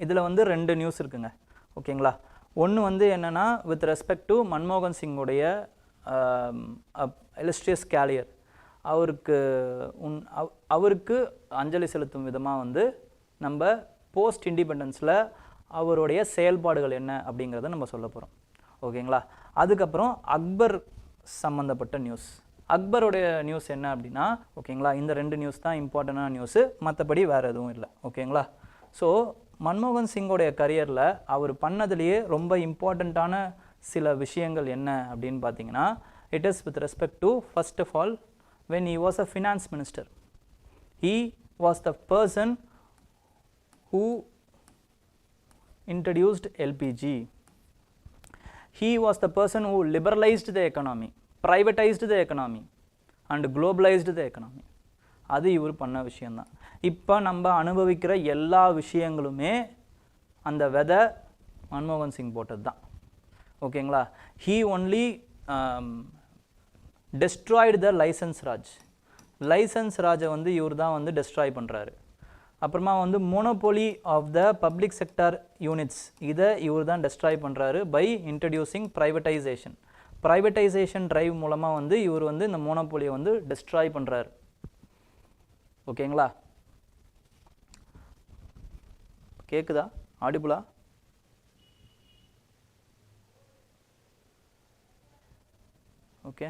இதில் வந்து 2 நியூஸ் இருக்குங்க. ஓகேங்களா. ஒன்று வந்து என்னென்னா வித் ரெஸ்பெக்ட் டு மன்மோகன் சிங்குடைய இலஸ்ட்ரியஸ் கேரியர், அவருக்கு அஞ்சலி செலுத்தும் விதமாக வந்து நம்ம போஸ்ட் இண்டிபெண்டன்ஸில் அவருடைய செயல்பாடுகள் என்ன அப்படிங்கிறத நம்ம சொல்ல போகிறோம். ஓகேங்களா. அதுக்கப்புறம் அக்பர் சம்மந்தப்பட்ட நியூஸ். அக்பருடைய நியூஸ் என்ன அப்படின்னா, ஓகேங்களா, இந்த 2 நியூஸ் தான் இம்பார்ட்டண்டான நியூஸு, மற்றபடி வேறு எதுவும் இல்லை. ஓகேங்களா. ஸோ மன்மோகன் சிங்கோடைய கரியரில் அவர் பண்ணதுலேயே ரொம்ப இம்பார்ட்டண்ட்டான சில விஷயங்கள் என்ன அப்படின்னு பார்த்தீங்கன்னா, it is with respect to first of all when he was a finance minister, he was the person who introduced LPG. He was the person who liberalized the economy, privatized the economy and globalized the economy. அது இவர் பண்ண விஷயந்தான். இப்போ நம்ம அனுபவிக்கிற எல்லா விஷயங்களுமே அந்த விதை மன்மோகன் சிங் போட்டது தான். ஓகேங்களா. he only destroyed the license Raj. Licence ராஜை வந்து இவர் தான் வந்து டெஸ்ட்ராய் பண்ணுறாரு. அப்புறமா வந்து monopoly of the public sector units, இதை இவர் தான் டெஸ்ட்ராய் பண்ணுறாரு by introducing privatisation. Privatisation drive மூலமாக வந்து இவர் வந்து இந்த மோனோபோலியை வந்து டெஸ்ட்ராய் பண்ணுறாரு. ஓகேங்களா. கேட்குதா? ஆடிபிளா? ஓகே.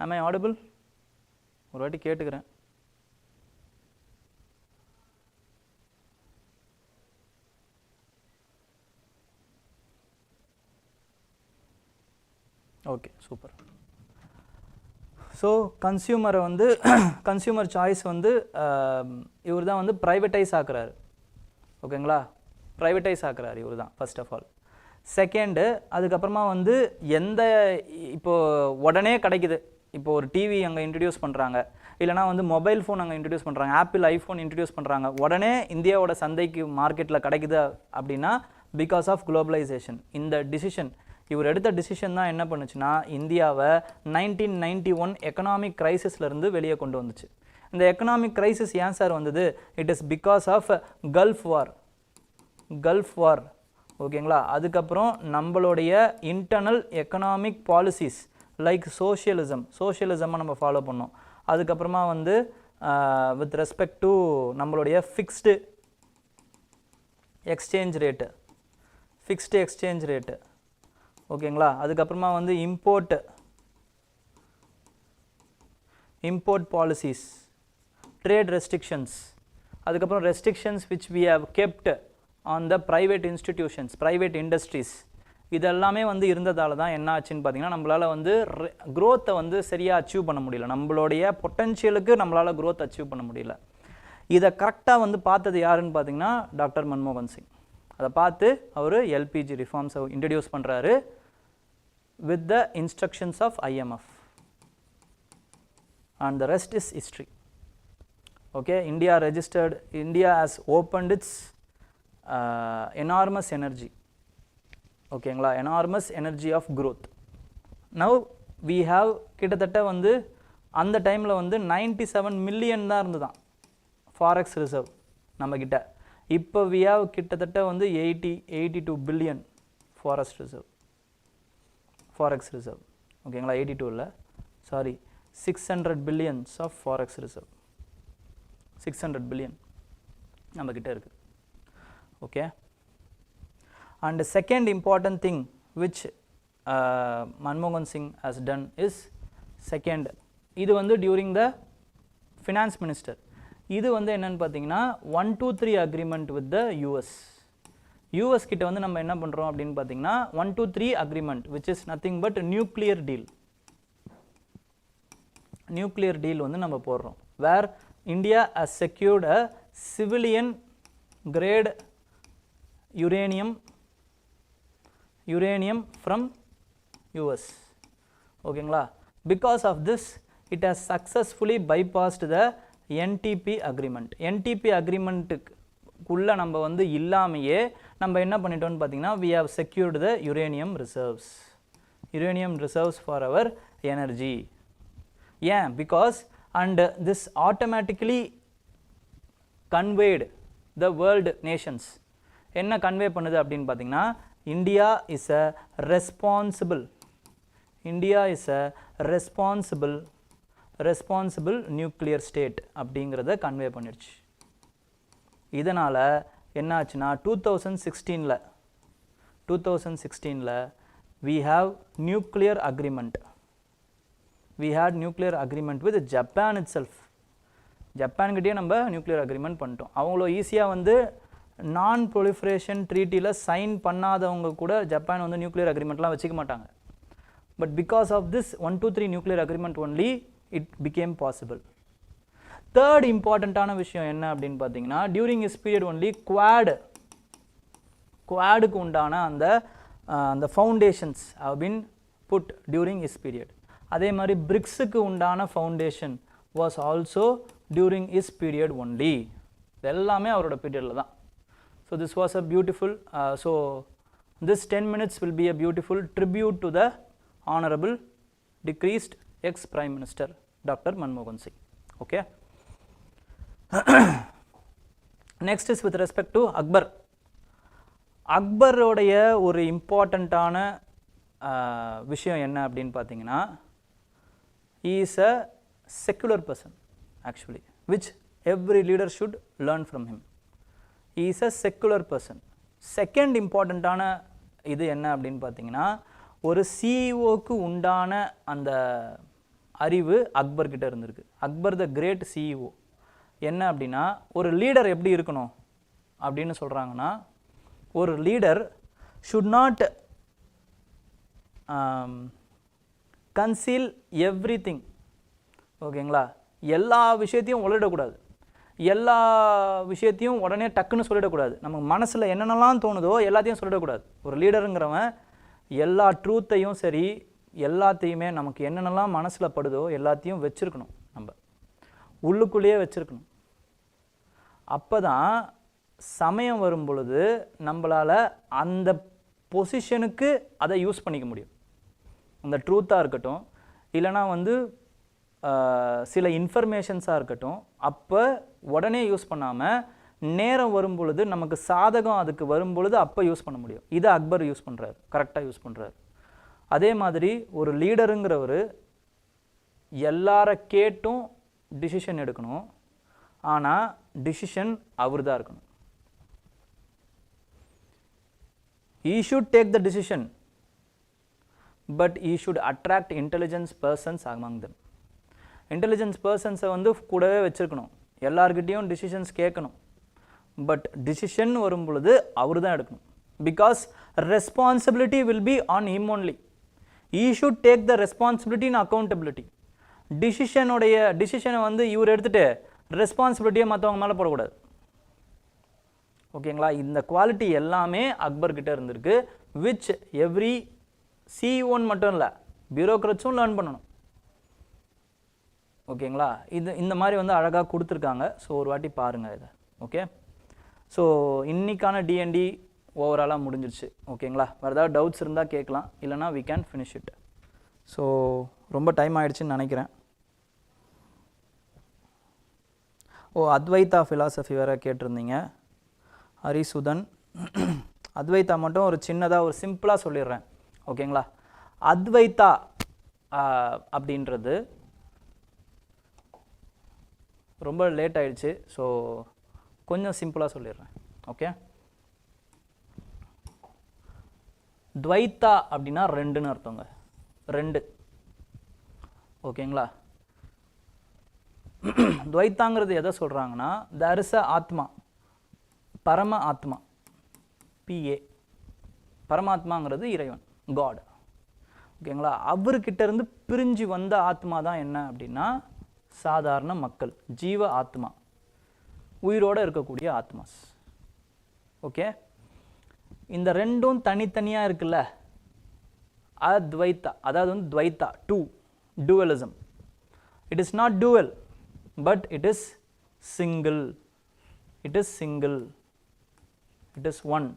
am I audible? ஒரு வாட்டி கேட்டுக்கிறேன். Okay, super. ஸோ கன்சியூமரை வந்து கன்சியூமர் சாய்ஸ் வந்து இவர் தான் வந்து ப்ரைவேட்டைஸ் ஆக்குறாரு. ஓகேங்களா, ப்ரைவேட்டைஸ் ஆக்குறாரு இவர் தான் ஃபர்ஸ்ட் ஆஃப் ஆல். செகண்டு, அதுக்கப்புறமா வந்து எந்த இப்போது உடனே கிடைக்குது. இப்போ ஒரு டிவி அங்கே இன்ட்ரடியூஸ் பண்ணுறாங்க, இல்லைனா வந்து மொபைல் ஃபோன் அங்கே இன்ட்ரடியூஸ் பண்ணுறாங்க, ஆப்பிள் ஐஃபோன் இன்ட்ரடியூஸ் பண்ணுறாங்க, உடனே இந்தியாவோட சந்தைக்கு மார்க்கெட்டில் கிடைக்குது அப்படின்னா பிகாஸ் ஆஃப் குளோபலைசேஷன். இந்த டிசிஷன், இவர் எடுத்த டிசிஷன் தான் என்ன பண்ணுச்சுன்னா இந்தியாவை 1991 எக்கனாமிக் க்ரைசிஸ்லேருந்து வெளியே கொண்டு வந்துச்சு. இந்த எக்கனாமிக் க்ரைசிஸ் ஏன் சார் வந்தது? It is because of Gulf War. ஓகேங்களா, அதுக்கப்புறம் நம்மளுடைய இன்டர்னல் எக்கனாமிக் பாலிசிஸ் லைக் சோஷியலிசமை நம்ம ஃபாலோ பண்ணோம். அதுக்கப்புறமா வந்து வித் ரெஸ்பெக்ட் டு நம்மளுடைய ஃபிக்ஸ்டு எக்ஸ்சேஞ்ச் ரேட்டு, ஓகேங்களா, அதுக்கப்புறமா வந்து இம்போர்ட் பாலிசிஸ், ட்ரேட் ரெஸ்ட்ரிக்ஷன்ஸ், அதுக்கப்புறம் restrictions which we have kept on the private institutions, private industries, இதெல்லாமே வந்து இருந்ததால தான் என்ன ஆச்சுன்னு பார்த்தீங்கன்னா நம்மளால் வந்து க்ரோத்தை வந்து சரியாக அச்சீவ் பண்ண முடியல. நம்மளுடைய பொட்டன்ஷியலுக்கு நம்மளால் க்ரோத் அச்சீவ் பண்ண முடியல. இதை கரெக்டாக வந்து பார்த்தது யாருன்னு பார்த்தீங்கன்னா டாக்டர் மன்மோகன் சிங். அதை பார்த்து அவர் எல்பிஜி ரிஃபார்ம்ஸை இன்ட்ரடியூஸ் பண்ணுறாரு with the instructions of IMF, and the rest is history. Okay, India has opened its enormous energy, ஓகேங்களா, enormous energy of growth. Now we have கிட்டத்தட்ட வந்து அந்த டைமில் வந்து 97 மில்லியன் தான் இருந்துதான் ஃபாரெக்ஸ் ரிசர்வ் நம்மக்கிட்ட. இப்போ we have கிட்டத்தட்ட வந்து 82 பில்லியன் ஃபாரெக்ஸ் ரிசர்வ். ஓகேங்களா, 82 இல்லை, sorry, 600 billions of forex reserve. 600 billion நம்மக்கிட்ட இருக்குது. Okay, and second important thing which மன்மோகன் Singh has done is second, இது வந்து டியூரிங் த ஃபினான்ஸ் மினிஸ்டர். இது வந்து என்னென்னு பார்த்தீங்கன்னா 123 அக்ரிமெண்ட் வித் த யூஎஸ் கிட்ட வந்து நம்ம என்ன பண்ணுறோம் அப்படின்னு பார்த்தீங்கன்னா 123 agreement which is nothing but nuclear deal வந்து நம்ம போடுறோம். Where India has secured a civilian grade uranium from US. ஓகேங்களா, because of this it has successfully bypassed the NTP agreement. NTP agreementக்குள்ளே நம்ம வந்து இல்லாமையே நம்ம என்ன பண்ணிட்டோம்னு பார்த்தீங்கன்னா we have secured the uranium reserves for our energy. ஏன்? because and this automatically conveyed the world nations. என்ன கன்வே பண்ணுது அப்படின்னு பார்த்தீங்கன்னா India is a responsible nuclear state அப்படிங்கிறத கன்வே பண்ணிடுச்சு. இதனால் என்ன ஆச்சுன்னா 2016 we have nuclear agreement with Japan itself. ஜப்பான்கிட்டயே நம்ம நியூக்ளியர் அக்ரிமெண்ட் பண்ணிட்டோம். அவங்களோ ஈஸியாக வந்து நான் ப்ரொலிஃபரேஷன் ட்ரீட்டியில் சைன் பண்ணாதவங்க கூட ஜப்பான் வந்து நியூக்ளியர் அக்ரிமெண்ட்லாம் வச்சுக்க மாட்டாங்க. But because of this 123 nuclear agreement only it became possible. Third இம்பார்ட்டண்ட்டான விஷயம் என்ன அப்படின்னு பார்த்தீங்கன்னா டியூரிங் இஸ் பீரியட் ஒன்லி குவாடுக்கு உண்டான அந்த foundations have been put during is period. அதே மாதிரி பிரிக்ஸுக்கு உண்டான foundation was also during is period only. இது எல்லாமே அவரோட பீரியடில் தான். So this was a beautiful so this 10 minutes will be a beautiful tribute to the honorable decreased ex-Prime Minister Dr. Manmohan Singh. Okay. Next is with respect to Akbar. அக்பரோடைய ஒரு இம்பார்ட்டண்ட்டான விஷயம் என்ன அப்படின்னு பார்த்தீங்கன்னா he is a secular person actually which every leader should learn from him. He is a secular person. Second இம்பார்ட்டண்ட்டான இது என்ன அப்படின்னு பார்த்தீங்கன்னா ஒரு சிஇஓக்கு உண்டான அந்த அறிவு அக்பர் கிட்ட இருந்திருக்கு. Akbar the great CEO. என்ன அப்படின்னா ஒரு லீடர் எப்படி இருக்கணும் அப்படின்னு சொல்கிறாங்கன்னா ஒரு leader should not conceal everything ஓகேங்களா? எல்லா விஷயத்தையும் உளறிடக்கூடாது, எல்லா விஷயத்தையும் உடனே டக்குன்னு சொல்லிடக்கூடாது. நமக்கு மனசில் என்னென்னலாம் தோணுதோ எல்லாத்தையும் சொல்லிடக்கூடாது. ஒரு லீடருங்கிறவன் எல்லா ட்ரூத்தையும் சரி எல்லாத்தையுமே நமக்கு என்னென்னலாம் மனசில் படுதோ எல்லாத்தையும் வச்சுருக்கணும், நம்ம உள்ளுக்குள்ளேயே வச்சுருக்கணும். அப்போ தான் சமயம் வரும் பொழுது நம்மளால் அந்த பொசிஷனுக்கு அதை யூஸ் பண்ணிக்க முடியும். அந்த ட்ரூத்தாக இருக்கட்டும், இல்லைனா வந்து சில இன்ஃபர்மேஷன்ஸாக இருக்கட்டும், அப்போ உடனே யூஸ் பண்ணாமல் நேரம் வரும் பொழுது நமக்கு சாதகம் அதுக்கு வரும் பொழுது அப்போ யூஸ் பண்ண முடியும். இதை அக்பர் யூஸ் பண்ணுறாரு, கரெக்டாக யூஸ் பண்ணுறாரு. அதே மாதிரி ஒரு லீடருங்கிறவர் எல்லார கேட்டும் டிசிஷன் எடுக்கணும், ஆனால் டிசிஷன் அவர் தான் இருக்கணும். He should take the decision, but he should attract intelligent persons among them. Intelligent persons வந்து கூடவே வச்சிருக்கணும், எல்லார்கிட்டையும் டிசிஷன்ஸ் கேட்கணும். பட் டிசிஷன் வரும் பொழுது அவர் தான் எடுக்கணும். Because responsibility will be on him only. He should take the responsibility and accountability. டிசிஷனை வந்து இவர் எடுத்துகிட்டு ரெஸ்பான்சிபிலிட்டியை மற்றவங்க மேலே போடக்கூடாது. ஓகேங்களா? இந்த குவாலிட்டி எல்லாமே அக்பர்கிட்ட இருந்திருக்கு, விச் எவ்ரி சிஇஓன்னு மட்டும் இல்லை பியூரோக்ராட்ஸும் லேர்ன் பண்ணணும். ஓகேங்களா? இந்த மாதிரி வந்து அழகாக கொடுத்துருக்காங்க. ஸோ ஒரு வாட்டி பாருங்கள் இதை. ஓகே, ஸோ இன்றைக்கான டிஎன்டி ஓவராலாக முடிஞ்சிருச்சு. ஓகேங்களா? வேறு ஏதாவது டவுட்ஸ் இருந்தால் கேட்கலாம், இல்லைனா we can finish it. So ரொம்ப டைம் ஆகிடுச்சின்னு நினைக்கிறேன். அத்வைதா ஃபிலாசபி வேறு கேட்டிருந்தீங்க, ஹரிசுதன். அத்வைதா மட்டும் ஒரு சின்னதாக ஒரு சிம்பிளாக சொல்லிடுறேன். ஓகேங்களா? அத்வைதா அப்படின்றது ரொம்ப லேட் ஆயிடுச்சு, ஸோ கொஞ்சம் சிம்பிளாக சொல்லிடுறேன். ஓகே, துவைத்தா அப்படின்னா ரெண்டுன்னு அர்த்தங்க, ரெண்டு. ஓகேங்களா? துவைத்தாங்கிறது எதை சொல்கிறாங்கன்னா, தேர் இஸ் அ ஆத்மா, பரம ஆத்மா, பிஏ. பரமாத்மாங்கிறது இறைவன், காட். ஓகேங்களா? அவர்கிட்ட இருந்து பிரிஞ்சு வந்த ஆத்மா தான் என்ன அப்படின்னா சாதாரண மக்கள், ஜீவ ஆத்மா, உயிரோடு இருக்கக்கூடிய ஆத்மாஸ். ஓகே, இந்த ரெண்டும் தனித்தனியாக இருக்குல்ல, அத்வைத்தா, அதாவது வந்து துவைத்தா, two, dualism. It is not dual, but it is single. It is single. It is one.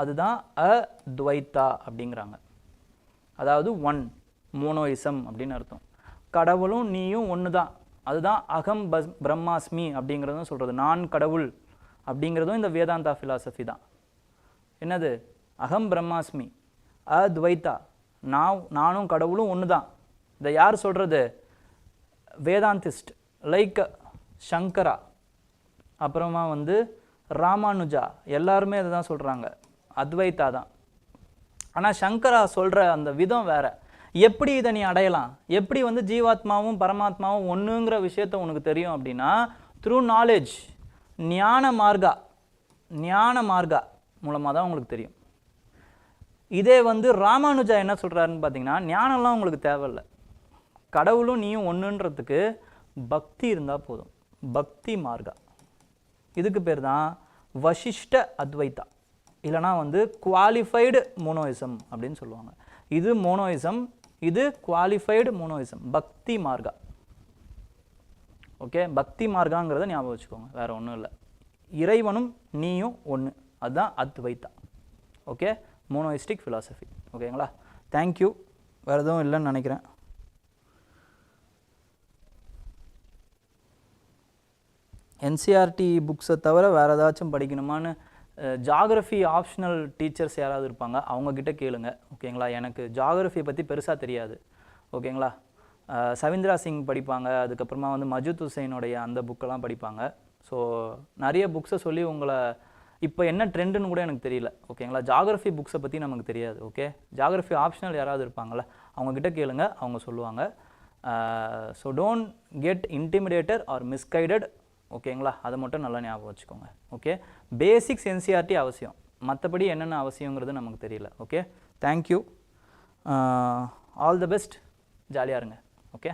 அதுதான் அத்வைத்தா அப்படிங்கிறாங்க. அதாவது ஒன், மோனோயிசம் அப்படின்னு அர்த்தம். கடவுளும் நீயும் ஒன்று தான், அதுதான் அகம் பிரம்மாஸ்மி அப்படிங்கிறதும் சொல்கிறது. நான் கடவுள் அப்படிங்கிறதும் இந்த வேதாந்தா ஃபிலாசபி தான். என்னது? அகம் பிரம்மாஸ்மி, அத்வைத்தா, நானும் கடவுளும் ஒன்று தான். இதை யார் சொல்கிறது? வேதாந்திஸ்ட் லைக் சங்கரா, அப்புறமா வந்து ராமானுஜா, எல்லாருமே அதை தான் சொல்கிறாங்க, அத்வைத்தா தான். ஆனால் சங்கரா சொல்கிற அந்த விதம் வேறு. எப்படி இதை நீ அடையலாம், எப்படி வந்து ஜீவாத்மாவும் பரமாத்மாவும் ஒன்றுங்கிற விஷயத்த உனக்கு தெரியும் அப்படின்னா த்ரூ நாலேஜ், ஞான மார்கா மூலமாக தான் உங்களுக்கு தெரியும். இதே வந்து ராமானுஜா என்ன சொல்கிறாருன்னு பார்த்தீங்கன்னா, ஞானம்லாம் உங்களுக்கு தேவையில்லை, கடவுளும் நீயும் ஒன்றுன்றதுக்கு பக்தி இருந்தால் போதும், பக்தி மார்கா. இதுக்கு பேர் தான் வசிஷ்ட அத்வைத்தா, இல்லைனா வந்து குவாலிஃபைடு மோனோயிசம் அப்படின்னு சொல்லுவாங்க. இது மோனோயிசம், இது குவாலிஃபைடு மோனோயிசம், பக்தி மார்கா. ஓகே, பக்தி மார்காங்கிறத ஞாபகம் வச்சுக்கோங்க, வேறு ஒன்றும் இல்லை. இறைவனும் நீயும் ஒன்று, அதுதான் அத்வைத்தா. Okay, monistic philosophy. ஓகேங்களா? தேங்க்யூ. வேறு எதுவும் இல்லைன்னு நினைக்கிறேன். என்சிஆர்டி புக்ஸை தவிர வேறு ஏதாச்சும் படிக்கணுமான்னு ஜாகிரஃபி ஆப்ஷனல் டீச்சர்ஸ் யாராவது இருப்பாங்க, அவங்கக்கிட்ட கேளுங்க. ஓகேங்களா? எனக்கு ஜாகிரஃபியை பற்றி பெருசாக தெரியாது. ஓகேங்களா? சவீந்திரா சிங் படிப்பாங்க, அதுக்கப்புறமா வந்து மஜூத் ஹுசைனுடைய அந்த புக்கெல்லாம் படிப்பாங்க. ஸோ நிறைய புக்ஸை சொல்லி உங்களை இப்போ என்ன ட்ரெண்டுன்னு கூட எனக்கு தெரியல. ஓகேங்களா? ஜாகிரஃபி புக்ஸை பற்றி நமக்கு தெரியாது. ஓகே, ஜாகிரஃபி ஆப்ஷனல் யாராவது இருப்பாங்கள்ல, அவங்கக்கிட்ட கேளுங்க, அவங்க சொல்லுவாங்க. So don't get intimidated or misguided. ஓகேங்களா? அதை மட்டும் நல்லா ஞாபகம் வச்சுக்கோங்க. ஓகே, பேசிக்ஸ் என்சிஆர்டி அவசியம், மற்றபடி என்னென்ன அவசியங்கிறது நமக்கு தெரியல. Okay, thank you, all the best, ஜாலியாக இருங்க. ஓகே.